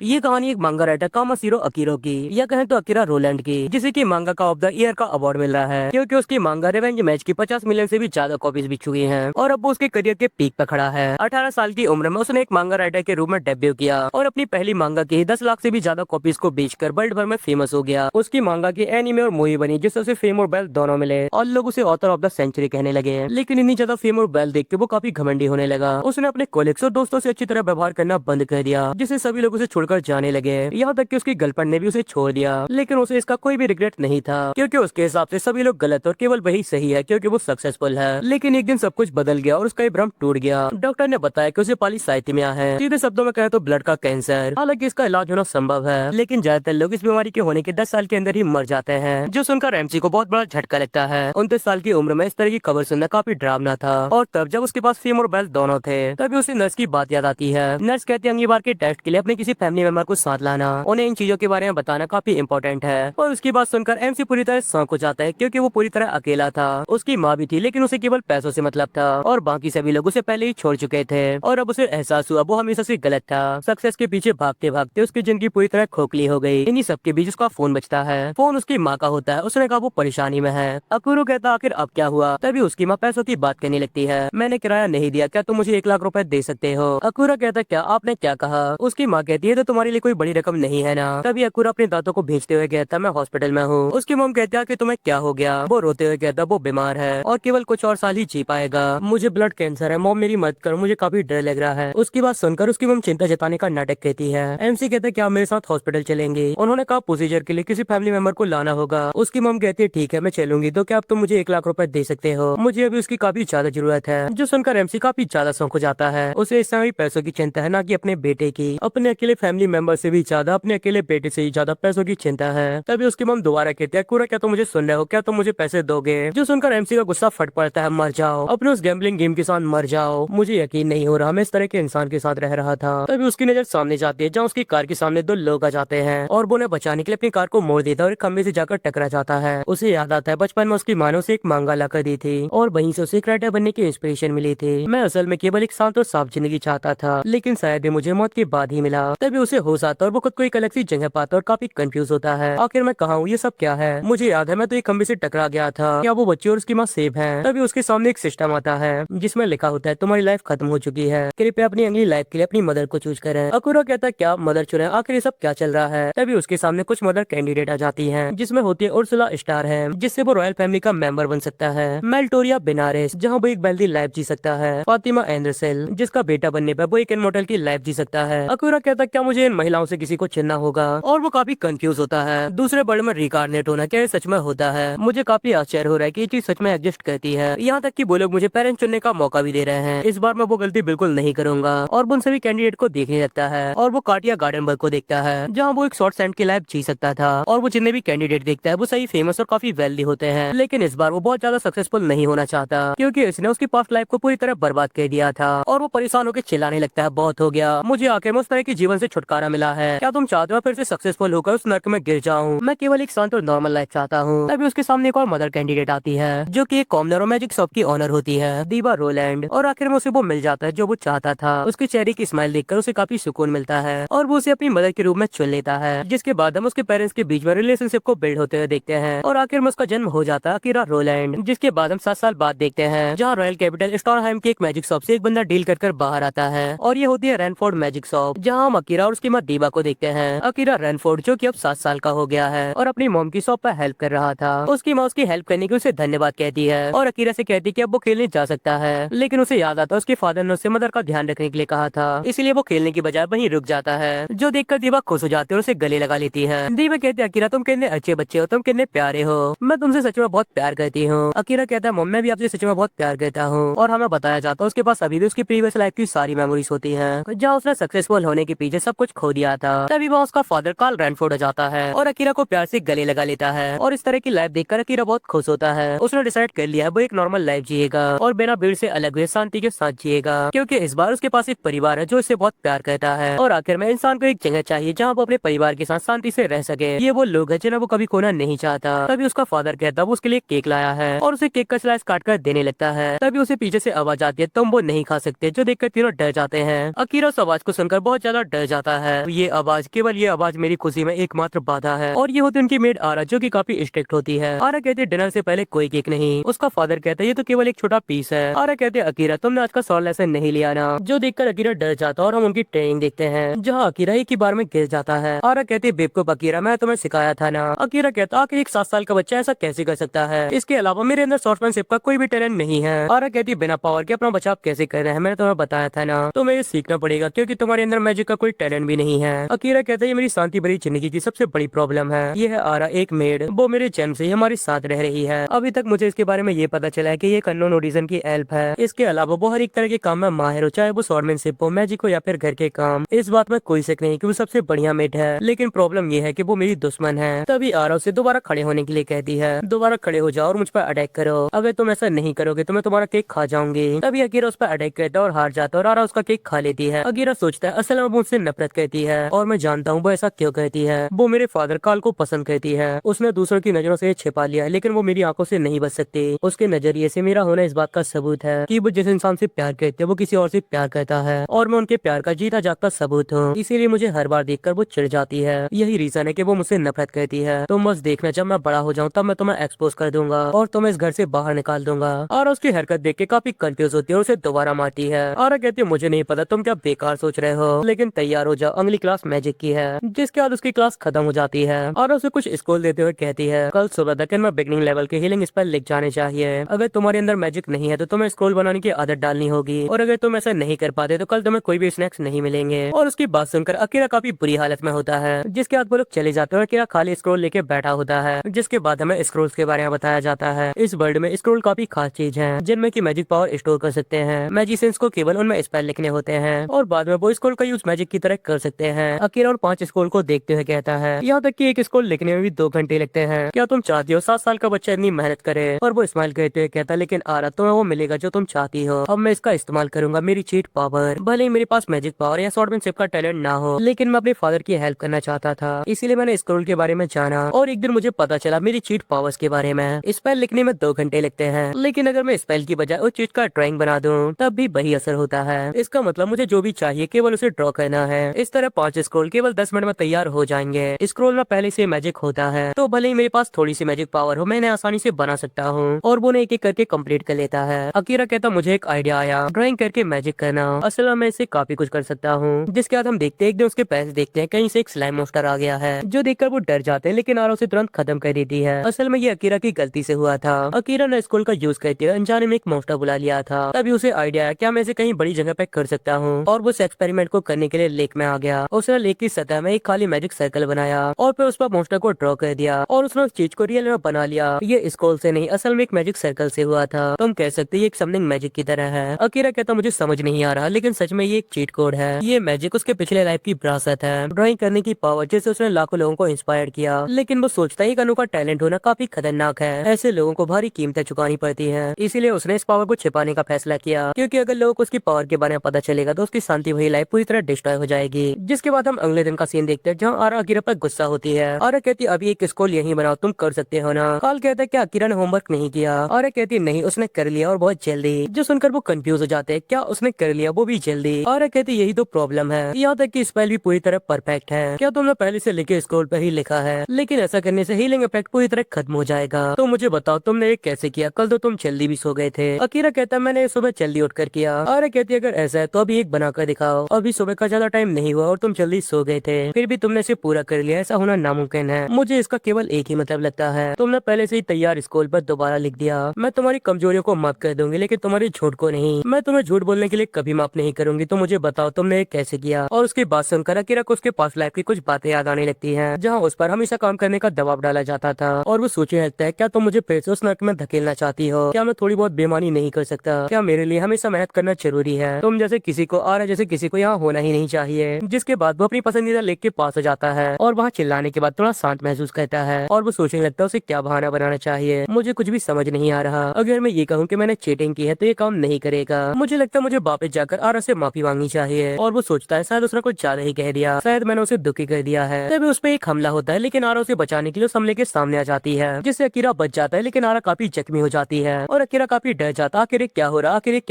ये कहानी एक मांगा राइटर कामाशीरो अकीरो की या कहें तो अकीरा रोलैंड की, जिसे की मांगा का ऑफ द ईयर का अवार्ड मिल रहा है क्योंकि उसकी मांगा रिवेंज मैच की 50 मिलियन से भी ज्यादा कॉपीज बिक चुकी हैं और अब वो उसके करियर के पीक पर खड़ा है। 18 साल की उम्र में उसने एक मांगा राइटर के रूप में डेब्यू किया और अपनी पहली मांगा की 10 लाख से भी ज्यादा कॉपीज को बेचकर वर्ल्ड भर में फेमस हो गया। उसकी मांगा की एनीमे और मूवी बनी जिससे उसे फेम और बेल्ट दोनों मिले और लोग उसे ऑथर ऑफ द सेंचुरी कहने लगे। लेकिन इतनी ज्यादा फेम और बेल्ट देख के वो काफी घमंडी होने लगा। उसने अपने कोलिग्स और दोस्तों से अच्छी तरह व्यवहार करना बंद कर दिया जिससे सभी लोग उसे छोड़कर जाने लगे। यहाँ तक कि उसकी गर्लफ्रेंड ने भी उसे छोड़ दिया, लेकिन उसे इसका कोई भी रिग्रेट नहीं था क्योंकि उसके हिसाब से सभी लोग गलत और केवल वही सही है क्योंकि वो सक्सेसफुल है। लेकिन एक दिन सब कुछ बदल गया और उसका ये भ्रम टूट गया। डॉक्टर ने बताया कि उसे पॉलीसाइथेमिया है, सीधे शब्दों में कहे तो ब्लड का कैंसर। हालांकि इसका इलाज होना संभव है, लेकिन ज्यादातर लोग इस बीमारी के होने के 10 साल के अंदर ही मर जाते हैं, जो सुनकर एमसी को बहुत बड़ा झटका लगता है। 29 साल की उम्र में इस तरह की खबर सुनना काफी डरावना था और तब जब उसके पास फेम और बेल्ट दोनों थे तभी उसे नर्स की बात याद आती है। नर्स कहती है अगली बार के टेस्ट के लिए अपने किसी फैमिली मेंबर को साथ लाना, उन्हें इन चीजों के बारे में बताना काफी इम्पोर्टेंट है। और उसकी बात सुनकर एमसी पूरी तरह शॉक हो जाता है क्योंकि वो पूरी तरह अकेला था। उसकी माँ भी थी लेकिन उसे केवल पैसों से मतलब था और बाकी सभी लोग उसे पहले ही छोड़ चुके थे और अब उसे एहसास हुआ वो हमेशा से गलत था। सक्सेस के पीछे भागते भागते उसकी जिंदगी पूरी तरह खोखली हो गई। इन्हीं सबके बीच उसका फोन बजता है। फोन उसकी माँ का होता है। उसने कहा वो परेशानी में है। अकुरो कहता आखिर अब क्या हुआ। तभी उसकी माँ पैसों की बात करने लगती है। मैंने किराया नहीं दिया, क्या तुम मुझे 1 लाख रुपए दे सकते हो। अकुरा कहता क्या आपने क्या कहा। उसकी माँ कहती है तो तुम्हारे लिए कोई बड़ी रकम नहीं है ना। तभी अकुरा अपने दांतों को भेजते हुए कहता मैं हॉस्पिटल में हूँ। उसकी मॉम कहती है कि तुम्हें क्या हो गया। वो रोते हुए कहता वो बीमार है और केवल कुछ और साल ही जी पाएगा। मुझे ब्लड कैंसर है मॉम, मेरी मदद करो, मुझे काफी डर लग रहा है। उसकी बात सुनकर उसकी मॉम चिंता जताने का नाटक कहती है। एमसी कहते क्या मेरे साथ हॉस्पिटल चलेंगे। उन्होंने कहा प्रोसीजर के लिए किसी फैमिली मेंबर को लाना होगा। उसकी मॉम कहती है ठीक है मैं चलूंगी, तो क्या आप तुम मुझे 1 लाख रुपए दे सकते हो। मुझे अभी उसकी काफी ज्यादा जरूरत है। जो सुनकर एमसी काफी ज्यादा शौक हो जाता है। उसे इस समय पैसों की चिंता है, ना कि अपने बेटे की। अपने अकेले फैमिली मेंबर से भी ज्यादा अपने अकेले बेटे से ही ज्यादा पैसों की चिंता है। तभी उसकी मम दोबारा कहती है कुरा क्या तुम मुझे सुन रहे हो, क्या तुम मुझे पैसे दोगे। जो सुनकर एमसी का गुस्सा फट पड़ता है मर जाओ, अपने उस गैम्बलिंग गेम के साथ मर जाओ। मुझे यकीन नहीं हो रहा मैं इस तरह के इंसान के साथ रह रहा था। तभी उसकी नजर सामने जाती है जहाँ उसकी कार के सामने दो लोग आ जाते हैं और वो उन्हें बचाने के लिए अपनी कार को मोड़ देता है और एक खंबे से जाकर टकरा जाता है। उसे याद आता है बचपन में उसकी माँ ने उसे एक मांगा ला कर दी थी और वहीं से उसे एक राइटर बनने की इंस्पिरेशन मिली थी। मैं असल में केवल एक शांत और साफ जिंदगी चाहता था, लेकिन शायद ये मुझे मौत के बाद ही मिला। तभी उसे होश आता और वो खुद को एक अलग सी जगह पाता और काफी कंफ्यूज होता है। आखिर मैं कहाँ हूँ, ये सब क्या है। मुझे याद है मैं तो एक खंबे से टकरा गया था, क्या वो बच्चे और उसकी माँ सेफ है। तभी उसके सामने एक सिस्टम आता है जिसमें लिखा होता है तुम्हारी लाइफ खत्म हो चुकी है, कृपया अपनी अगली लाइफ के लिए अपनी मदर को चूज करें। अकुरा कहता है क्या मदर चुने, आखिर ये सब क्या चल रहा है। तभी उसके सामने कुछ मदर कैंडिडेट आ जाती है जिसमें होती है उर्सुला स्टार है जिससे वो रॉयल फैमिली का मेंबर बन सकता है। मेल्टोरिया बेनारेस जहाँ वो एक वेल्दी लाइफ जी सकता है। फातिमा एंडरसेल जिसका बेटा बनने पर वो एक इमॉर्टल की लाइफ जी सकता है। अकुरा कहता क्या मुझे इन महिलाओं से किसी को चुनना होगा और वो काफी कंफ्यूज होता है। दूसरे वर्ल्ड में रिकार्नेट होना क्या ये सच में होता है। मुझे काफी आश्चर्य हो रहा है कि ये चीज सच में एग्जिस्ट करती है। यहाँ तक कि वो लोग मुझे पेरेंट्स चुनने का मौका भी दे रहे हैं। इस बार मैं वो गलती बिल्कुल नहीं करूंगा और वो उन सभी कैंडिडेट को देखने लगता है और वो काटिया गार्डन बर्ग को देखता है जहाँ वो एक शॉर्ट सैंड की लाइफ जी सकता था। और वो जितने भी कैंडिडेट देखता है वो सही फेमस और काफी वेल्दी होते हैं, लेकिन इस बार वो बहुत ज्यादा सक्सेसफुल नहीं होना चाहता क्योंकि इसने उसकी पास्ट लाइफ को पूरी तरह बर्बाद कर दिया था। और वो परेशान होकर चिल्लाने लगता है बहुत हो गया, मुझे आखिर में उस तरह के जीवन से छुटकारा मिला है। क्या तुम चाहते हो फिर से सक्सेसफुल होकर उस नर्क में गिर जाऊं। मैं केवल एक शांत और नॉर्मल लाइफ चाहता हूँ। तभी उसके सामने एक और मदर कैंडिडेट आती है जो कि एक कॉमनर और मैजिक शॉप की ऑनर होती है, दीवा रोलैंड। और आखिर में उसे वो मिल जाता है जो वो चाहता था। उसके चेहरे की स्माइल देखकर उसे काफी सुकून मिलता है और वो उसे अपनी मदर के रूप में चुन लेता है, जिसके बाद हम उसके पेरेंट्स के बीच में रिलेशनशिप को बिल्ड होते हुए देखते हैं। और आखिर में उसका जन्म हो जाता है अकीरा रोलैंड, जिसके बाद हम 7 साल बाद देखते हैं जहाँ रॉयल कैपिटल स्टॉरहाइम की एक मैजिक शॉप से एक बंदा डील कर बाहर आता है और ये होती है रैनफोर्ड मैजिक शॉप, जहाँ हम अकीरा और उसकी माँ दीवा को देखते हैं। अकीरा रैनफोर्ड जो कि अब 7 साल का हो गया है और अपनी मॉम की शॉप पर हेल्प कर रहा था। उसकी माँ उसकी हेल्प करने की उसे धन्यवाद कहती है और अकीरा से कहती है कि अब वो खेलने जा सकता है, लेकिन उसे याद आता है उसके फादर ने उससे मदर का ध्यान रखने के लिए कहा था, इसलिए वो खेलने की बजाय वहीं रुक जाता है। जो देखकर दीवा खुश हो जाती है और उसे गले लगा लेती है। दीवा कहती है अकीरा तुम कितने अच्छे बच्चे हो, तुम कितने प्यारे हो, मैं तुमसे सच में बहुत प्यार करती हूँ। अकीरा कहता है मम्मी मैं भी आपसे सच में बहुत प्यार करता हूँ। और हमें बताया जाता है उसके पास अभी भी उसकी प्रीवियस लाइफ की सारी मेमोरीज होती हैं जहाँ उसने सक्सेसफुल होने के पीछे सब कुछ खो दिया था। तभी वहाँ उसका फादर कार्ल रैनफोर्ड आ जाता है और अकीरा को प्यार से गले लगा लेता है और इस तरह की लाइफ देखकर अकीरा बहुत खुश होता है। उसने डिसाइड कर लिया है वो एक नॉर्मल लाइफ जिएगा और बिना भीड़ से अलग हुए शांति के साथ जिएगा, क्योंकि इस बार उसके पास एक परिवार है जो इसे बहुत प्यार करता है। और आखिर में इंसान को एक जगह चाहिए जहाँ वो अपने परिवार के साथ शांति से रह सके। ये वो लोग हैं जिन्हें वो कभी खोना नहीं चाहता। तभी उसका फादर कहता है वो उसके लिए केक लाया है और उसे केक का स्लाइस काट कर देने लगता है। तभी उसे पीछे से आवाज आती है तुम वो नहीं खा सकते, जो देखकर तीनों डर जाते हैं। अकीरा उस आवाज को सुनकर बहुत ज्यादा डर जाता जाता है। ये आवाज, केवल ये आवाज मेरी खुशी में एकमात्र बाधा है। और ये होती उनकी मेड आरा, जो कि काफी स्ट्रिक्ट होती है। आरा कहते डिनर से पहले कोई केक नहीं। उसका फादर कहता है ये तो केवल एक छोटा पीस है। आरा कहते अकीरा तुमने आज का सॉल्ट लेसन नहीं लिया ना, जो देखकर अकीरा डर जाता है और हम उनकी ट्रेनिंग देखते हैं जहाँ अकीरा एक ही बार में गिर जाता है। आरा कहते बेवकूफ अकीरा, मैं तुम्हें सिखाया था ना। अकीरा कहता आखिर एक 7 साल का बच्चा ऐसा कैसे कर सकता है, इसके अलावा मेरे अंदर शॉर्ट्समैनशिप का कोई भी टैलेंट नहीं है। आरा कहती बिना पावर के अपना बचाव कैसे कर रहे हैं, मैंने तुम्हें बताया था ना, तुम्हें ये सीखना पड़ेगा क्योंकि तुम्हारे अंदर मैजिक का कोई टैलेंट भी नहीं है। अकीरा कहता है ये मेरी शांति भरी जिंदगी की सबसे बड़ी प्रॉब्लम है। ये है आरा, एक मेड, वो मेरे जन्म से ही हमारे साथ रह रही है। अभी तक मुझे इसके बारे में ये पता चला है कि ये अननोन ऑडिशन की हेल्प है। इसके अलावा वो हर एक तरह के काम में माहिर हो, चाहे वो स्वॉर्डमैनशिप हो, मैजिक हो या फिर घर के काम। इस बात में कोई शक नहीं कि वो सबसे बढ़िया मेड है, लेकिन प्रॉब्लम ये है कि वो मेरी दुश्मन है। तभी आरा उसे दोबारा खड़े होने के लिए कहती है, दोबारा खड़े हो जाओ और मुझ पर अटैक करो। अगर तुम ऐसा नहीं करोगे तो मैं तुम्हारा केक खा जाऊंगी। तभी अकीरा उस पर अटैक करता है और हार जाता है और आरा उसका केक खा लेती है। अकीरा सोचता है असल में वो मुझसे नफरत करती है और मैं जानता हूँ वो ऐसा क्यों करती है। वो मेरे फादर काल को पसंद करती है। उसने दूसरों की नजरों से छिपा लिया है, लेकिन वो मेरी आंखों से नहीं बच सकती। उसके नजरिए से मेरा होना इस बात का सबूत है कि वो जिस इंसान से प्यार करते हैं वो किसी और से प्यार करता है, और मैं उनके प्यार का जीता जागता सबूत हूँ। इसीलिए मुझे हर बार देखकर वो चिढ़ जाती है। यही रीजन है कि वो मुझसे नफरत करती है। तुम बस देखना, जब मैं बड़ा हो जाऊँ तब मैं तुम्हें एक्सपोज कर दूंगा और तुम्हें इस घर से बाहर निकाल दूंगा। और उसकी हरकत देख के काफी कंफ्यूज होती है और उसे दोबारा मारती है। और कहती है मुझे नहीं पता तुम क्या बेकार सोच रहे हो, लेकिन तैयार हो जाओ, अगली क्लास मैजिक की है। जिसके बाद उसकी क्लास खत्म हो जाती है और उसे कुछ स्कूल देते हुए कहती है कल सुबह तक मैं बिगनिंग लेवल के हीलिंग स्पेल लिख जाने चाहिए। अगर तुम्हारे अंदर मैजिक नहीं है तो तुम्हें स्क्रोल बनाने की आदत डालनी होगी, और अगर तुम ऐसा नहीं कर पाते तो कल तुम्हें कोई भी स्नैक्स नहीं मिलेंगे। और उसकी बात सुनकर अकीरा काफी बुरी हालत में होता है। जिसके बाद वो लोग चले जाते हैं और अकीरा खाली स्क्रोल लेके बैठा होता है। जिसके बाद हमें स्क्रोल्स के बारे में बताया जाता है। इस वर्ल्ड में स्क्रोल काफी खास चीज है, जिनमें की मैजिक पावर स्टोर कर सकते हैं। मैजिशियंस को केवल उनमें स्पेल लिखने होते हैं और बाद में वो स्क्रोल का यूज मैजिक की तरह कर सकते हैं। अकीरा उन 5 स्क्रोल को देखते हुए कहता है यहाँ तक कि एक स्क्रोल लिखने में भी 2 घंटे लगते हैं। क्या तुम चाहती हो 7 साल का बच्चा इतनी मेहनत करे? और वो स्माइल करते हुए कहता है लेकिन आरा तुम्हें वो मिलेगा जो तुम चाहती हो। अब मैं इसका इस्तेमाल करूंगा, मेरी चीट पावर। भले ही मेरे पास मैजिक पावर या स्वॉर्डमैनशिप का टैलेंट ना हो, लेकिन मैं अपने फादर की हेल्प करना चाहता था, इसीलिए मैंने स्क्रोल के बारे में जाना। और एक दिन मुझे पता चला मेरी चीट पावर्स के बारे में। स्पेल लिखने में 2 घंटे लगते हैं, लेकिन अगर मैं स्पेल की बजाय उस चीज का ड्राइंग बना दूं तब भी वही असर होता है। इसका मतलब मुझे जो भी चाहिए केवल उसे ड्रॉ करना है। इस तरह 5 स्क्रोल केवल 10 मिनट में तैयार हो जाएंगे। स्क्रोल में पहले से मैजिक होता है, तो भले ही मेरे पास थोड़ी सी मैजिक पावर हो, मैं इन्हें आसानी से बना सकता हूँ। और वो एक एक करके कंप्लीट कर लेता है। अकीरा कहता मुझे एक आइडिया आया, ड्राइंग करके मैजिक करना। असल में मैं इससे काफी कुछ कर सकता हूँ। जिसके बाद हम देखते हैं एक दिन उसके पैसे देखते हैं कहीं से एक स्लाइम मॉन्स्टर आ गया है, जो देखकर वो डर जाते हैं, लेकिन आरा उसे तुरंत खत्म कर देती है। असल में ये अकीरा की गलती से हुआ था। अकीरा ने स्कूल का यूज करते हुए अनजाने में एक मॉन्स्टर बुला लिया था। तभी उसे आइडिया आया क्या मैं इसे कहीं बड़ी जगह पे कर सकता हूँ, और वो इस एक्सपेरिमेंट को करने के लिए लेक में आ गया। उसने लेक की सतह में एक खाली मैजिक सर्कल बनाया और फिर उस पर मॉन्स्टर को ड्रॉ कर दिया, और उसने उस चीज को रियल में बना लिया। ये स्कूल से नहीं, असल में एक मैजिक सर्कल से हुआ था। तुम कह सकते हो ये एक समथिंग मैजिक की तरह है। अकीरा कहता मुझे समझ नहीं आ रहा, लेकिन सच में ये एक चीट कोड है। ये मैजिक उसके पिछले लाइफ की विरासत है, ड्राइंग करने की पावर जिससे उसने लाखों लोगों को इंस्पायर किया। लेकिन वो सोचता है एक अनोखा टैलेंट होना काफी खतरनाक है, ऐसे लोगों को भारी कीमतें चुकानी पड़ती है। इसीलिए उसने इस पावर को छिपाने का फैसला किया, क्योंकि अगर लोगों को उसकी पावर के बारे में पता चलेगा तो उसकी शांति भरी लाइफ पूरी तरह डिस्ट्रॉय हो जाएगी। जिसके बाद हम अगले दिन का सीन देखते हैं जहाँ आरा अकीरा पर गुस्सा होती है। आरा कहती है अभी एक स्कूल यहीं बनाओ, तुम कर सकते हो ना। काल कहता है क्या अकीरा ने होमवर्क नहीं किया? आरा कहती है नहीं, उसने कर लिया और बहुत जल्दी। जो सुनकर वो कंफ्यूज हो जाते हैं, क्या उसने कर लिया वो भी जल्दी? आरा कहती है यही तो प्रॉब्लम है, यहाँ तक कि स्पेल भी पूरी तरह परफेक्ट है। क्या तुमने पहले से लिखे स्कूल पर ही लिखा है? लेकिन ऐसा करने से हीलिंग इफेक्ट पूरी तरह खत्म हो जाएगा। तो मुझे बताओ तुमने ये कैसे किया? कल तो तुम जल्दी भी सो गए थे। अकीरा कहता है मैंने सुबह जल्दी उठकर किया। आरा कहती है अगर ऐसा है तो अभी एक बनाकर दिखाओ। अभी सुबह का ज्यादा टाइम नहीं हुआ और तुम जल्दी सो गए थे, फिर भी तुमने इसे पूरा कर लिया, ऐसा होना नामुमकिन है। मुझे इसका केवल एक ही मतलब लगता है, तुमने पहले से ही तैयार स्कूल पर दोबारा लिख दिया। मैं तुम्हारी कमजोरियों को माफ कर दूंगी, लेकिन तुम्हारी झूठ को नहीं। मैं तुम्हें झूठ बोलने के लिए कभी माफ नहीं करूंगी। तो मुझे बताओ तुमने ये कैसे किया? और उसकी बात सुनकर अकीरा को उसके पास लाइफ की कुछ बातें याद आने लगती है, जहाँ उस पर हमेशा काम करने का दबाव डाला जाता था। और वो सोचने लगता है क्या तुम मुझे फिर से उस नर्क में धकेलना चाहती हो? क्या मैं थोड़ी बहुत बेईमानी नहीं कर सकता? क्या मेरे लिए हमेशा मेहनत करना जरूरी है? तुम जैसे किसी को आरा जैसे किसी को यहाँ होना ही नहीं चाहिए। जिसके बाद वो अपनी पसंदीदा लेक के पास हो जाता है और वहाँ चिल्लाने के बाद थोड़ा शांत महसूस करता है, और वो सोचने लगता है उसे क्या बहाना बनाना चाहिए। मुझे कुछ भी समझ नहीं आ रहा। अगर मैं ये कहूँ कि मैंने चीटिंग की है तो ये काम नहीं करेगा। मुझे लगता है मुझे वापस जाकर आरा से माफी मांगनी चाहिए। और वो सोचता है शायद उसने कुछ ज्यादा ही कह दिया, शायद मैंने उसे दुखी कर दिया है। तभी उस पर एक हमला होता है, लेकिन आरा उसे बचाने के लिए उस हमले के सामने आ जाती है, जिससे अकीरा बच जाता है। लेकिन आरा काफी जख्मी हो जाती है और अकीरा काफी डर जाता है आखिर क्या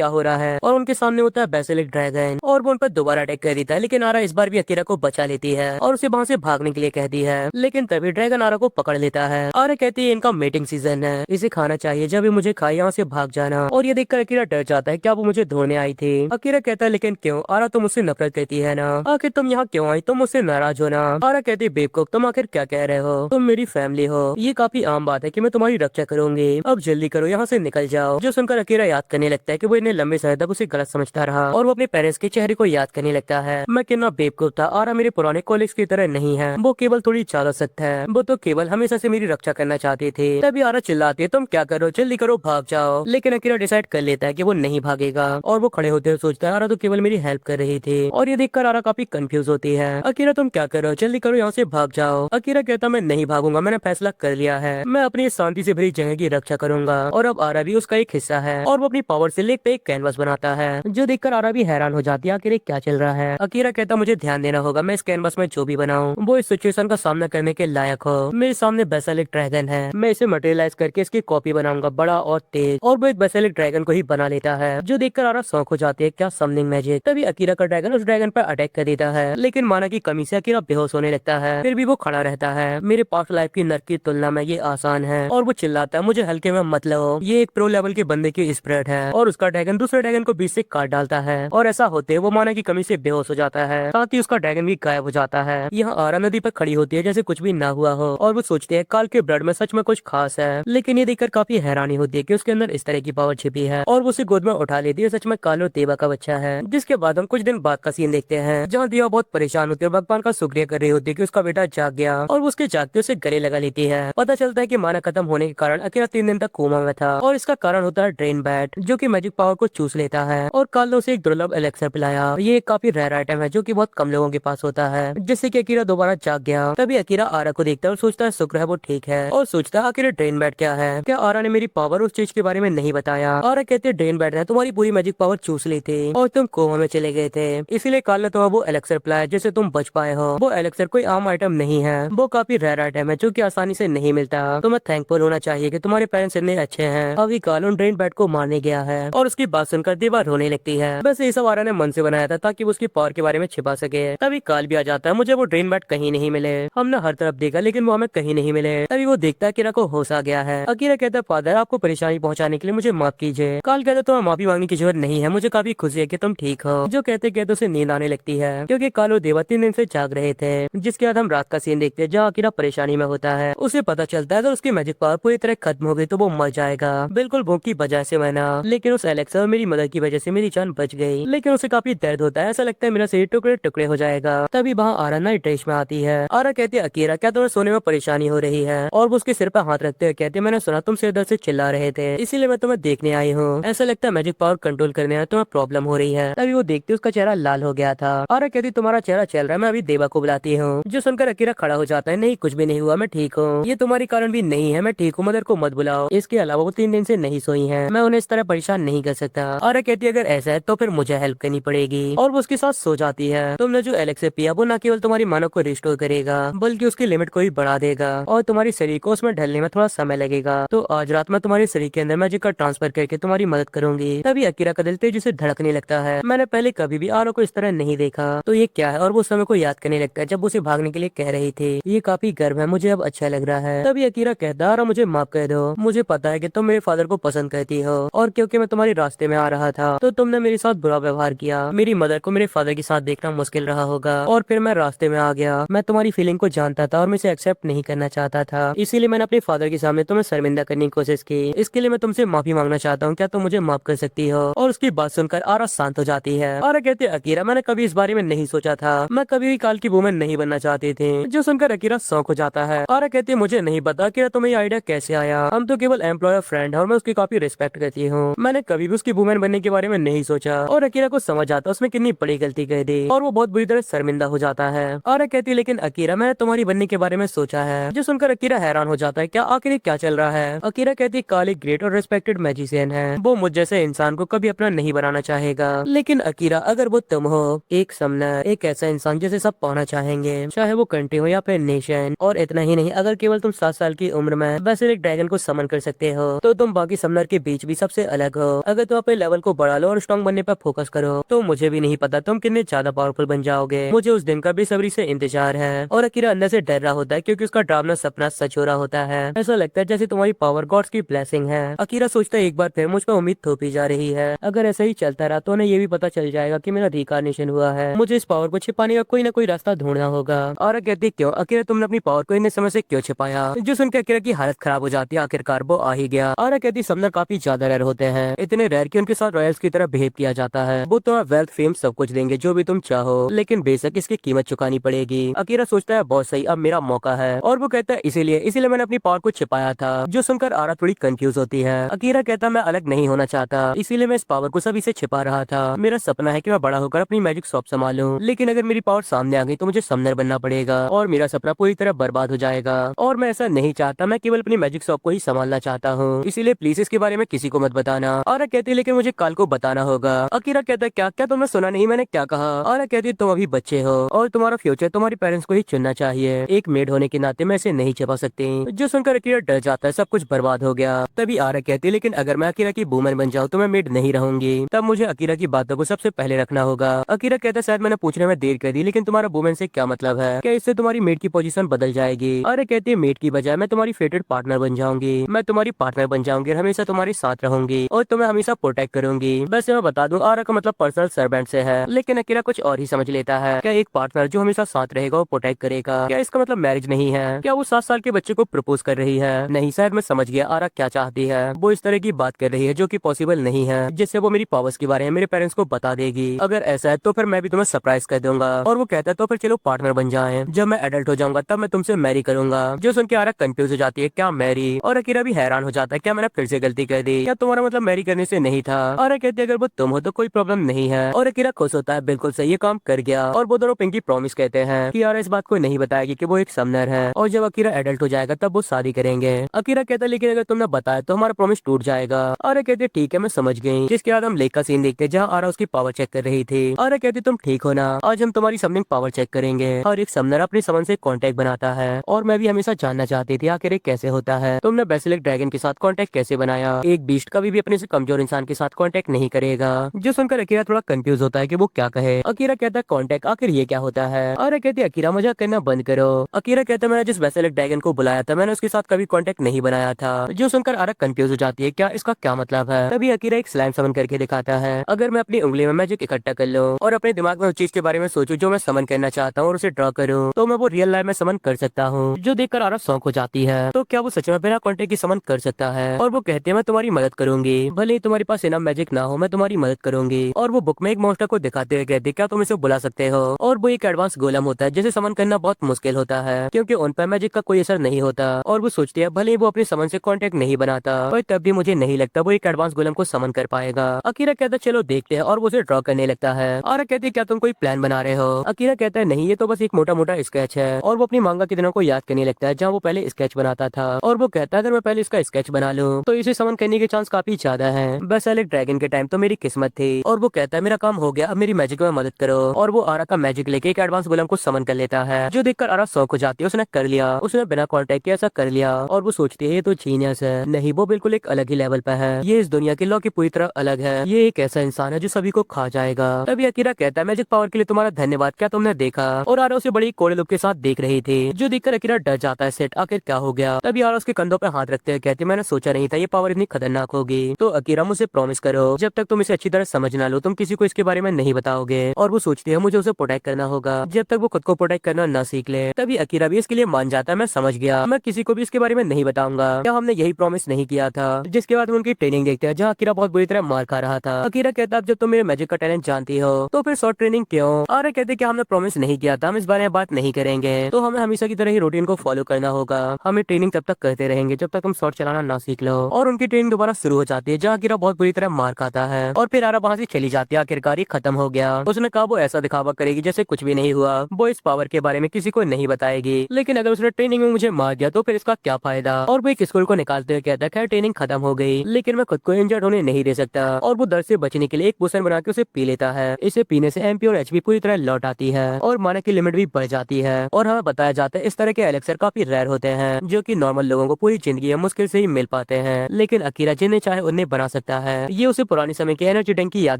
हो रहा है। और उनके सामने होता है बेसिलिक ड्रैगन, और वो उन पर दोबारा अटैक कर देता है। लेकिन आरा इस बार भी अकीरा को बचा लेती है और उसे वहाँ से भागने के लिए कहती है, लेकिन तभी ड्रैगन आरा को पकड़ लेता है। आरा कहती है इनका मीटिंग सीजन है, इसे खाना चाहिए, जब ये मुझे खाए यहाँ से भाग जाना। और ये देखकर अकीरा डर जाता है, क्या वो मुझे ढूंढने आई थी। अकीरा कहता है लेकिन क्यों? आरा तुम मुझसे नफरत करती है ना, आखिर तुम यहाँ क्यों आई? तुम मुझसे नाराज हो ना? आरा कहती है बेवकूफ, तुम आखिर क्या कह रहे हो? तुम मेरी फैमिली हो, ये काफी आम बात है कि मैं तुम्हारी रक्षा करूंगी, अब जल्दी करो यहाँ से निकल जाओ। जो सुनकर अकीरा याद करने लगता है कि वो इन्हें लंबे समय तक उसे गलत समझता रहा और वो अपने पेरेंट्स के चेहरे को याद करने लगता है। मैं कितना बेवकूफ था, आरा मेरे पुराने कॉलेज की तरह नहीं है, वो केवल थोड़ी ज्यादा सख्त है, वो तो केवल हमेशा से मेरी रक्षा करना चाहती थी। तभी आरा चिल्लाती है तुम क्या करो, जल्दी करो, भाग जाओ। लेकिन अकीरा डिसाइड कर लेता है कि वो नहीं भागेगा और वो खड़े होते हुए सोचता है आरा तो केवल मेरी हेल्प कर रही थी। और ये देखकर आरा काफी कंफ्यूज होती है। अकीरा तुम क्या करो, जल्दी करो, यहाँ से भाग जाओ। अकीरा कहता मैं नहीं भागूंगा, मैंने फैसला कर लिया है, मैं अपनी शांति से भरी जगह की रक्षा करूंगा और अब आरा भी उसका एक हिस्सा है। और वो अपनी पावर से लेक पे एक कैनवास बनाता है, जो देखकर आरा भी हैरान हो जाती है आखिर ये क्या चल रहा है। अकीरा कहता मुझे ध्यान देना होगा, मैं इस कैनवास में जो भी बनाऊं वो इस सिचुएशन का सामना करने के लायक हो। मेरे सामने बेसिलिक ड्रैगन है, मैं इसे मटेरियलाइज करके इसकी कॉपी बनाऊंगा, बड़ा और तेज। और वो एक बेसिलिक ड्रैगन को ही बना लेता है, जो देखकर आरा शौक हो जाती है, क्या समथिंग मैजिक। तभी अकीरा का ड्रैगन उस ड्रैगन पर अटैक कर देता है, लेकिन माना की कमी से अकीरा बेहोश होने लगता है, फिर भी वो खड़ा रहता है। मेरे पास्ट लाइफ की नर्क की तुलना में ये आसान है। और वो चिल्लाता है मुझे हल्के में मत लो, ये एक प्रो लेवल के बंदे की स्पिरिट है। और उसका ड्रैगन दूसरे ड्रैगन को बीच से काट डालता है और ऐसा होते वो माना की कमी से बेहोश हो जाता है, साथ ही उसका ड्रैगन भी गायब हो जाता है। यहाँ आरा नदी पर खड़ी होती है जैसे कुछ भी ना हुआ हो और वो सोचते है काल के ब्लड में सच में कुछ खास है। लेकिन ये देखकर काफी हैरानी होती है कि उसके अंदर इस तरह की पावर छिपी है और वो उसे गोद में उठा लेती है, सच में काल और देवा का बच्चा है। जिसके बाद हम कुछ दिन बाद का सीन देखते हैं, जहाँ देवा बहुत परेशान होती है, भगवान का शुक्रिया कर रही होती है कि उसका बेटा जाग गया और वो उसके जागते उसे गले लगा लेती है। पता चलता है कि माना खत्म होने के कारण अकेला 3 दिन तक कोमा में था और इसका कारण होता है ड्रेन बैट, जो कि मैजिक पावर को चूस लेता है। और काल ने उसे एक दुर्लभ एलेक्सर पिलाया, ये एक काफी रेयर आइटम है जो कि बहुत कम लोगों के पास होता है, जिससे कि अकीरा दोबारा जाग गया। तभी अकीरा आरा को देखता है और सोचता है शुक्र है वो ठीक है, और सोचता है आखिर ड्रेन बैट क्या है, क्या आरा ने मेरी पावर उस चीज के बारे में नहीं बताया। आरा कहते ड्रेन बैट ने तुम्हारी पूरी मैजिक पावर चूस ली थी और तुम कोमा में चले गए थे, इसीलिए काल ने तुम्हें वो एलेक्सर पिलाया जिससे तुम बच पाए हो। वो एलेक्सर कोई आम आइटम नहीं है, वो काफी रेयर आइटम है जो कि आसानी से नहीं मिलता। तुम्हें थैंकफुल होना चाहिए कि तुम्हारे पेरेंट्स इतने अच्छे हैं। अभी काल उन ड्रेन बैट को मारने गया है और उसकी बात सुनकर देवा रोने लगती है। बस ये सब आरा ने मन से बनाया था ताकि वो उसकी पावर के बारे में छिपा सके। तभी काल भी आ जाता है, मुझे वो ड्रेन बैट कहीं नहीं मिले, हमने हर तरफ देखा लेकिन वो हमें कहीं नहीं मिले। तभी वो देखता है अकीरा को होश आ गया है। अकीरा कहता है फादर आपको परेशानी पहुंचाने के लिए मुझे माफ कीजिए। काल कहता है तुम्हें माफी मांगने की जरूरत नहीं है, मुझे काफी खुशी है कि तुम ठीक हो। जो कहते कहते उसे नींद आने लगती है क्योंकि काल और देवा 3 दिन से जाग रहे थे। जिसके बाद हम रात का सीन देखते हैं जहाँ अकीरा परेशानी में होता है। उसे पता चलता है अगर उसकी मैजिक पावर पूरी तरह खत्म हो गई तो वो मर जाएगा, बिल्कुल भूख की वजह से मरना। लेकिन उस एलेक्सा और मेरी मदद की वजह से मेरी जान बच गई। लेकिन उसे काफी दर्द होता है, ऐसा लगता है मेरा शरीर टुकड़े टुकड़े हो जाएगा। तभी वहाँ आरा नाइट ड्रेस में आती है। आरा कहती है अकीरा क्या तुम्हें सोने में परेशानी हो रही है, और वो उसके सिर पर हाथ रखते हुए कहते मैंने सुना तुम सिर दर्द से चिल्ला रहे थे, इसीलिए मैं तुम्हें देखने आई हूँ, ऐसा लगता है मैजिक पावर कंट्रोल करने में तुम्हें प्रॉब्लम हो रही है। तभी वो देखती उसका चेहरा लाल हो गया था। आरा कहती तुम्हारा चेहरा चल रहा है, मैं अभी देवा को बुलाती हूँ। जो सुनकर अकीरा खड़ा हो जाता है, नहीं कुछ भी नहीं हुआ, मैं ठीक हूँ, ये तुम्हारी कारण भी नहीं है, मैं ठीक हूँ, मदर को मत बुलाओ। इसके अलावा वो 3 दिन से नहीं सोई है, मैं उन्हें इस तरह परेशान नहीं कर सकता। आरा कहती है अगर ऐसा है तो फिर मुझे हेल्प करनी पड़ेगी, और वो उसके साथ सो जाती है। तुमने जो एलेक्सर पिया वो न केवल तुम्हारी मानव को रिस्टोर करेगा बल्कि उसकी लिमिट को भी बढ़ा देगा और तुम्हारी शरीर को उसमें ढलने में थोड़ा समय लगेगा। तो आज रात में तुम्हारे शरीर के अंदर मैजिक का ट्रांसफर करके तुम्हारी मदद करूंगी। तभी अकीरा का दिल तेजी से धड़कने लगता है। मैंने पहले कभी भी आरा को इस तरह नहीं देखा, तो ये क्या है, और वो समय को याद करने लगता है जब उसे भागने के लिए कह रही थी। ये काफी गर्व है, मुझे अब अच्छा लग रहा है। तभी अकीरा कहता आरा मुझे माफ कर दो, मुझे पता है कि तुम मेरे फादर को पसंद करती हो और क्योंकि मैं तुम्हारे रास्ते में आ रहा था तो तुमने मेरे साथ बुरा व्यवहार किया। मेरी मदर को मेरे फादर के साथ देखना मुश्किल रहा होगा और फिर मैं रास्ते में आ गया। मैं तुम्हारी फीलिंग को जानता था और मैं इसे एक्सेप्ट नहीं करना चाहता था, इसीलिए मैंने अपने फादर के सामने तुम्हें शर्मिंदा करने की कोशिश की। इसके लिए मैं तुमसे माफी मांगना चाहता हूँ, क्या तुम मुझे माफ कर सकती हो? और उसकी बात सुनकर आरा शांत हो जाती है। आरा कहती है अकीरा मैंने कभी इस बारे में नहीं सोचा था, मैं कभी भी काल की वुमेन नहीं बनना चाहती थी। जो सुनकर अकीरा शौक हो जाता है। आरा कहती है मुझे नहीं पता अकीरा तुम्हें ये आइडिया कैसे आया, हम तो केवल एम्प्लॉयर फ्रेंड है और मैं उसकी काफी रिस्पेक्ट करती हूँ, मैंने कभी भी उसकी वुमेन बनने के बारे में नहीं सोचा। और अकीरा को समझ आता उसमें कितनी बड़ी गलती कर दी और वो बहुत बुरी तरह शर्मिंदा हो जाता है। आरा कहती है लेकिन अकीरा मैंने तुम्हारी बनने के बारे में सोचा है। जो सुनकर अकीरा हैरान हो जाता है, क्या आखिर क्या चल रहा है? अकीरा कहती है काल एक ग्रेट और रिस्पेक्टेड मैजिशियन है, वो मुझ जैसे इंसान को कभी अपना नहीं बनाना चाहेगा। लेकिन अकीरा अगर वो तुम हो, एक समनर, एक ऐसा इंसान जिसे सब पाना चाहेंगे, चाहे वो कंट्री हो या फिर नेशन। और इतना ही नहीं, अगर केवल तुम 7 साल की उम्र में वैसे एक ड्रैगन को समन कर सकते हो तो तुम बाकी समनर के बीच भी सबसे अलग हो। अगर तुम अपने लेवल को बढ़ा लो और स्ट्रॉन्ग बनने पर फोकस करो तो मुझे भी नहीं पता तुम कितने ज्यादा पावरफुल बन जाओगे। मुझे उस दिन का बेसब्री से इंतजार है। और अकीरा अंदर से डर रहा होता है क्योंकि उसका डरावना सपना सच हो रहा होता है। ऐसा लगता है जैसे तुम्हारी पावर गॉड्स की ब्लेसिंग है। अकीरा सोचता है एक बार फिर मुझ पर उम्मीद थोपी जा रही है। अगर ऐसा ही चलता रहा तो उन्हें ये भी पता चल जाएगा कि मेरा रिकार्नेशन हुआ है। मुझे इस पावर को छिपाने का कोई ना कोई रास्ता ढूंढना होगा। और कहती क्यों अकीरा तुमने अपनी पावर को इतने समय से क्यों छिपाया। जो सुनकर अकीरा की हालत खराब हो जाती है। आखिरकार वो आ ही गया। और कहती समनर काफी ज्यादा रेयर होते हैं, इतने रेयर कि उनके साथ रॉयल्स की तरह बिहेव किया जाता है। वो तुम्हें वेल्थ फेम सब कुछ देंगे जो भी तुम चाहो, लेकिन बेशक इसकी कीमत चुकानी पड़ेगी। अकीरा सोचता है बहुत सही, अब मेरा मौका है। और वो कहता है इसीलिए मैंने अपनी पावर को छिपाया था। जो सुनकर आरा थोड़ी कंफ्यूज होती है। अकीरा कहता मैं अलग नहीं होना चाहता, इसीलिए मैं इस पावर को सभी से छिपा रहा था। मेरा सपना है कि मैं बड़ा होकर अपनी मैजिक शॉप संभालूं, लेकिन अगर मेरी पावर सामने आ गई तो मुझे समनर बनना पड़ेगा और मेरा सपना पूरी तरह बर्बाद हो जाएगा। और मैं ऐसा नहीं चाहता, मैं केवल अपनी मैजिक शॉप को ही संभालना चाहता हूँ, इसीलिए प्लीज इसके बारे में किसी को मत बताना। आरा कहती है लेकिन मुझे कल को बताना होगा। अकीरा कहता है क्या क्या तुमने सुना नहीं मैंने क्या कहा। आरा कहती है तुम अभी बच्चे हो और तुम्हारा फ्यूचर तुम्हारे पेरेंट्स को ही चुनना चाहिए। एक मेड होने के नाते मैं इसे नहीं छिपा सकती। जो सुनकर अकीरा डर जाता है, सब कुछ बर्बाद हो गया। तभी आरा कहती है लेकिन अगर मैं अकीरा की वूमन बन जाऊँ तो मैं मेड नहीं रहूंगी, तब मुझे अकीरा की बातों को सबसे पहले रखना होगा। अकीरा कहता है शायद मैंने पूछने में देर कर दी, लेकिन तुम्हारा वूमन से क्या मतलब है, क्या इससे तुम्हारी मेड की पोजीशन बदल जाएगी। आरा कहती है मेड की बजाय मैं तुम्हारी फेवरेट पार्टनर बन जाऊंगी। मैं तुम्हारी पार्टनर बन जाऊंगी और हमेशा तुम्हारे साथ रहूंगी और तुम्हें हमेशा प्रोटेक्ट करूंगी। बस मैं बता दूं आरा का मतलब पर्सनल सर्वेंट से है, लेकिन अकीरा कुछ और ही समझ लेता है। क्या एक पार्टनर जो हमेशा साथ रहेगा और प्रोटेक्ट करेगा, क्या इसका मतलब मैरिज नहीं है। क्या वो 7 साल के बच्चे को प्रपोज कर रही है। नहीं, शायद मैं समझ गया आरा क्या चाहती है। वो इस तरह की बात कर रही है जो कि पॉसिबल नहीं है, जिससे वो मेरी पावर्स के बारे में मेरे पेरेंट्स को बता देगी। अगर ऐसा है तो फिर मैं भी तुम्हें सरप्राइज कर दूंगा। और वो कहता है तो फिर चलो पार्टनर बन जाएं। जब मैं एडल्ट हो जाऊंगा तब मैं तुमसे मैरी करूंगा। जो सुन के आरा कंफ्यूज हो जाती है, क्या मैरी। और अकीरा भी हैरान हो जाता है, क्या मैंने फिर से गलती कर दी, क्या तुम्हारा मतलब मैरी करने से नहीं था। और कहती है अगर वो तुम हो तो कोई प्रॉब्लम नहीं है। और अकीरा खुश होता है, बिल्कुल सही ये काम कर गया। और वो दोनों पिंकी प्रॉमिस कहते हैं कि यार इस बात को नहीं बताएगी कि वो एक समनर है, और जब अकीरा एडल्ट हो जाएगा तब वो शादी करेंगे। अकीरा कहता है लेकिन अगर तुमने बताया तो हमारा प्रॉमिस टूट जाएगा। और कहते ठीक है मैं समझ गई। जिसके बाद हम लेक का सीन देखते जहाँ आरा उसकी पावर चेक कर रही थी। और कहती तुम ठीक हो ना, आज हम तुम्हारी समनिंग पावर चेक करेंगे। और एक समनर अपनी समन से कांटेक्ट बनाता है, और मैं भी हमेशा जानना चाहती थी आखिर ये कैसे होता है। तुमने बेसिलिक ड्रैगन के साथ कांटेक्ट कैसे बनाया। एक बीस्ट कभी भी अपने से कमजोर इंसान के साथ कांटेक्ट नहीं करेगा। जो सुनकर अकीरा थोड़ा कंफ्यूज होता है कि वो क्या कहे। अकीरा कहता है कांटेक्ट आखिर ये क्या होता है। और कहती है अकीरा मजाक करना बंद करो। अकीरा कहता है मैंने जिस बेसिलिक ड्रैगन को बुलाया था मैंने उसके साथ कभी कांटेक्ट नहीं बनाया था। जो सुनकर आरा कंफ्यूज हो जाती है, क्या इसका क्या मतलब है। तभी अकीरा एक स्लाइम समन करके दिखाता है। अगर मैं अपनी उंगली में मैजिक इकट्ठा कर लूं और अपने दिमाग में उस चीज के बारे में सोचूं जो मैं समन करना चाहता हूँ और उसे ड्रॉ करूँ, तो मैं वो रियल लाइफ में समन कर सकता हूँ। जो देखकर आरा शौक हो जाती है, तो क्या वो सच में बिना कांटेक्ट की समन कर सकता है। और वो कहते हैं मैं तुम्हारी मदद करूंगी, भले ही तुम्हारे पास इनफ मैजिक ना हो, मैं तुम्हारी मदद करूंगी। और वो बुक में एक मॉन्स्टर को दिखाते हुए कहते क्या तुम इसे बुला सकते हो। और वो एक एडवांस गोलम होता है जिसे समन करना बहुत मुश्किल होता है क्योंकि उन पर मैजिक का कोई असर नहीं होता। और वो सोचती है भले ही वो अपने समन से कांटेक्ट नहीं बनाता, पर तब भी मुझे नहीं लगता वो एक एडवांस गोलम को समन कर पाएगा। अकीरा कहता है चलो देखते हैं, और वो उसे ड्रॉ करने लगता है। और कहती है क्या तुम कोई प्लान बना रहे हो। अकीरा कहता है नहीं, ये तो बस एक मोटा मोटा स्केच है। और वो अपनी मांगा के दिनों को याद करने लगता है जहाँ वो पहले स्केच बनाता था। और वो कहता है अगर मैं पहले इसका स्केच बना लूं तो इसे समन करने के चांस काफी ज्यादा है। बस एक ड्रैगन के टाइम तो मेरी किस्मत थी। और वो कहता है मेरा काम हो गया, अब मेरी मैजिक में मदद करो। और वो आरा का मैजिक लेके एक एडवांस गोलम को समन कर लेता है। जो देखकर आरा शौक हो जाती है, उसने कर लिया, उसने बिना कांटेक्ट के ऐसा कर लिया। और वो सोचती है ये तो जीनियस है। नहीं, वो बिल्कुल एक अलग ही लेवल पे है, ये इस दुनिया के लॉ की पूरी तरह अलग है। ये एक ऐसा इंसान है जो सभी को खा जाएगा। तभी अकीरा कहता है मैजिक पावर के लिए तुम्हारा धन्यवाद, क्या तुमने देखा। और आरा उसे बड़ी कोड़े लुक के साथ देख रही थी। जो देखकर अकीरा डर जाता है, सेट आखिर क्या हो गया। तभी आरा उसके कंधों पे हाथ रखते हुए कहती मैंने सोचा नहीं था ये पावर इतनी खतरनाक होगी। तो अकीरा मुझे प्रॉमिस करो जब तक तुम इसे अच्छी तरह समझ ना लो तुम किसी को इसके बारे में नहीं बताओगे। और वो सोचती है मुझे उसे प्रोटेक्ट करना होगा जब तक वो खुद को प्रोटेक्ट करना ना सीख ले। तभी अकीरा भी इसके लिए मान जाता है, मैं समझ गया, मैं किसी को भी इसके बारे में नहीं बताऊंगा। क्या हमने यही प्रॉमिस नहीं किया था। जिसके बाद उनकी ट्रेनिंग देखते हैं जहाँ अकीरा बहुत बुरी तरह मार खा रहा था। अकीरा कहता जब तुम मेरे मैजिक का टैलेंट जानती हो तो फिर शॉर्ट ट्रेनिंग क्यों। और कहते क्या हमने प्रॉमिस नहीं किया था, हम इस बारे में बात नहीं करेंगे, तो हमें हमेशा की तरह ही रूटीन को फॉलो करना होगा। हमें ट्रेनिंग तब तक करते रहेंगे जब तक तुम शॉर्ट चलाना ना सीख लो। और उनकी ट्रेनिंग दोबारा शुरू हो जाती है जहाँ अकीरा बहुत बुरी तरह मार खाता है। और फिर आरा वहाँ से चली जाती है। आखिरकार खत्म हो गया। उसने कहा वो ऐसा दिखावा करेगी जैसे कुछ भी नहीं हुआ, वो इस पावर के बारे में किसी को नहीं बताएगी। लेकिन अगर उसने ट्रेनिंग में मुझे मार दिया तो फिर इसका क्या फायदा। और वो एक स्कूल को निकालते हुए कहता है खैर ट्रेनिंग खत्म हो गई, लेकिन मैं खुद को इंजर्ड होने नहीं दे सकता। और वो दर्द से बचने के लिए एक पोशन बना के उसे पी लेता है। इसे पीने से एमपी और एचपी पूरी तरह लौट आती है और माना की लिमिट भी बढ़ जाती है। और हमें बताया जाता है इस तरह के एलेक्सर काफी रेयर होते हैं जो कि नॉर्मल लोगों को पूरी जिंदगी में मुश्किल से ही मिल पाते हैं, लेकिन अकीरा जिन्हें चाहे उन्हें बना सकता है। ये उसे पुराने समय के एनर्जी ड्रिंक की याद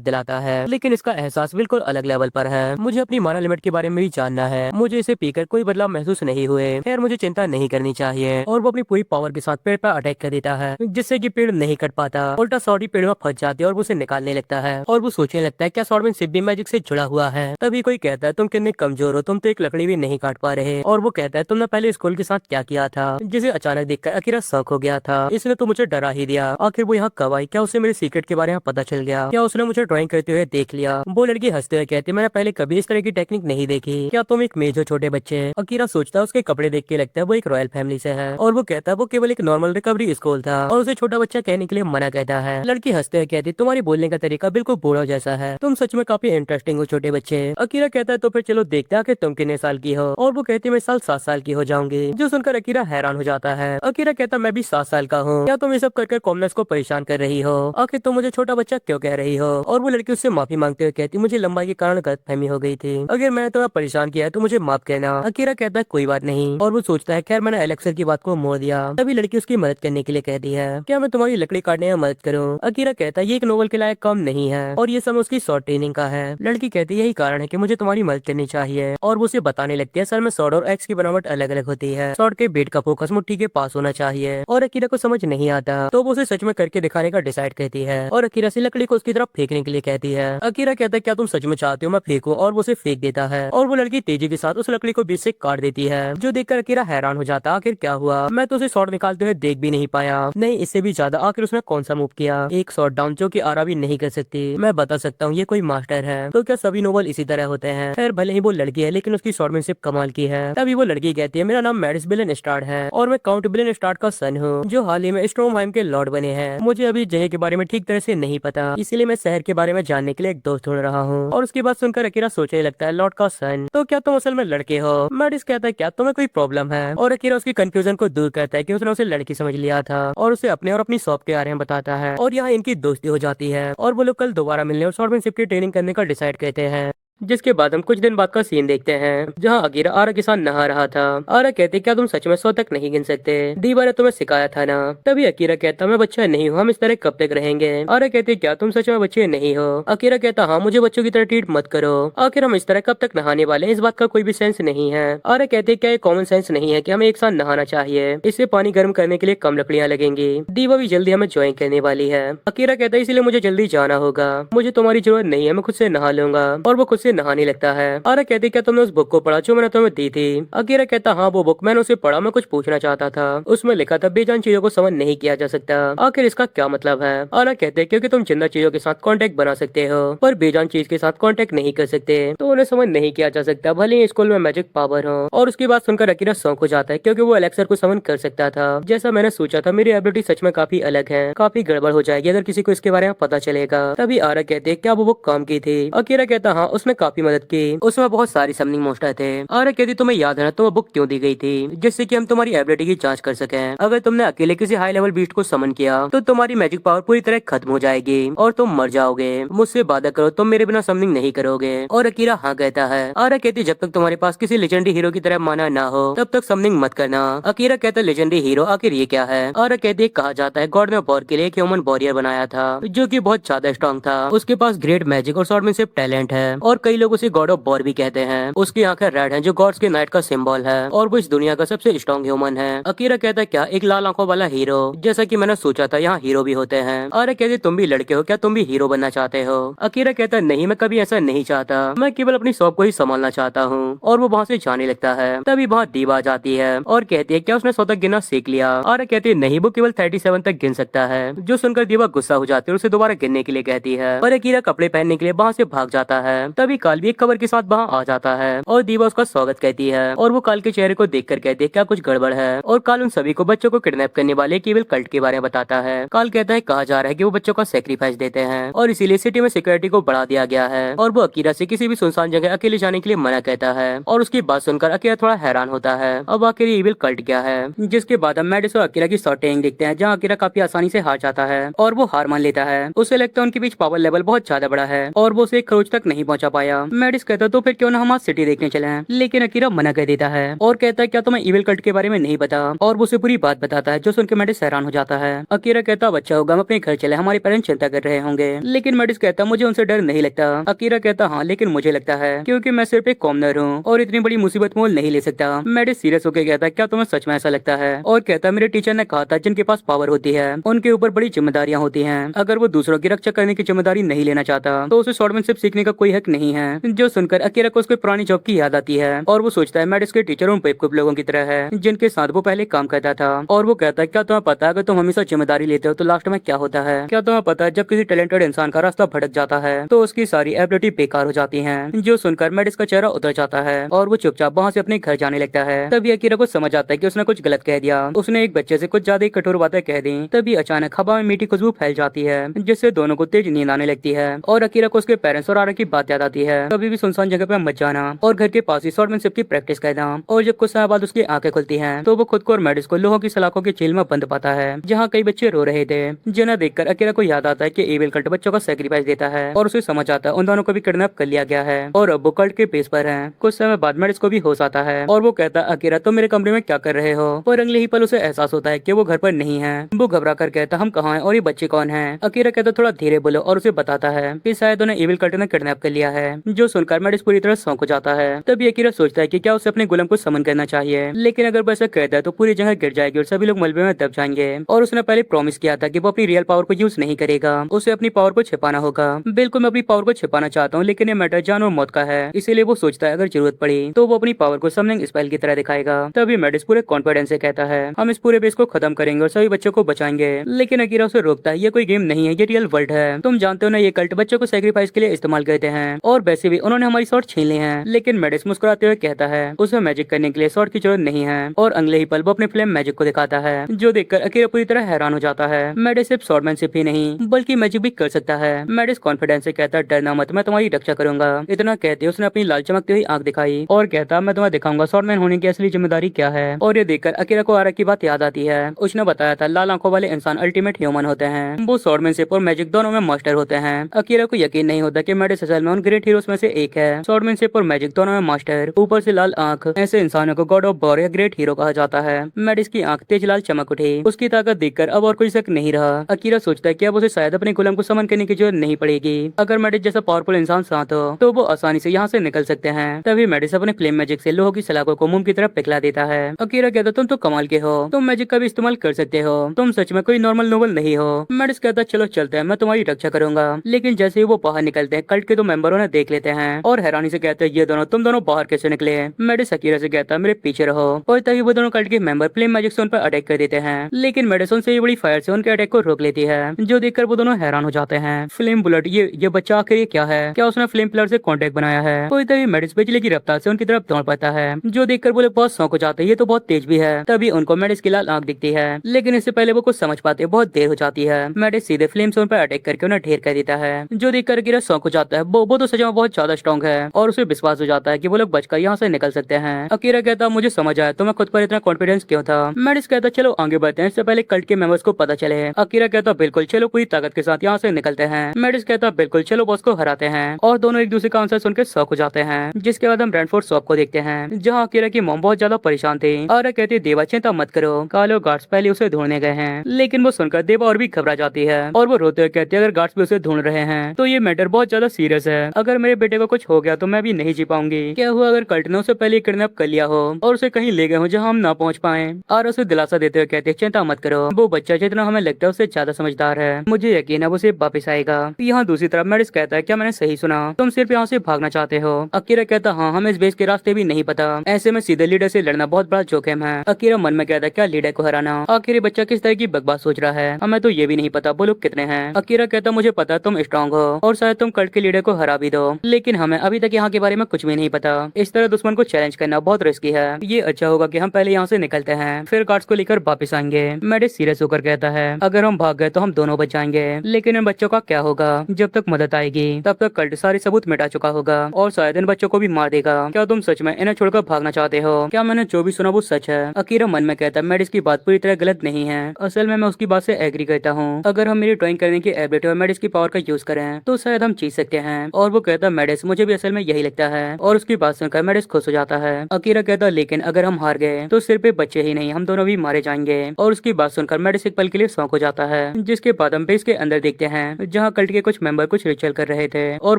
दिलाता है, लेकिन इसका एहसास बिल्कुल अलग अलग लेवल पर है। मुझे अपनी माना लिमिट के बारे में भी जानना है। मुझे इसे पीकर कोई बदलाव महसूस नहीं हुए। खैर मुझे चिंता नहीं करनी चाहिए। और वो अपनी पूरी पावर के साथ पेड़ पर अटैक कर देता है, जिससे कि पेड़ नहीं कट पाता। उल्टा सॉर्डी पेड़ में फंस जाती है और वो उसे निकालने लगता है। और वो सोचने लगता है क्या स्वॉर्डमैनशिप भी मैजिक से जुड़ा हुआ है। तभी कोई कहता है तुम कितने कमजोर हो, तुम तो एक लकड़ी भी नहीं काट पा रहे। और वो कहता है तुमने पहले स्कूल के साथ क्या किया था, जिसे अचानक देखकर अकीरा शौक हो गया था। इसने तो मुझे डरा ही दिया। आखिर वो यहाँ कब आई? क्या उसे मेरे सीक्रेट के बारे में पता चल गया? क्या उसने मुझे ड्राइंग करते हुए देख लिया? वो लड़की हंसते हुए कहती मैंने पहले कभी इस तरह की टेक्निक नहीं देखी। क्या तुम एक मेज हो छोटे बच्चे? अकीरा सोचता है उसके कपड़े देख के लगता है वो एक रॉयल फैमिली से है। और वो कहता है वो केवल एक नॉर्मल रिकवरी स्कूल था और उसे छोटा बच्चा कहने के लिए मना कहता है। लड़की हंसते हुए कहती तुम्हारी बोलने का तरीका बिल्कुल बूढ़ा जैसा है। तुम सच में काफी इंटरेस्टिंग हो छोटे बच्चे। अकीरा कहता है तो फिर चलो देखते हैं कि तुम कितने साल की हो। और वो कहती मैं साल 7 साल की हो जाऊंगी। जो सुनकर अकीरा हैरान हो जाता है। अकीरा कहता मैं भी 7 साल का हूँ। क्या तुम ये सब करके कॉमनर्स को परेशान कर रही हो? आखिर तुम मुझे छोटा बच्चा क्यों कह रही हो? और वो लड़की उससे माफी मांगते हुए कहती मुझे लंबाई के कारण गलतफहमी हो गई थी। अगर मैंने तुम्हें परेशान किया है तो मुझे माफ कहना। अकीरा कहता है कोई बात नहीं। और वो सोचता है खैर मैंने एलेक्सर की बात को मोड़ दिया। तभी लड़की उसकी मदद करने के लिए कहती है क्या मैं तुम्हारी लकड़ी काटने में मदद करूँ? अकीरा कहता है ये एक नोवेल के लायक काम नहीं है और ये सब उसकी शॉर्ट ट्रेनिंग का है। लड़की कहती है यही कारण है कि मुझे तुम्हारी मदद करनी चाहिए। और वो उसे बताने लगती है सर में सॉर्ड और एक्स की बनावट अलग अलग होती है। सॉर्ड के बेट का फोकस मुट्ठी के पास होना चाहिए। और अकीरा को समझ नहीं आता तो वो उसे सच में करके दिखाने का डिसाइड करती है। और अकीरा से लकड़ी को उसकी तरफ फेंकने के लिए कहती है। अकीरा कहता है क्या तुम सच में चाहते हो मैं फेंकूं? और वो उसे फेंक देता है। और वो लड़की तेजी के साथ उस लकड़ी को बीच से काट देती है। जो देखकर अकीरा हैरान हो जाता आखिर क्या हुआ? मैं तो उसे शॉट निकालते हुए देख भी नहीं पाया। नहीं इससे भी ज्यादा आखिर उसने कौन सा मूव किया? एक शॉट डाउन जो की आरा भी नहीं कर सकती। मैं बता सकता हूँ ये कोई मास्टर है। तो क्या सभी नोवेल इसी तरह होते हैं? खैर भले ही वो लड़की है लेकिन उसकी शॉर्टमैनशिप कमाल की है। तभी वो लड़की कहती है मेरा नाम मैडिस बिलन स्टार्ट है और मैं काउंट बिलन स्टार्ट का सन हूँ जो हाल ही में स्टॉर्महाइम के लॉर्ड बने हैं। मुझे अभी जगह के बारे में ठीक तरह से नहीं पता, इसीलिए मैं शहर के बारे में जानने के लिए एक दोस्त ढूंढ रहा हूँ। और उसकी बात सुनकर अकीरा सोचने लगता है लॉर्ड का सन तो क्या तुम असल में लड़के हो? मैडिस कहता है क्या तुम्हें कोई प्रॉब्लम है? और अकीरा उसकी कंफ्यूजन को दूर करता है कि उसने उसे लड़की समझ लिया था और उसे अपने और अपनी शॉप के बारे में बताता है। और यहाँ इनकी दोस्ती हो जाती है और वो लोग कल दोबारा मिलने और शॉर्टमैनशिप की ट्रेनिंग करने का डिसाइड करते हैं। जिसके बाद हम कुछ दिन बाद का सीन देखते हैं जहाँ अकीरा आरा के साथ नहा रहा था। आरा कहते क्या तुम सच में 100 तक नहीं गिन सकते? दीवा ने तुम्हें सिखाया था ना। तभी अकीरा कहता मैं बच्चा नहीं हूँ, हम इस तरह कब तक रहेंगे? आरा कहते क्या तुम सच में बच्चे नहीं हो? अकीरा कहता हाँ मुझे बच्चों की तरह ट्रीट मत करो। आखिर हम इस तरह कब तक नहाने वाले हैं? इस बात का कोई भी सेंस नहीं है। आरा कहते क्या ये कॉमन सेंस नहीं है कि हमें एक साथ नहाना चाहिए? इससे पानी गर्म करने के लिए कम लकड़ियाँ लगेंगी। दीवा भी जल्दी हमें ज्वाइन करने वाली है। अकीरा कहता है इसलिए मुझे जल्दी जाना होगा, मुझे तुम्हारी जरूरत नहीं है, मैं खुद से नहा लूंगा। और वो खुद से नहाने लगता है। आरा कहती क्या तुमने उस बुक को पढ़ा जो मैंने तुम्हें दी थी? अकीरा कहता हाँ वो बुक मैंने उसे पढ़ा, मैं कुछ पूछना चाहता था। उसमें लिखा था बेजान चीजों को समझ नहीं किया जा सकता। आखिर इसका क्या मतलब है? आरा कहते क्योंकि तुम जिंदा चीजों के साथ कांटेक्ट बना सकते हो पर बेजान चीज के साथ कांटेक्ट नहीं कर सकते, तो उन्हें समझ नहीं किया जा सकता भले ही स्कूल में मैजिक पावर हो। और उसकी बात सुनकर अकीरा शौक हो जाता है क्योंकि वो एलेक्सर को समन कर सकता था। जैसा मैंने सोचा था मेरी एबिलिटी सच में काफी अलग है, काफी गड़बड़ हो जाएगी अगर किसी को इसके बारे में पता चलेगा। तभी आरा कहते क्या वो बुक काम की थी? अकीरा कहता हाँ उसने काफी मदद की, उसमें बहुत सारी समनिंग मोस्टर थे। आरा कहती तुम्हें याद है ना तुम्हें बुक क्यों दी गई थी? जिससे कि हम तुम्हारी एबिलिटी की जांच कर सकें। अगर तुमने अकेले किसी हाई लेवल बीस्ट को समन किया तो तुम्हारी मैजिक पावर पूरी तरह खत्म हो जाएगी और तुम मर जाओगे। मुझसे वादा करो तुम मेरे बिना समनिंग नहीं करोगे। और अकीरा हाँ कहता है। आरा कहती जब तक तुम्हारे पास किसी लेजेंडरी हीरो की तरह माना ना हो तब तक समनिंग मत करना। अकीरा कहता लेजेंडरी हीरो आखिर ये क्या है? आरा कहती है कहा जाता है गॉड ने वॉर के लिए एक ह्यूमन वॉरियर बनाया था जो कि बहुत ज्यादा स्ट्रॉन्ग था। उसके पास ग्रेट मैजिक और स्वॉर्डमैनशिप टैलेंट है और कई लोग उसे गॉड ऑफ वॉर भी कहते हैं। उसकी आंखें रेड हैं जो गॉड्स के नाइट का सिंबल है और वो इस दुनिया का सबसे स्ट्रॉन्ग ह्यूमन है। अकीरा कहता है क्या एक लाल आंखों वाला हीरो? जैसा कि मैंने सोचा था यहाँ हीरो भी होते हैं। आरा कहते तुम भी लड़के हो, क्या तुम भी हीरो बनना चाहते हो? अकीरा कहता नहीं मैं कभी ऐसा नहीं चाहता, मैं केवल अपनी शॉप को ही संभालना चाहता हूँ। और वो वहाँ से जाने लगता है। तभी वहाँ दीवा आ जाती है और कहती है क्या उसने 100 तक गिनना सीख लिया? आरा कहती है नहीं वो केवल 37 तक गिन सकता है। जो सुनकर दीवा गुस्सा हो जाती है उसे दोबारा गिनने के लिए कहती है और अकीरा कपड़े पहनने के लिए वहाँ से भाग जाता है। तभी काल भी एक खबर के साथ वहाँ आ जाता है और दीवा उसका स्वागत कहती है और वो काल के चेहरे को देखकर कहती है क्या कुछ गड़बड़ है? और काल उन सभी को बच्चों को किडनैप करने वाले केवल कल्ट के बारे में बताता है। काल कहता है कहा जा रहा है कि वो बच्चों का सेक्रीफाइस देते हैं और इसीलिए सिटी में सिक्योरिटी को बढ़ा दिया गया है। और वो अकीरा से किसी भी सुनसान जगह अकेले जाने के लिए मना कहता है और उसकी बात सुनकर अकीरा थोड़ा हैरान होता है अब आखिर इविल कल्ट क्या है। जिसके बाद हम मैडिस और अकीरा की शॉर्टिंग देखते हैं जहाँ अकीरा काफी आसानी से हार जाता है और वो हार मान लेता है। उसे लगता है उनके बीच पावर लेवल बहुत ज्यादा बड़ा है और वो उसे एक खरोच तक नहीं पहुंचा पाया। मेडिस कहता तो फिर क्यों ना हम आज सिटी देखने चले, लेकिन अकीरा मना कर देता है और कहता है क्या तुम्हें इविल कल्ट के बारे में नहीं पता, और वो उसे पूरी बात बताता है जो सुनकर मेडिस हैरान हो जाता है। अकीरा कहता बच्चा होगा, हम अपने घर चले, हमारे पेरेंट्स चिंता कर रहे होंगे। लेकिन मेडिस कहता मुझे उनसे डर नहीं लगता। अकीरा कहता हाँ लेकिन मुझे लगता है क्योंकि मैं सिर्फ एक कॉमनर हूँ और इतनी बड़ी मुसीबत मोल नहीं ले सकता। मेडिस सीरियस होकर कहता क्या तुम्हें सच में ऐसा लगता है, और कहता मेरे टीचर ने कहा था जिनके पास पावर होती है उनके ऊपर बड़ी जिम्मेदारियां होती हैं, अगर वो दूसरों की रक्षा करने की जिम्मेदारी नहीं लेना चाहता तो उसे स्वॉर्डमैनशिप सीखने का कोई हक नहीं है। जो सुनकर अकीरा को उसके पुरानी जॉब की याद आती है और वो सोचता है मेडिस के टीचर उन बेवकूफ लोगों की तरह है जिनके साथ वो पहले काम करता था। और वो कहता है क्या तुम्हें पता है अगर तुम हमेशा जिम्मेदारी लेते हो तो लास्ट में क्या होता है, क्या तुम्हें पता है जब किसी टैलेंटेड इंसान का रास्ता भटक जाता है तो उसकी सारी एबिलिटी बेकार हो जाती है। जो सुनकर मेडिस का चेहरा उतर जाता है और वो चुपचाप वहाँ से अपने घर जाने लगता है। तभी अकीरा को समझ आता है कि उसने कुछ गलत कह दिया, उसने एक बच्चे से कुछ ज्यादा ही कठोर बातें कह दी। तभी अचानक हवा में मीठी खुशबू फैल जाती है जिससे दोनों को तेज नींद आने लगती है और अकीरा को उसके पेरेंट्स और आरा की बात याद आती है। कभी भी सुनसान जगह पे मत जाना और घर के पास ही स्वॉर्डमैनशिप की प्रैक्टिस करना। और जब कुछ समय बाद उसकी आंखें खुलती हैं तो वो खुद को और मेडिस को लोहों की सलाखों की जेल में बंद पाता है जहाँ कई बच्चे रो रहे थे, जिन्हें देखकर अकीरा को याद आता है कि एविल कल्ट बच्चों का सैक्रिफाइस देता है और उसे समझ आता है उन दोनों को भी किडनैप कर लिया गया है और अब वो कल्ट के पेस पर है। कुछ समय बाद मेडिस को भी होश आता है और वो कहता है अकीरा तुम मेरे कमरे में क्या कर रहे हो, पर अगले ही पल उसे एहसास होता है कि वो घर पर नहीं है। वो घबरा कर कहता हम कहाँ हैं और ये बच्चे कौन हैं। अकीरा कहता थोड़ा धीरे बोलो और उसे बताता है कि शायद उन्हें एविल कल्ट ने किडनैप कर लिया है। जो सुनकर मेडिस पूरी तरह सौंक जाता है। तभी अकीरा सोचता है कि क्या उसे अपने गुलाम को समन करना चाहिए, लेकिन अगर वो ऐसा कहता है तो पूरी जगह गिर जाएगी और सभी लोग मलबे में दब जाएंगे। और उसने पहले प्रॉमिस किया था कि वो अपनी रियल पावर को यूज नहीं करेगा, उसे अपनी पावर को छिपाना होगा। बिल्कुल मैं अपनी पावर को छिपाना चाहता हूँ लेकिन ये मैटर जान और मौत का है, इसीलिए वो सोचता है अगर जरूरत पड़ी तो वो अपनी पावर को समनिंग स्पेल की तरह दिखाएगा। तभी मेडिस पूरे कॉन्फिडेंस से कहता है हम इस पूरे बेस को खत्म करेंगे और सभी बच्चों को बचाएंगे। लेकिन अकीरा उसे रोकता है ये कोई गेम नहीं है, ये रियल वर्ल्ड है, तुम जानते हो ना ये कल्ट बच्चों को सैक्रिफाइस के लिए इस्तेमाल करते हैं और वैसे भी उन्होंने हमारी शॉट छीन ली है। लेकिन मेडिस मुस्कुराते हुए कहता है उसे मैजिक करने के लिए शॉट की जरूरत नहीं है और अगले ही पल वो अपने फ्लेम मैजिक को दिखाता है जो देखकर अकीरा पूरी तरह हैरान हो जाता है। मेडिस सिर्फ स्वॉर्डमैनशिप ही नहीं बल्कि मैजिक भी कर सकता है। मेडिस कॉन्फिडेंस से कहता है डरना मत, मैं तुम्हारी रक्षा करूंगा। इतना कहते उसने अपनी लाल चमकती हुई आंख दिखाई और कहता मैं तुम्हें दिखाऊंगा स्वॉर्डमैन होने की असली जिम्मेदारी क्या है। और ये देखकर अकीरा को आरा की बात याद आती है, उसने बताया था लाल आंखों वाले इंसान अल्टीमेट ह्यूमन होते हैं, वो स्वॉर्डमैनशिप और मैजिक दोनों में मास्टर होते हैं। अकीरा को यकीन नहीं होता कि मेडिस असल में उन ग्रेट हीरोज में से एक है, स्वॉर्डमैनशिप और मैजिक दोनों में मास्टर, ऊपर से लाल आंख, ऐसे इंसानों को गॉड ऑफ वॉर या ग्रेट हीरो कहा जाता है। मेडिस की आंख तेज लाल चमक उठी, उसकी ताकत देखकर अब और कोई शक नहीं रहा। अकीरा सोचता है कि अब उसे शायद अपने गुलाम को समन करने की जरूरत नहीं पड़ेगी, अगर मेडिस जैसा पावरफुल इंसान साथ हो तो वो आसानी से यहाँ से निकल सकते हैं। तभी मेडिस अपने फ्लेम मैजिक से लोहो की सलाखों को मोम की तरफ पिघला देता है। अकीरा कहता तुम तो कमाल के हो, तुम मैजिक का भी इस्तेमाल कर सकते हो, तुम सच में कोई नॉर्मल नोबल नहीं हो। मेडिस कहता चलो चलते हैं, मैं तुम्हारी रक्षा करूंगा। लेकिन जैसे ही वो बाहर निकलते हैं कल्ट के दो मेंबर उन्हें देख लेते हैं और हैरानी से कहते हैं ये दोनों तुम दोनों बाहर कैसे निकले। मेडिस अकीरा से कहता मेरे पीछे रहो और तभी वो दोनों कल्ट के मेंबर फ्लेम मैजिक से उन पर अटैक कर देते हैं। लेकिन मेडिसन से ये बड़ी फायर से उनके अटैक को रोक लेती है, जो देखकर वो दोनों हैरान हो जाते हैं। फ्लेम बुलेट ये बच्चा आखिर ये क्या है, क्या उसने फ्लेम पिलर से कांटेक्ट बनाया है। और तभी मेडिस बिजली की रफ्तार से उनकी तरफ दौड़ पाता है, जो देखकर वो लोग बहुत शौक हो जाते हैं, ये तो बहुत तेज भी है। तभी उनको मेडिस की लाल आंख दिखती है, लेकिन इससे पहले वो कुछ समझ पाते बहुत देर हो जाती है। मेडिस सीधे फ्लेम से उन पर अटैक करके उन्हें ढेर कर देता है, जो देखकर अकीरा शौक हो जाता है, वो तो सच में बहुत ज्यादा स्ट्रॉन्ग है और उसे विश्वास हो जाता है कि वो लोग बचकर यहाँ से निकल सकते हैं। अकीरा कहता मुझे समझ आया तुम्हें खुद पर इतना कॉन्फिडेंस क्यों था। मेडिस कहता चलो आगे बढ़ते हैं, इससे पहले कल्ट के मेंबर्स को पता चले। अकीरा कहता बिल्कुल चलो पूरी ताकत के साथ यहाँ से निकलते हैं। मेडिस कहता बिल्कुल चलो बॉस को हराते हैं और दोनों एक दूसरे का आंसर सुनकर शॉक हो जाते हैं। जिसके बाद हम ब्रैंडफोर्ड शॉप को देखते हैं, जहाँ अकीरा की मॉम बहुत ज्यादा परेशान थी। आरा कहती देवा चिंता मत करो, कालो गार्ड्स पहले उसे ढूंढने गए हैं। लेकिन वो सुनकर देवा और भी घबरा जाती है और वो रोते हुए कहती है अगर गार्ड्स भी उसे ढूंढ रहे हैं तो ये मैटर बहुत ज्यादा सीरियस है, अगर मेरे बेटे को कुछ हो गया तो मैं भी नहीं जी पाऊंगी। क्या हुआ अगर कल्ट ने उसे पहले किडनैप कर लिया हो और उसे कहीं ले गए हो जहाँ हम ना पहुँच पाए। आरा उसे दिलासा देते हुए कहते चिंता मत करो, वो बच्चा जितना हमें लगता है उससे ज्यादा समझदार है, मुझे यकीन है वो सिर्फ वापस आएगा। यहाँ दूसरी तरफ मेडिस कहता है क्या मैंने सही सुना, तुम सिर्फ यहाँ से भागना चाहते हो। अकीरा कहता हाँ हमें इस बेस के रास्ते भी नहीं पता, ऐसे में सीधे लीडर से लड़ना बहुत बड़ा जोखिम है। अकीरा मन में कहता क्या लीडर को हराना, आखिर बच्चा किस तरह की बकवास सोच रहा है, हमें तो ये भी नहीं पता वो लोग कितने हैं। अकीरा कहता मुझे पता तुम स्ट्रांग हो और शायद तुम कल्ट के लीडर को हरा भी दो, लेकिन हमें अभी तक यहाँ के बारे में कुछ भी नहीं पता। इस तरह दुश्मन को चैलेंज करना बहुत रिस्की है, ये अच्छा होगा कि हम पहले यहाँ से निकलते हैं, फिर गार्ड्स को लेकर वापस आएंगे। मेडिस सीरियस होकर कहता है अगर हम भाग गए तो हम दोनों बच जाएंगे, लेकिन इन बच्चों का क्या होगा, जब तक मदद आएगी तब तक कल्ट सारे सबूत मिटा चुका होगा और शायद इन बच्चों को भी मार देगा। क्या तुम सच में इन्हें छोड़कर भागना चाहते हो, क्या मैंने जो भी सुना वो सच है। अकीरा मन में कहता है मेडिस की बात पूरी तरह गलत नहीं है, असल में मैं उसकी बात से एग्री करता हूँ, अगर हम मेरी ड्राइंग करने की एबिलिटी और मेडिस की पावर का यूज करें तो शायद हम जीत सकते हैं। और वो कहता मेडिस मुझे भी असल में यही लगता है और उसकी बात सुनकर मेडिस खुश हो जाता है। अकीरा कहता लेकिन अगर हम हार गए तो सिर्फ एक बच्चे ही नहीं हम दोनों भी मारे जाएंगे और उसकी बात सुनकर मेडिस एक पल के लिए शौक हो जाता है। जिसके बाद हम बेस के अंदर देखते हैं जहाँ कल्ट के कुछ मेंबर कुछ रिचुअल कर रहे थे और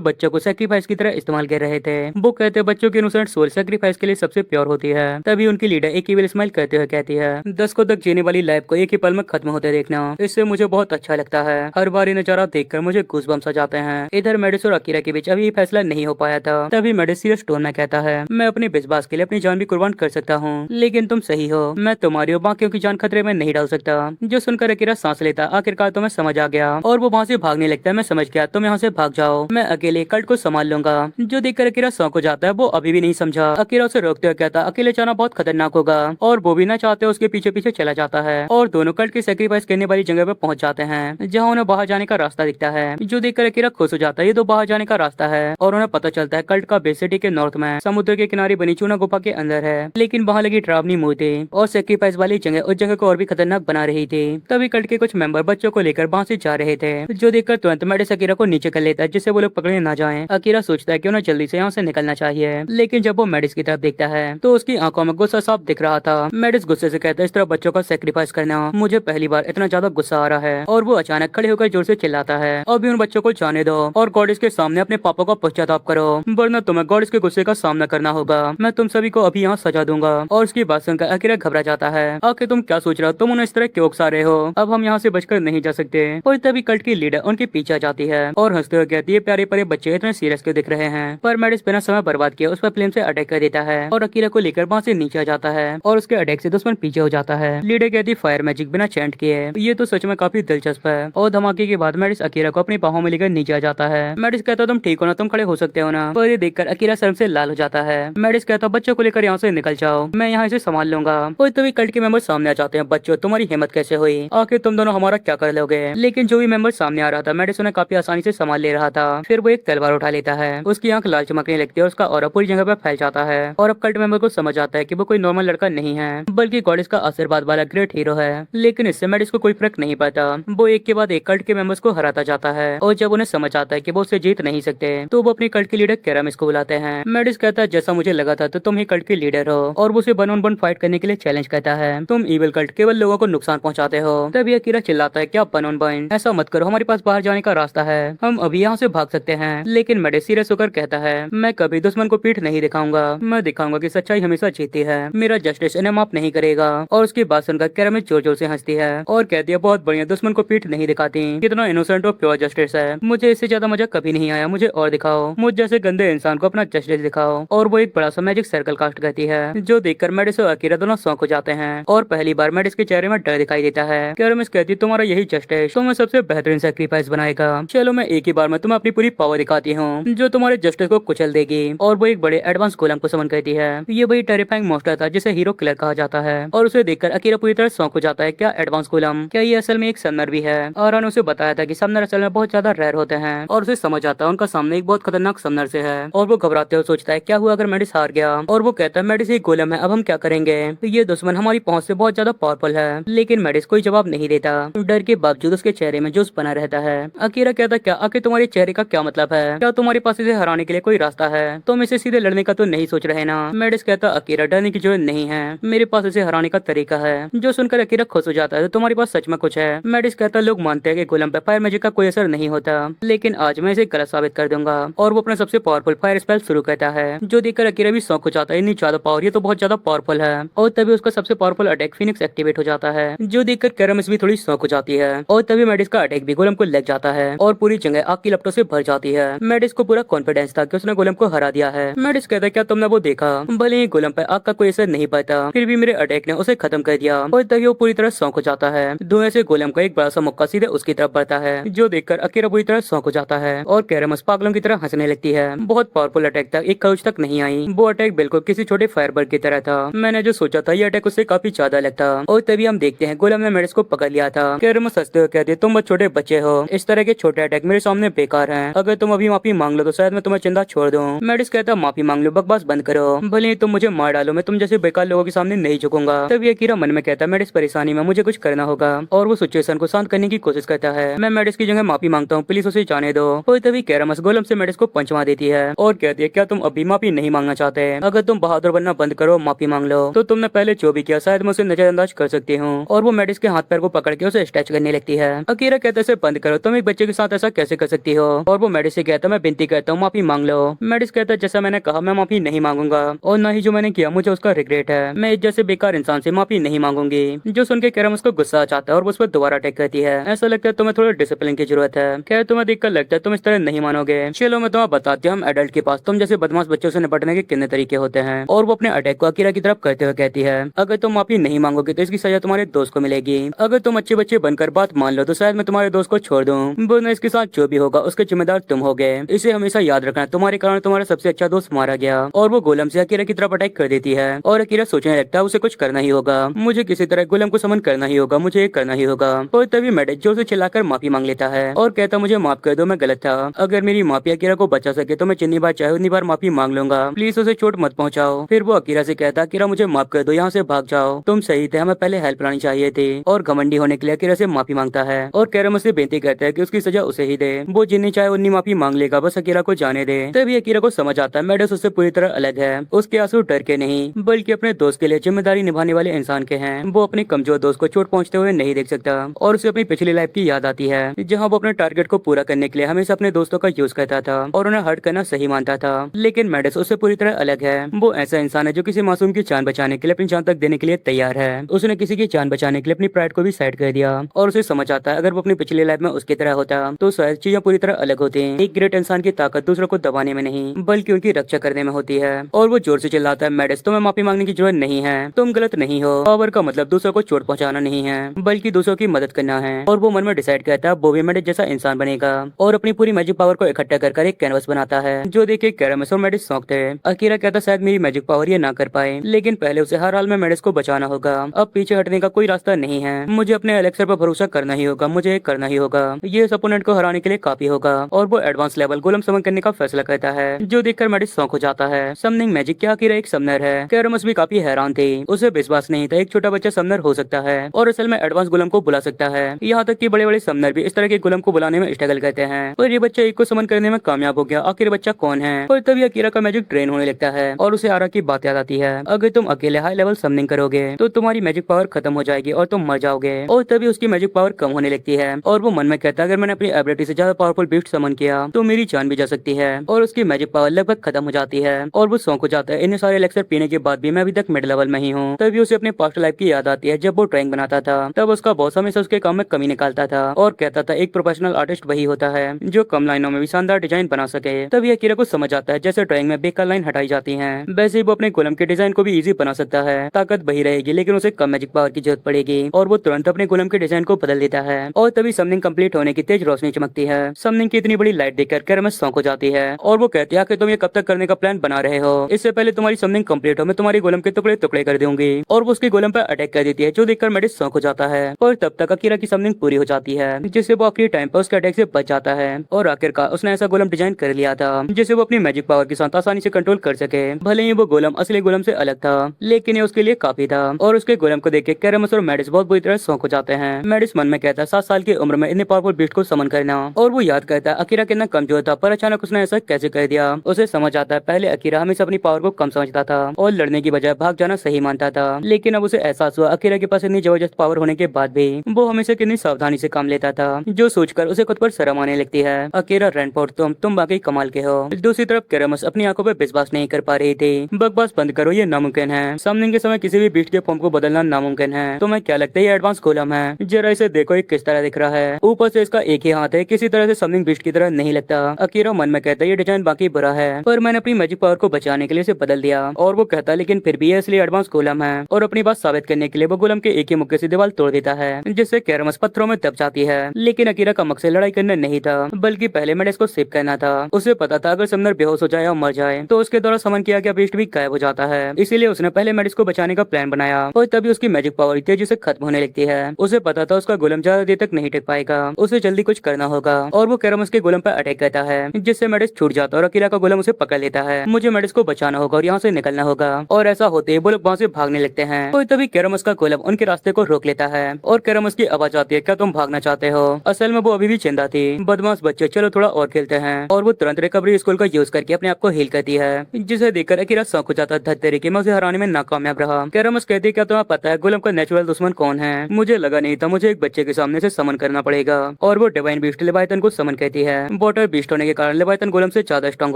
बच्चों को सेक्रीफाइस की तरह इस्तेमाल कर रहे थे। वो कहते बच्चों की इनोसेंट सोल सेक्रीफाइस के लिए सबसे प्योर होती है। तभी उनकी लीडर एक इविल स्माइल करते हुए कहती है 10 को तक जीने वाली लाइफ को एक ही पल में खत्म होते देखना इससे मुझे बहुत अच्छा लगता है। हर बार ये नजारा देखकर मुझे गूज़बम्स आ जाते हैं। इधर मेडिस और अकीरा के बीच अभी फैसला नहीं हो पाया था। तभी मेडिस सीरियस टोन में कहता है मैं अपने विश्वास के लिए अपनी जान भी कुर्बान कर सकता हूँ लेकिन तुम सही हो मैं तुम्हारी और बाकियों की जान खतरे में नहीं डाल सकता। जो सुनकर अकीरा सांस लेता आखिरकार तुम्हें समझ आ गया और वो वहाँ से भागने लगता है। मैं समझ गया तुम यहाँ से भाग जाओ मैं अकेले कल्ट को संभाल लूंगा। जो देखकर अकीरा शौक हो जाता है वो अभी भी नहीं समझा। अकीरा उसे रोकते हुए कहता अकेले जाना बहुत खतरनाक होगा और वो भी ना चाहते उसके पीछे पीछे चला जाता है और दोनों कल्ट की सेक्रीफाइस करने वाली जगह पे पहुंच जाते हैं जहाँ उन्हें बाहर जाने का रास्ता दिखता है। जो देखकर अकीरा खुश हो जाता है ये तो बाहर जाने का रास्ता है और उन्हें पता चलता है कल्ट का बेस सिटी के नॉर्थ में समुद्र के किनारे बनी चूना गुफा के अंदर है लेकिन वहाँ लगी डरावनी मूर्ति और सेक्रीफाइस वाली जगह उस जगह को और भी खतरनाक बना रही थी। तभी कल्ट के कुछ मेंबर बच्चों को लेकर वहाँ से जा रहे थे। जो देखकर तुरंत मेडिस अकीरा को नीचे कर लेता है जिससे वो लोग पकड़े ना जाएं। अकीरा सोचता है कि उन्हें जल्दी से यहाँ से निकलना चाहिए लेकिन जब वो मेडिस की तरफ देखता है तो उसकी आंखों में गुस्सा साफ दिख रहा था। मेडिस गुस्से से कहता है इस तरह बच्चों का सेक्रीफाइस करना मुझे पहली बार इतना ज्यादा गुस्सा आ रहा है और वो अचानक खड़े होकर जोर से चिल्लाता है अभी उन बच्चों को जाने दो और गॉडेस के सामने अपने पापा को पश्चाताप करो वरना तुम्हें गॉडेस के गुस्से का सामना करना होगा। मैं तुम सभी को अभी यहाँ सजा दूंगा। और उसकी बात सुनकर अकीरा घबरा जाता है आखिर तुम क्या सोच रहे हो तुम उन्हें इस तरह क्यों उकसा रहे हो अब हम यहाँ से बचकर नहीं जा सकते। और तभी कल्ट की लीडर उनके पीछे आ जाती है और हंसते हुए कहती है प्यारे प्यारे बच्चे इतने सीरियस क्यों दिख रहे हैं। पर मेडिस बिना समय बर्बाद किए उस पर प्लेन से अटैक कर देता है और अकीरा को लेकर वहाँ से नीचे आ जाता है और उसके अटैक से दुश्मन पीछे हो जाता है। लीडर कहती फायर मैजिक बिना चैंट किए ये तो सच में काफी दिलचस्प है। और धमाके के बाद मेडिस अकीरा को अपनी बाहों में लेकर नीचे आ जाता है। मेडिस कहता तुम ठीक हो ना तुम खड़े हो सकते हो ना। पर ये देखकर अकीरा शर्म से लाल हो जाता है। मेडिस कहता बच्चों को लेकर यहाँ से निकल जाओ मैं यहाँ से संभाल लूंगा। और तभी कल्ट के मेंबर सामने आ जाते हैं बच्चों तुम्हारी हिम्मत कैसे हुई आखिर तुम दोनों हमारा क्या कर लोगे। लेकिन जो भी मेंबर सामने आ रहा था मेडिस उन्हें काफी आसानी से संभाल ले रहा था। फिर वो एक तलवार उठा लेता है उसकी आंख लाल चमकने लगती है और उसका ऑरा पूरी जगह पर फैल जाता है और अब कल्ट मेंबर को समझ आता है कि वो कोई नॉर्मल लड़का नहीं है बल्कि गॉडेस का आशीर्वाद वाला ग्रेट हीरो है। लेकिन इससे मेडिस को कोई फर्क नहीं पड़ता। वो एक के बाद एक कल्ट के मेंबर्स को हराता जाता है और जब उन्हें समझ आता है कि वो उसे जीत नहीं सकते तो वो अपनी कल्ट के लीडर केरामिस को बुलाते हैं। मेडिस कहता है जैसा मुझे लगा था तो तुम ही कल्ट के लीडर हो और वो उसे वन ऑन वन फाइट करने के लिए चैलेंज करता है। तुम इविल कल्ट केवल लोगों को नुकसान पहुंचाते हो। तभी अकीरा चिल्लाता है क्या वन ऑन वन ऐसा मत करो हमारे पास बाहर जाने का रास्ता है हम अभी यहाँ से भाग सकते हैं। लेकिन मेडिस सीरियस होकर कहता है मैं कभी दुश्मन को पीठ नहीं दिखाऊंगा मैं दिखाऊंगा कि सच्चाई हमेशा जीती है मेरा जस्टिस इन्हें माफ नहीं करेगा। और उसकी बात सुनकर केरामिस जोर जोर से हंसती है और कहती है बहुत बढ़िया दुश्मन को पीठ नहीं दिखाती कितना इनोसेंट और प्योर जस्टिस है मुझे इससे ज्यादा मजा कभी नहीं आया मुझे और दिखाओ मुझ जैसे गंदे इंसान को अपना जस्टिस दिखाओ। और वो एक बड़ा सा मैजिक सर्कल कास्ट करती है जो देखकर मेडिस और अकीरा दोनों शौक हो जाते हैं और पहली बार मेडिस के चेहरे में डर दिखाई देता है। केरामिस कहती तुम्हारा यही जस्टिस तुम्हें सबसे बेहतरीन सेक्रीफाइस बनाएगा चलो मैं एक ही बार में तुम्हें अपनी पूरी पावर दिखाती हूँ जो तुम्हारे जस्टिस को कुचल देगी। और वो एक बड़े एडवांस गोलम को समन करती है। ये वही टेरिफाइंग मॉन्स्टर था जिसे हीरो किलर कहा जाता है और उसे देखकर अकीरा पूरी तरह शौक हो जाता है क्या एडवांस गोलम क्या ये असल में एक समनर भी है। और उसे बताया था कि समनर असल में बहुत ज्यादा रेयर होते हैं और उसे समझ आता है उनका सामने एक बहुत खतरनाक समनर से है और वो घबराते हुए सोचता है क्या हुआ अगर मेडिस हार गया। और वो कहता है मेडिस एक गोलम है अब हम क्या करेंगे तो ये दुश्मन हमारी पहुंच से बहुत ज्यादा पावरफुल है। लेकिन मेडिस कोई जवाब नहीं देता डर के बावजूद उसके चेहरे में जोश बना रहता है। अकीरा कहता क्या आखिर तुम्हारे चेहरे का क्या मतलब है क्या तुम्हारे पास इसे हराने के लिए कोई रास्ता है तुम इसे सीधे लड़ने का तो नहीं सोच रहे ना। मेडिस कहता अकीरा डरने की जरूरत नहीं है मेरे पास इसे हराने का तरीका है। जो सुनकर अकीरा खुश हो जाता है तो तुम्हारे पास सच में कुछ है। मेडिस कहता लोग मानते हैं कि गोलम पे फायर मैजिक का कोई असर नहीं होता लेकिन आज मैं इसे गलत साबित कर दूंगा। और वो अपना सबसे पावरफुल फायर स्पेल शुरू करता है जो देखकर अकीरा भी शौक हो जाता है इतनी ज्यादा पावर ये तो बहुत ज्यादा पावरफुल है। और तभी उसका सबसे पावरफुल अटैक फिनिक्स एक्टिवेट हो जाता है जो देखकर केरामिस भी थोड़ी शौक हो जाती है। और तभी मेडिस का अटैक भी गोलम को लग जाता है और पूरी जगह आग की लपटों से भर जाती है। मेडिस को पूरा कॉन्फिडेंस था कि उसने गोलम को हरा दिया है। मेडिस कहता है क्या तुमने वो देखा भले ही गोलम पर आग का कोई असर नहीं पड़ता फिर भी मेरे अटैक ने उसे खत्म कर दिया। और तभी वो पूरी तरह शौक हो जाता है धुएं से गोलम का एक बड़ा सा मुक्का सीधे उसकी तरफ बढ़ता है जो देखकर अकीरा पूरी तरह शौक हो जाता है और केरामिस पागलों की तरह हंसने लगती है। बहुत पावरफुल अटैक था एक खरोच तक नहीं आई। वो अटैक बिल्कुल किसी छोटे फायरबर्ग की तरह था। मैंने जो सोचा था ये अटैक उससे काफी ज्यादा लगता। और तभी हम देखते हैं गोलम ने मेडिस को पकड़ लिया था। केरामिस हंसते हुए कहते तुम बहुत छोटे बच्चे हो इस तरह के छोटे अटैक मेरे सामने बेकार हैं अगर तुम अभी माफी मांग लो तो शायद मैं तुम्हें चिंता छोड़ दूं। मेडिस कहता माफी मांग लो बकवास बंद करो भले ही तुम मुझे मार डालो मैं तुम जैसे बेकार लोगों के सामने नहीं झुकूंगा। तभी अकीरा मन में कहता मेडिस परेशानी में मुझे कुछ करना होगा और वो सिचुएशन को शांत करने की कोशिश करता है। मैं मेडिस की जगह माफी मांगता हूँ प्लीज उसे जाने दो। और तभी केरामिस गोलम गोलम से मेडिस को पंच मार देती है और कहती है क्या तुम अभी माफी नहीं मांगना चाहते? अगर तुम बहादुर बनना बंद करो, माफी मांग लो, तो तुमने पहले जो भी किया शायद मैं उसे नजरअंदाज कर सकती हूँ। और वो मेडिस के हाथ पैर को पकड़ के उसे स्ट्रेच करने लगती है। अकीरा कहते से बंद करो, तुम एक बच्चे के साथ ऐसा कैसे कर सकती हो? और वो मेडिस से कहता मैं विनती करता हूँ माफी मांग लो। मेडिस कहता है जैसा मैंने कहा मैं माफी नहीं मांगूंगा और न ही जो मैंने किया मुझे उसका रिग्रेट है। मैं इस जैसे बेकार इंसान से माफी नहीं मांगूंगी। जो सुन के कैरम उसको गुस्सा आ जाता है और वो उस पर दोबारा अटैक करती है। ऐसा लगता है तुम्हें थोड़ा डिसिप्लिन की जरूरत है। क्या तुम्हें देखकर लगता है तुम इस तरह नहीं मानोगे? चलो मैं तुम्हें बताती हूँ, हम एडल्ट के पास तुम जैसे बदमाश बच्चों से निपटने के कितने तरीके होते हैं। और वो अपने अटैक को अकीरा की तरफ करते हुए कहती है अगर तुम माफी नहीं मांगोगे तो इसकी सजा तुम्हारे दोस्त को मिलेगी। अगर तुम अच्छे बच्चे बनकर बात मान लो तो शायद मैं तुम्हारे दोस्त को छोड़ दूं, वरना इसके साथ जो भी होगा उसके जिम्मेदार तुम होगे। इसे हमेशा याद रखना, तुम्हारे कारण तुम्हारा सबसे अच्छा दोस्त मारा गया। और वो गोलम से अकीरा की तरफ अटैक कर देती है और अकीरा सोचने लगता है उसे कुछ करना ही होगा, मुझे किसी तरह गोलम को समन करना ही होगा, मुझे एक करना ही होगा। और तभी मेडिस जोर से चिल्लाकर माफी मांग लेता है और कहता मुझे माफ कर दो, मैं गलत था। अगर मेरी माफी अकीरा को बचा सके तो मैं जितनी बार चाहे उतनी बार माफी मांग लूंगा, प्लीज उसे चोट मत पहुंचाओ। फिर वो अकीरा से कहता अकीरा मुझे माफ कर दो, यहाँ से भाग जाओ, तुम सही थे, हमें पहले हेल्प लानी चाहिए थी। और घमंडी होने के लिए अकीरा से माफी मांगता है और कैरम से बेनती करता है कि उसकी सजा उसे ही दे, वो जितनी चाहे उतनी माफी मांग लेगा, बस अकीरा को जाने दे। तभी अकीरा को समझ आता है मेडिस उससे पूरी तरह अलग है। उसके आंसू डर के नहीं बल्कि अपने दोस्त के लिए जिम्मेदारी निभाने वाले इंसान के हैं। वो अपने कमजोर दोस्त को चोट पहुंचते हुए नहीं देख सकता और उसे अपनी पिछली लाइफ की याद आती है जहाँ वो अपने टारगेट को पूरा करने के लिए हमेशा अपने दोस्तों का यूज करता था और उन्हें हर्ट करना सही मानता था। लेकिन मेडिस उससे पूरी तरह अलग है। वो ऐसा इंसान है जो किसी मासूम की जान बचाने के लिए अपनी जान तक देने के लिए तैयार है। उसने किसी की जान बचाने के लिए अपनी प्राइड को भी साइड कर दिया और उसे समझ आता है अगर वो अपनी पिछली लाइफ में उसकी तरह होता तो शायद चीजें पूरी तरह अलग होती। एक ग्रेट इंसान की ताकत दूसरों को दबाने में नहीं बल्कि उनकी रक्षा करने में होती है। और वो जोर से चिल्लाता है मेडिस तुम्हें माफी मांगने की जरूरत नहीं है, तुम गलत नहीं हो। पावर का मतलब दूसरों को चोट पहुंचाना नहीं है बल्कि दूसरों की मदद करना है। और वो मन में डिसाइड करता है वो भी मेडिस जैसा इंसान बनेगा और अपनी पूरी मैजिक पावर को इकट्ठा कर एक कैनवस बनाता है जो देखे कैरमस और मेडिस शौक थे। अकीरा कहता शायद मेरी मैजिक पावर ये ना कर पाए, लेकिन पहले उसे हर हाल में मेडिस को बचाना होगा। अब पीछे हटने का कोई रास्ता नहीं है, मुझे अपने एलेक्सर पर भरोसा करना ही होगा, मुझे एक करना ही होगा। ये अपोनेंट को हराने के लिए काफी होगा। और वो एडवांस लेवल गोलम समन करने का फैसला करता है जो देखकर मेडिस शौक हो जाता है। समनिंग मैजिक क्या अकीरा एक समनर है? कैरमस भी काफी हैरान थी, उसे विश्वास नहीं था एक छोटा बच्चा समनर हो सकता है और असल में एडवांस गोलम को बुला सकता है। यहाँ तक कि बड़े बड़े समनर भी इस तरह के गोलम को बुलाने में स्ट्रगल करते हैं और ये बच्चा एक को समन करने में कामयाब हो गया। आखिर बच्चा कौन है? और तभी अकीरा का मैजिक ड्रेन होने लगता है और उसे आरा की बात याद आती है। अगर तुम अकेले हाई लेवल समनिंग करोगे तो तुम्हारी मैजिक पावर खत्म हो जाएगी और तुम मर जाओगे। और तभी उसकी मैजिक पावर कम होने लगती है और वो मन में कहता है अगर मैंने अपनी एबिलिटी से ज्यादा पावरफुल बीस्ट समन किया तो मेरी जान भी जा सकती है। और उसकी मैजिक पावर लगभग खत्म हो जाती है और वो सौंक हो जाता है। इन्हें सारे एलेक्सर पीने के बाद भी मैं अभी तक मिड लेवल में ही हूँ। तभी उसे अपने पास्ट लाइफ की याद आती है जब वो ड्राइंग बनाता था, तब उसका बॉस हमेशा उसके काम में कमी निकालता था और कहता था एक प्रोफेशनल आर्टिस्ट वही होता है जो कम लाइनों में भी शानदार डिजाइन बना सके। तभी अकीरा को समझ आता है जैसे ड्राइंग में बेकार लाइन हटाई जाती है वैसे ही वो अपने गोलम के डिजाइन को भी इजी बना सकता है। ताकत वही रहेगी लेकिन उसे कम मैजिक पावर की जरूरत पड़ेगी और वो तुरंत अपने गोलम के डिजाइन को बदल देता है। और तभी समनिंग कंप्लीट होने की तेज रोशनी चमकती है। समनिंग की इतनी बड़ी लाइट देखकर कैरमस शौक हो जाती है और वो कहती है कि तुम ये कब तक करने का प्लान बना रहे हो? इससे पहले तुम्हारी समनिंग कंप्लीट हो मैं तुम्हारी गोलम के टुकड़े टुकड़े कर दूंगी। और वो उसके गोलम पर अटैक कर देती है जो देखकर मेडिस शौक हो जाता है। और तब तक अकीरा की समनिंग पूरी हो जाती है जिससे वो आखिरी टाइम पर उसके अटैक से बच जाता है। और आखिरकार उसने ऐसा गोलम डिजाइन कर लिया था जिसे वो अपनी मैजिक पावर के साथ आसानी से कंट्रोल कर सके। भले ही वो गोलम असली गोलम से अलग था लेकिन ये उसके लिए काफी था। और उसके गोलम को देख के कैरमस और मेडिस बहुत बुरी तरह शौक हो जाते हैं। मेडिस मन में कहता है 7 साल की उम्र में इतने पावरफुल बीस्ट को समन करना। और वो याद करता है अकीरा कितना कमजोर था पर अचानक उसने ऐसा कैसे कर दिया। उसे समझ आता है पहले अकीरा हमेशा अपनी पावर को कम समझता था और लड़ने की बजाय भाग जाना सही मानता था, लेकिन अब उसे एहसास हुआ अकीरा के पास इतनी जबरदस्त पावर होने के बाद भी वो हमेशा कितनी सावधानी से काम लेता था, जो सोचकर उसे खुद पर शर्म आने लगती है। अकीरा रैनफोर्ड तुम बाकी कमाल के हो। दूसरी तरफ कैरमस अपनी आंखों पर विश्वास नहीं कर पा रही थी। बकवास बंद करो, ये नामुमकिन है। सामने के समय किसी भी बीस्ट के फॉर्म को बदलना नामुमकिन है। तुम्हें क्या लगता है ये एडवांस गोलम है? जरा इसे देखो ये किस तरह दिख रहा है। ऊपर से इसका एक ही हाथ है, किसी तरह से समनिंग बीस्ट की तरह नहीं लगता। अकीरा मन में कहता है ये डिजाइन बाकी बुरा है पर मैंने अपनी मैजिक पावर को बचाने के लिए इसे बदल दिया। और वो कहता है लेकिन फिर भी ये असली एडवांस गोलम है। और अपनी बात साबित करने के लिए वो गोलम के एक ही मुक्के से दीवार तोड़ देता है जिससे कैरमस पत्थरों में दब जाती है। लेकिन अकीरा का मकसद लड़ाई करना नहीं था बल्कि पहले मेडिस को सेव करना था। उसे पता था अगर समनर बेहोश हो जाए और मर जाए तो उसके द्वारा समन किया गया बीस्ट भी गायब हो जाता है। इसीलिए उसने पहले मेडिस को बचाने का प्लान बनाया और तभी उसकी मैजिक पावर तेजी से खत्म होने लगती है। उसे पता था उसका गोलम ज्यादा देर तक नहीं टिक पाएगा, उसे जल्दी कुछ करना होगा। और वो कैरमस के गोलम पर अटैक करता है जिससे मेडिस छूट जाता है और अकीरा का गोलम उसे पकड़ लेता है। मुझे मेडिस को बचाना होगा और यहाँ से निकलना होगा। और ऐसा होते ही वो लोग वहाँ से भागने लगते हैं और तभी कैरमस का गोलम उनके रास्ते को रोक लेता है और कैरमस की आवाज आती है क्या तुम भागना चाहते हो? असल में वो अभी भी जिंदा थी। बदमाश बच्चे चलो थोड़ा और खेलते मिलते हैं और वो तुरंत रिकवरी स्कूल का यूज करके अपने आप को हील करती है, जिसे देखकर अकीरा शौक हो जाता है तरीके में उसे हराने में नाकामयाब रहा। कैरामस कहती है क्या तुम्हें पता है गोलम का नेचुरल दुश्मन कौन है? मुझे लगा नहीं था, मुझे एक बच्चे के सामने से समन करना पड़ेगा। और वो डिवाइन बीस्ट लेवाइथन को समन कहती है। वाटर बीस्ट होने के कारण लेवाइथन गोलम से ज्यादा स्ट्रॉन्ग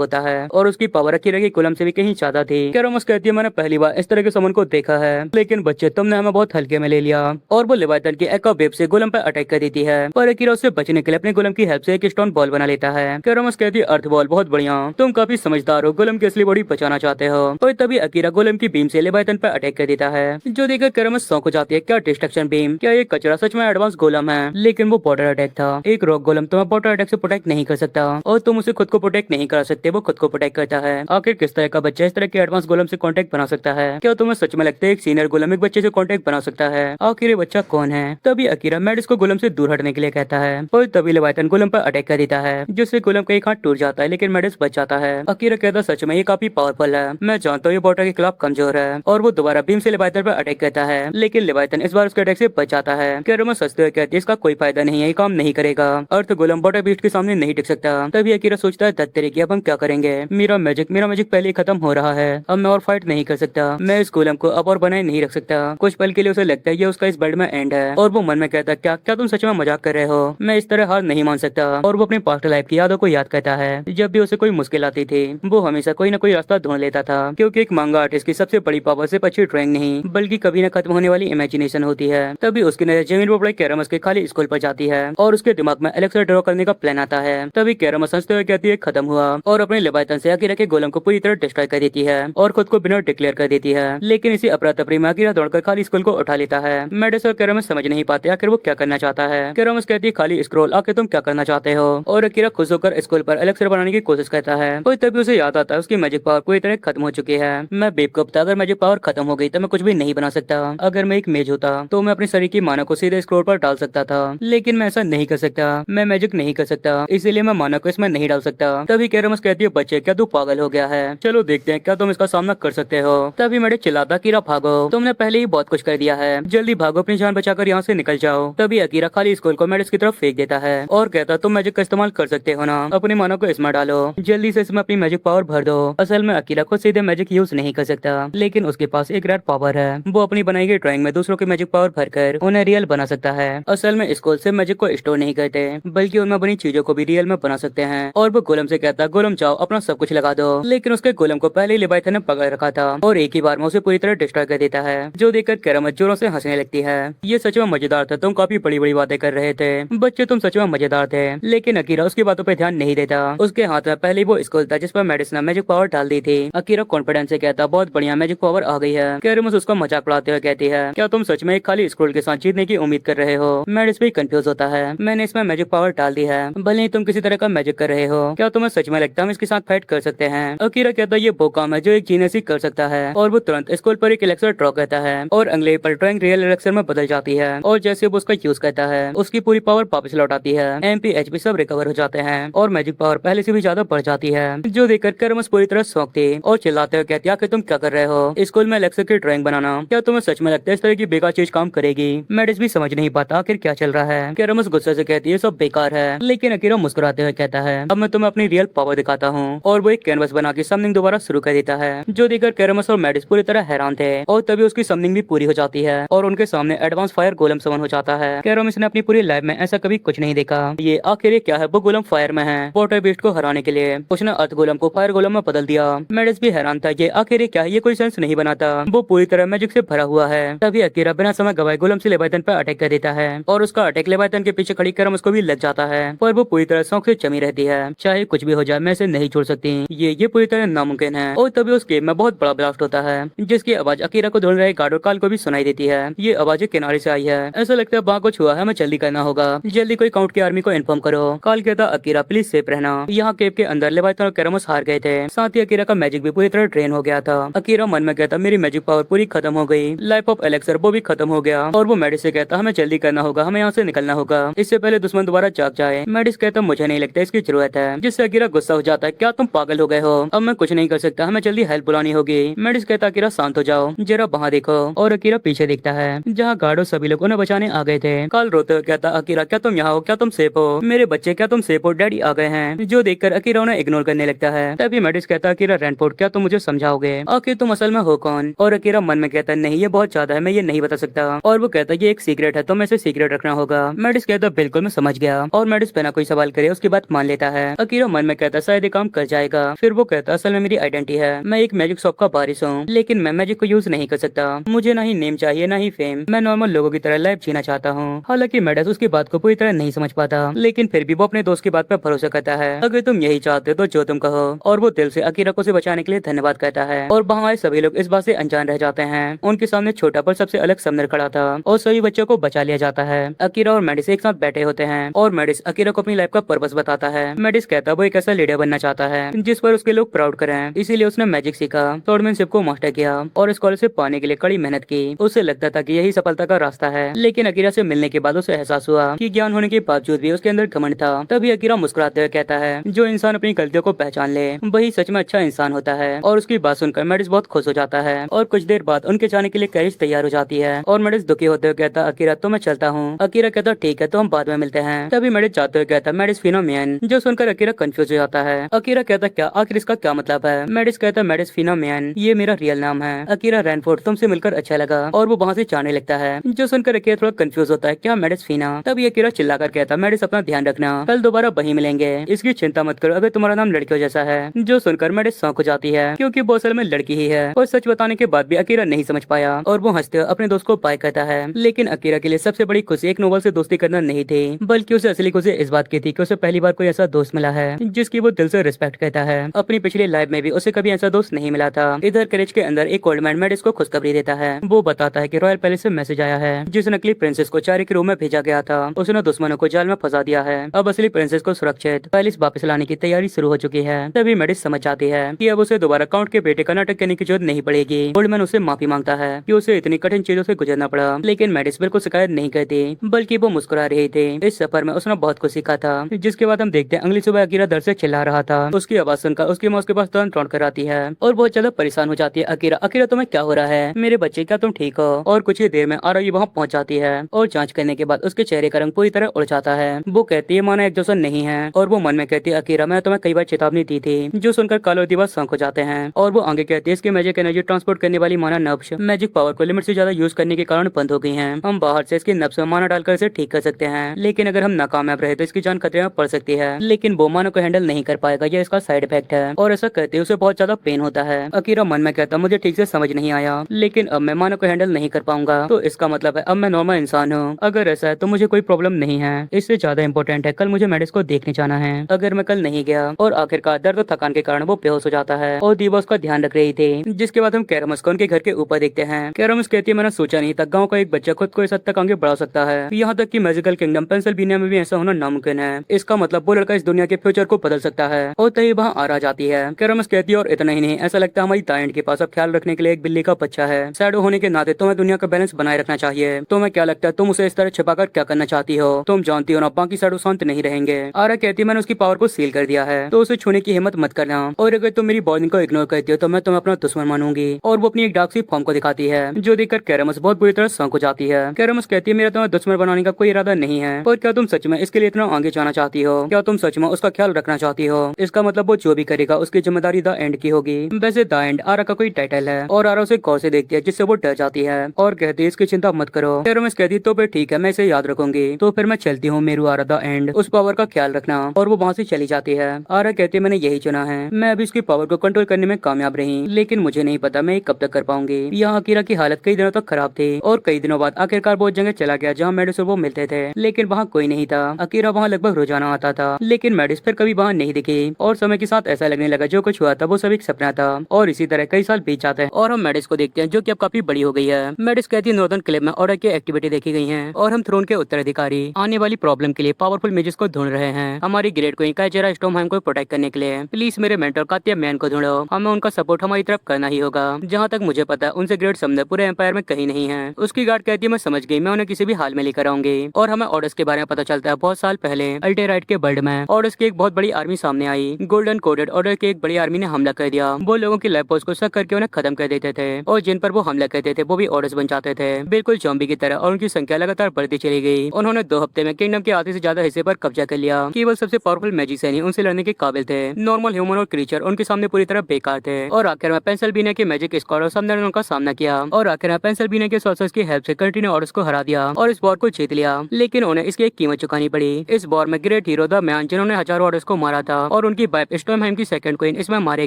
होता है और उसकी पावर अकीरा की गोलम से भी कहीं ज्यादा थी। कैरामस कहती है मैंने पहली बार इस तरह के समन को देखा है, लेकिन बच्चे तुमने हमें बहुत हल्के में ले लिया। और वो लेवाइथन की एक्वा वेब से गोलम पर अटैक कर देती है, पर अकीरा उससे बचने के लिए अपने गोलम की हेल्प से एक स्टोन बॉल बना लेता है। कैरामस कहती है अर्थ बॉल बहुत बढ़िया, तुम काफी समझदार हो, गोलम की असली बॉडी बचाना चाहते हो। और तभी अकीरा गोलम की बीम से लेवाइथन पर अटैक कर देता है, जो देखकर कैरामस शॉक हो जाती है। क्या डिस्ट्रक्शन बीम, क्या ये कचरा सच में एडवांस गोलम है? लेकिन वो वाटर अटैक था। एक रॉक गोलम तुम्हें वाटर अटैक से प्रोटेक्ट नहीं कर सकता और तुम उसे खुद को प्रोटेक्ट नहीं कर सकते, वो खुद को प्रोटेक्ट करता है। आखिर किस तरह का बच्चा इस तरह के एडवांस गोलम से कॉन्टेक्ट बना सकता है? क्या तुम्हें सच में लगता है एक सीनियर गोलम एक बच्चे से कॉन्टेक्ट बना सकता है? आखिर ये बच्चा कौन है? तभी अकीरा मैडिस को गोलम से दूर हटने के लिए कहता है और तभी लेवाइथन गोलम पर अटैक कर देता है, जिससे गोलम का एक हाथ टूट जाता है, लेकिन मैडिस बच जाता है। अकीरा कहता सच में ये काफी पावरफुल है, मैं जानता हूँ ये वाटर के खिलाफ कमजोर है। और वो दोबारा बीम से लेवाइथन पर अटैक करता है, लेकिन लेवाइथन इस बार उसके अटैक से बच जाता है। कैरामस हंसते हुए कहती है इसका कोई फायदा नहीं है, ये काम नहीं करेगा। अर्थ गोलम वाटर बीस्ट के सामने नहीं टिक सकता। तभी अकीरा सोचता है दत्तरे की अब हम क्या करेंगे? मेरा मैजिक पहले ही खत्म हो रहा है, अब मैं और फाइट नहीं कर सकता। मैं इस गोलम को अब और बनाए नहीं रख सकता। कुछ पल के लिए उसे लगता है ये उसका इस वर्ल्ड में एंड है और वो मन में कहता है क्या क्या तुम सच में मजाक कर रहे हो? मैं इस तरह हार नहीं मान सकता। और वो अपनी पास्ट लाइफ की यादों को याद करता है। जब भी उसे कोई मुश्किल आती थी वो हमेशा कोई न कोई रास्ता ढूंढ लेता था, क्योंकि एक मांगा आर्टिस्ट की सबसे बड़ी पावर सिर्फ अच्छी ड्राइंग नहीं बल्कि कभी न खत्म होने वाली इमेजिनेशन होती है। तभी उसकी नजर जमीन पर पड़े कैरामस के खाली स्कूल पर जाती है और उसके दिमाग में एलेक्सर ड्रॉ करने का प्लान आता है। तभी कैरामस हंसते हुए कहती है खत्म हुआ और अपने लेवाइथन से अकीरा के गोलम को पूरी तरह डिस्ट्रॉय कर देती है और खुद को विनर डिक्लेयर कर देती है। लेकिन इसी अफरा तफरी में अकीरा दौड़कर खाली स्कूल को उठा लेता है। मैडिस और कैरामस समझ नहीं पाते आखिर वो क्या करना चाहता है। कैरामस कहती है खाली स्क्रोल, आखिर तुम क्या करना चाहते हो? और अकीरा खुश होकर स्कूल पर एलेक्सर बनाने की कोशिश करता है और तभी उसे याद आता है उसकी मैजिक पावर पूरी तरह खत्म हो चुकी है। मैं बेवकूफ था, अगर मैजिक पावर खत्म हो गई तो मैं कुछ भी नहीं बना सकता। अगर मैं एक मेज होता तो मैं अपने शरीर की माना को सीधे स्क्रोल पर डाल सकता था, लेकिन मैं ऐसा नहीं कर सकता। मैं मैजिक नहीं कर सकता, इसीलिए मैं माना को इसमें नहीं डाल सकता। तभी कैरामस कहती है बच्चे क्या तू पागल हो गया है? चलो देखते हैं क्या तुम इसका सामना कर सकते हो। तभी मैडिस चिल्लाता अकीरा भागो, तुमने पहले ही बहुत कुछ कर दिया है, जल्दी भागो, अपनी जान बचाकर यहाँ से निकल जाओ। तभी अकीरा खाली स्कूल को मैडिस की तरफ फेंक देता है और कहता तुम मैजिक का इस्तेमाल कर सकते हो ना, अपनी माना को इसमें डालो, जल्दी से इसमें अपनी मैजिक पावर भर दो। असल में अकीरा खुद सीधे मैजिक यूज नहीं कर सकता, लेकिन उसके पास एक रेयर पावर है, वो अपनी बनाई गई ड्राइंग में दूसरों की मैजिक पावर भरकर उन्हें रियल बना सकता है। असल में स्कूल से मैजिक को स्टोर नहीं करते बल्कि उनमें बनी चीजों को भी रियल में बना सकते हैं। और वो गोलम से कहता गोलम जाओ अपना सब कुछ लगा दो, लेकिन उसके गोलम को पहले ही लेवाइथन ने पकड़ रखा था और एक ही बार में उसे पूरी तरह डिस्ट्रॉय कर देता है, जो देखकर कैरामस जोरों से हंसने लगती है। ये सच में मजेदार था, तुम काफी बड़ी बड़ी बातें कर रहे थे बच्चे, तुम सच में मजेदार थे। लेकिन अकीरा उसकी बातों पर ध्यान नहीं देता। उसके हाथ में पहले वो स्कूल था जिस पर मैडिस ने मैजिक पावर डाल दी थी। अकीरा कॉन्फिडेंस से कहता बहुत बढ़िया मैजिक पावर आ गई है। कैरामस उसका मजाक उड़ाते हुए कहती है क्या तुम सच में एक खाली स्कूल के साथ जीतने की उम्मीद कर रहे हो? मैडिस भी कंफ्यूज होता है, मैंने इसमें मैजिक पावर डाल दी है, भले ही तुम किसी तरह का मैजिक कर रहे हो, क्या तुम्हें सच में लगता है हम इसके साथ फाइट कर सकते हैं? अकीरा कहता ये वो काम है जो एक जीनियस ही कर सकता है और वो तुरंत स्कूल पर एक एलेक्सर ड्रॉ करता है और अगले पर ड्राइंग रियल एलेक्सर में बदल जाती है और जैसे वो उसका यूज करता है उसकी पूरी पावर वापस लौट आती है। एमपी एचपी सब रिकवर हो जाते हैं और मैजिक पावर पहले से भी ज्यादा बढ़ जाती है, जो देखकर कैरामस पूरी तरह शौक थी और चिल्लाते हुए कहती है कि तुम क्या कर रहे हो? स्कूल में एलेक्सर की ड्राइंग बनाना, क्या तुम्हें सच में लगता है इस तरह की बेकार चीज काम करेगी? मैडिस भी समझ नहीं पाता आखिर क्या चल रहा है। कैरामस गुस्से से कहती है सब बेकार है, लेकिन अकीरा मुस्कुराते हुए कहता है अब मैं तुम्हें अपनी रियल पावर दिखाता हूँ और वो एक कैनवस बना के समनिंग दोबारा शुरू कर देता है, जो देखकर कैरामस और मैडिस पूरी तरह हैरान थे और तभी उसकी समनिंग भी पूरी हो जाती है और उनके सामने एडवांस फायर गोलम समन हो जाता है। कैरामस ने अपनी पूरी लाइफ में ऐसा कभी कुछ नहीं देखा। ये आखिर क्या है? वो गोलम फायर में है। वाटर बीस्ट को हराने के लिए उसने अर्थ गोलम को फायर गोलम में बदल दिया। मैडिस भी हैरान था ये आखिर क्या है, ये कोई सेंस नहीं बनाता, वो पूरी तरह मैजिक से भरा हुआ है। तभी अकीरा बिना समय गवाए गोलम से लेवाइथन पर अटैक कर देता है और उसका अटैक लेवाइथन के पीछे खड़ी कैरामस को भी लग जाता है, पर वो पूरी तरह शौक से जमी रहती है, चाहे कुछ भी हो जाए मैं इसे नहीं छोड़ सकती, ये पूरी तरह नामुमकिन है। और तभी उस गेम में बहुत बड़ा ब्लास्ट होता है जिसकी आवाज अकीरा को ढूंढ रहे गार्ड और काल को भी सुनाई देती है। ये आवाज किनारे से आई है, ऐसा लगता है वहाँ कुछ हुआ है, हमें जल्दी करना होगा, जल्दी कोई काउंट की आर्मी को इन्फॉर्म करो। काल कहता अकीरा प्लीज सेफ रहना, यहाँ केव के अंदर लेवाइथन और कैरामस हार गए थे, साथ ही अकीरा का मैजिक भी पूरी तरह ड्रेन हो गया था। अकीरा मन में कहता मेरी मैजिक पावर पूरी खत्म हो गई, लाइफ ऑफ एलेक्सर वो भी खत्म हो गया और वो मैडिस से कहता हमें जल्दी करना होगा, हमें यहाँ से निकलना होगा, इससे पहले दुश्मन दोबारा जाग जाए। मैडिस कहता मुझे नहीं लगता इसकी जरूरत है, जिससे अकीरा गुस्सा हो जाता है क्या तुम पागल हो गए हो, अब मैं कुछ नहीं कर सकता, हमें जल्दी हेल्प बुलानी होगी। मैडिस कहता अकीरा शांत हो जाओ, जरा वहाँ देखो, और अकीरा पीछे देखता है जहाँ गार्ड सभी लोग उन्हें बचाने आ गए थे। काल रोते हुए कहता अकीरा क्या तुम यहाँ हो, क्या तुम सेफ हो? मेरे बच्चे क्या तुम सेफ हो? डैडी आ गए हैं, जो देखकर अकीरा उन्हें इग्नोर करने लगता है। तभी मेडिस कहता है, अकीरा रैनफोर्ड, क्या तुम मुझे समझाओगे आखिर तुम असल में हो कौन? और अकीरा मन में कहता है, नहीं ये बहुत ज्यादा है, मैं ये नहीं बता सकता। और वो कहता है ये एक सीक्रेट है, तो मैं इसे सीक्रेट रखना होगा। मेडिस कहता है बिल्कुल मैं समझ गया। और मेडिस बिना कोई सवाल करे उसकी बात मान लेता है। अकीरा मन में कहता है शायद ये काम कर जाएगा। फिर वो कहता है असल में मेरी आइडेंटिटी है, मैं एक मैजिक शॉप का वारिस हूँ, लेकिन मैं मैजिक को यूज नहीं कर सकता। मुझे ना ही नेम चाहिए ना ही फेम, मैं नॉर्मल लोगों की तरह लाइफ जीना चाहता हूँ। हालांकि मेडिस उसकी बात को पूरी तरह नहीं समझ पाता, लेकिन फिर भी वो अपने दोस्त की बात पर भरोसा करता है। अगर तुम यही चाहते हो तो जो तुम कहो। और वो दिल से अकीरा को बचाने के लिए धन्यवाद कहता है। और वहाँ आए सभी लोग इस बात से अनजान रह जाते हैं। उनके सामने छोटा पर सबसे अलग समंदर खड़ा था और सभी बच्चों को बचा लिया जाता है। अकीरा और मेडिस एक साथ बैठे होते हैं और मेडिस अकीरा को अपनी लाइफ का पर्पस बताता है। मेडिस कहता है वो एक ऐसा लीडर बनना चाहता है जिस पर उसके लोग प्राउड करें, इसीलिए उसने मैजिक सीखा, स्वॉर्डमैनशिप को मास्टर किया और स्कॉलरशिप पाने के लिए कड़ी मेहनत की। उसे लगता था कि यही सफलता का रास्ता है, लेकिन अकीरा से मिलने के बाद उसे एहसास हुआ कि ज्ञान होने के बावजूद भी उसके अंदर घमंड था। तभी अकीरा मुस्कुराते हुए कहता है, जो इंसान अपनी गलतियों को पहचान ले वही सच में अच्छा इंसान होता है। और उसकी बात सुनकर मेडिस बहुत खुश हो जाता है और कुछ देर बाद उनके जाने के लिए कैरिज तैयार हो जाती है। और मेडिस दुखी होते हुए कहता, अकीरा तो मैं चलता हूँ। अकीरा कहता ठीक है, तो हम बाद में मिलते हैं। तभी मेडिस जाते हुए कहता, मेडिस फिनोमियन, जो सुनकर अकीरा कंफ्यूज हो जाता है। अकीरा कहता क्या आखिर इसका क्या मतलब है? मेडिस कहता मेडिस फिनोमियन ये मेरा रियल नाम है। अकीरा रैनफोर्ड, तुमसे मिलकर अच्छा लगा। और वो वहाँ से जाने लगता है। जो सुनकर अकीरा थोड़ा कंफ्यूज होता है, क्या मेडिस फिना? तभी अकीरा चिल्लाकर कहता, मेडिस अपना ध्यान रखना, कल दोबारा वहीं मिलेंगे, इसकी चिंता मत करो अगर तुम्हारा नाम लड़कियों जैसा है। जो सुनकर मेडिस शौक हो जाती है, क्योंकि वो असल में लड़की ही है। और सच बताने के बाद भी अकीरा नहीं समझ पाया और वो हंसते हुए अपने दोस्त को बाय कहता है। लेकिन अकीरा के लिए सबसे बड़ी खुशी एक नोबल से दोस्ती करना नहीं थी, बल्कि उसे असली खुशी इस बात की थी कि उसे पहली बार कोई ऐसा दोस्त मिला है जिसकी वो दिल से रिस्पेक्ट करता है। अपनी पिछली लाइफ में भी उसे कभी ऐसा दोस्त नहीं मिला था। इधर करेज के अंदर एक ओल्ड मैन मेडिस को खुशखबरी देता है। वो बताता है कि रॉयल पैलेस से मैसेज आया है, जिस नकली प्रिंसेस को चारी के रूम में भेजा गया था उसने दुश्मनों को जाल में फंसा दिया है। अब असली प्रिंसेस को सुरक्षित पैलेस वापस लाने की तैयारी शुरू हो चुकी है। तभी मेडिस समझ जाती है कि अब उसे दोबारा काउंट के बेटे का नाटक करने की जरूरत नहीं पड़ेगी। ओल्ड मैन उससे माफी मांगता है कि उसे इतनी कठिन चीजों से गुजरना पड़ा, लेकिन मेडिस बिल्कुल शिकायत नहीं करती, बल्कि वो मुस्कुरा रही थी। इस सफर में उसने बहुत कुछ सीखा था। जिसके बाद हम देखते हैं अगली सुबह अकीरा दर से चिल्ला रहा था। उसकी आवाज सुनकर उसकी माँ उसके पास तुरंत लौट कर आती है और बहुत ज्यादा परेशान हो जाती है। अकीरा, अकीरा तुम्हें क्या हो रहा है? मेरे बच्चे, क्या तुम ठीक हो? और कुछ ही देर में आरोही वहाँ पहुँच जाती है और जांच करने के बाद उसके चेहरे का रंग पूरी तरह उड़ जाता है। वो कहती है माना एक जैसा नहीं है। और वो मन में कहती है, अकीरा मैं तुम्हें कई बार चेतावनी दी थी। जो सुनकर कालो और दीवार शौक हो जाते हैं। और वो आगे कहती है, इसकी मैजिक एनर्जी ट्रांसपोर्ट करने वाली माना नब्ज मैजिक पावर को लिमिट से ज्यादा यूज करने के कारण बंद हो गई है। हम बाहर से इसकी नब्ज में माना डालकर इसे ठीक कर सकते हैं, लेकिन अगर हम नाकामयाब रहे तो इसकी जान खतरे में पड़ सकती है। लेकिन वो माना को हैंडल नहीं कर पाएगा, यह इसका साइड इफेक्ट है। और ऐसा कहते उसे बहुत ज्यादा पेन होता है। अकीरा मन में कहता, मुझे ठीक से समझ नहीं आया, लेकिन अब मैं माना को हैंडल नहीं कर पाऊंगा, तो इसका मतलब है अब मैं नॉर्मल इंसान हूँ। अगर ऐसा है तो मुझे कोई प्रॉब्लम नहीं है। इससे ज्यादा इंपॉर्टेंट है कल मुझे मेडिस को देखने जाना है। अगर मैं कल नहीं गया। और आखिरकार दर्द और थकान के कारण वो बेहोश हो जाता है और दीवा उसका ध्यान रख रही थी। जिसके बाद हम कैरमस को उनके घर के ऊपर देखते हैं। कैरमस कहती है, मैंने सोचा नहीं था गाँव का एक बच्चा खुद को इस हद तक आगे बढ़ा सकता है। यहाँ तक कि मैजिकल किंगडम पेंसिल्वेनिया में भी ऐसा होना नामुमकिन है। इसका मतलब वो लड़का इस दुनिया के फ्यूचर को बदल सकता है। और तभी वहाँ आ जाती है। कैरमस कहती है, और इतना ही नहीं, ऐसा लगता है हमारी ताइंड के पास अब ख्याल रखने के लिए एक बिल्ली का बच्चा है। शैडो होने के नाते तुम्हें दुनिया का बैलेंस बनाए रखना चाहिए। तुम्हें क्या लगता है तुम उसे इस तरह छिपाकर क्या करना चाहती हो? तुम जानती हो ना बाकी शैडो शांत नहीं रहेंगे। आरा कहती है, मैंने उसकी पावर को सील कर दिया है, तो उसे छूने की हिम्मत मत करना। और अगर तुम मेरी वार्निंग को इग्नोर करती हो तो मैं तुम्हें अपना दुश्मन मानूंगी। और वो अपनी एक डार्क सी फॉर्म को दिखाती है, जो देखकर कैरमस बहुत बुरी तरह शौक हो जाती है। कैरमस कहती है, मेरा तुम्हें दुश्मन बनाने का कोई इरादा नहीं है, पर क्या तुम सच में इसके लिए इतना आगे जाना चाहती हो? क्या तुम सच में उसका ख्याल रखना चाहती हो? इसका मतलब वो जो भी करेगा उसकी जिम्मेदारी द एंड की होगी। वैसे द एंड आरा का कोई टाइटल है और आरा उसे गौर से देखती है, जिससे वो डर जाती है और कहती है, इसकी चिंता मत करो। कैरमस कहती है, तो फिर ठीक है, मैं इसे याद रखूंगी। तो फिर मैं चलती हूँ, मेरू आरा द एंड, उस पावर का ख्याल रखना। और वो वहाँ से चली जाती है। आरा कहती है, मैंने यही चुना है। मैं अभी उसकी पावर को कंट्रोल करने में कामयाब रही, लेकिन मुझे नहीं पता मैं कब तक कर पाऊंगी। यहाँ अकीरा की हालत कई दिनों तक खराब थी और कई दिनों बाद आखिरकार वो जगह चला गया जहाँ मेडिस और वो मिलते थे, लेकिन वहाँ कोई नहीं था। अकीरा वहाँ लगभग रोजाना आता था, लेकिन मेडिस फिर कभी वहाँ नहीं दिखी। और समय के साथ ऐसा लगने लगा जो कुछ हुआ था वो सब एक सपना था। और इसी तरह कई साल बीत जाते हैं और हम मेडिस को देखते हैं, जो कि अब काफी बड़ी हो गई है। मेडिस कहती है, नॉर्दर्न क्लेब में ऑर्डर की एक्टिविटी देखी गई है और हम थ्रोन के उत्तराधिकारी आने वाली प्रॉब्लम के लिए पावरफुल मेजेस को ढूंढ रहे हैं। हमारी ग्रेट क्वीन काइजेरा स्टॉर्महाइम को प्रोटेक्ट करने के लिए प्लीज मेरे मेंटर कात्या मैन को ढूंढो। हमें उनका सपोर्ट हमारी तरफ करना ही होगा। जहाँ तक मुझे पता है उनसे ग्रेट समझ पूरे एम्पायर में कहीं नहीं है। उसकी गार्ड कहती है, मैं समझ गई, मैं उन्हें किसी भी हाल में लेकर आऊंगी। और हमें ऑर्डर्स के बारे में पता चलता है बहुत साल पहले अल्टेराइट के वर्ल्ड में ऑर्डर्स की एक बहुत बड़ी आर्मी सामने आई। गोल्डन कोडेड ऑर्डर की एक बड़ी आर्मी ने हमला कर दिया। वो लोगों की लाइफ पोस्ट को शक करके उन्हें खत्म कर देते थे और जिन पर वो हमला करते थे वो भी ऑर्डर्स बन जाते थे, बिल्कुल ज़ॉम्बी की तरह। और उनकी संख्या लगातार बढ़ती चली गई। उन्होंने 2 हफ्ते में किंगडम के आधे से ज्यादा हिस्से पर कब्जा कर लिया कि केवल सबसे पावरफुल मैजिशियन ही उनसे लड़ने के काबिल थे। नॉर्मल ह्यूमन और क्रीचर उनके सामने पूरी तरह बेकार थे और आखिर में पेंसिलवेनिया के मैजिक स्क्वाड और समनर ने उनका सामना किया और आखिर में पेंसिलवेनिया के सोल्जर्स की हेल्प से कंटिन्यू ऑर्डर्स को हरा दिया और इस वॉर को जीत लिया। लेकिन उन्हें इसकी एक कीमत चुकानी पड़ी। इस वॉर में ग्रेट हीरो द मैन जिन्होंने हजारों ऑर्डर्स को मारा था और उनकी वाइफ स्टॉर्महाइम की सेकंड क्वीन इसमें मारे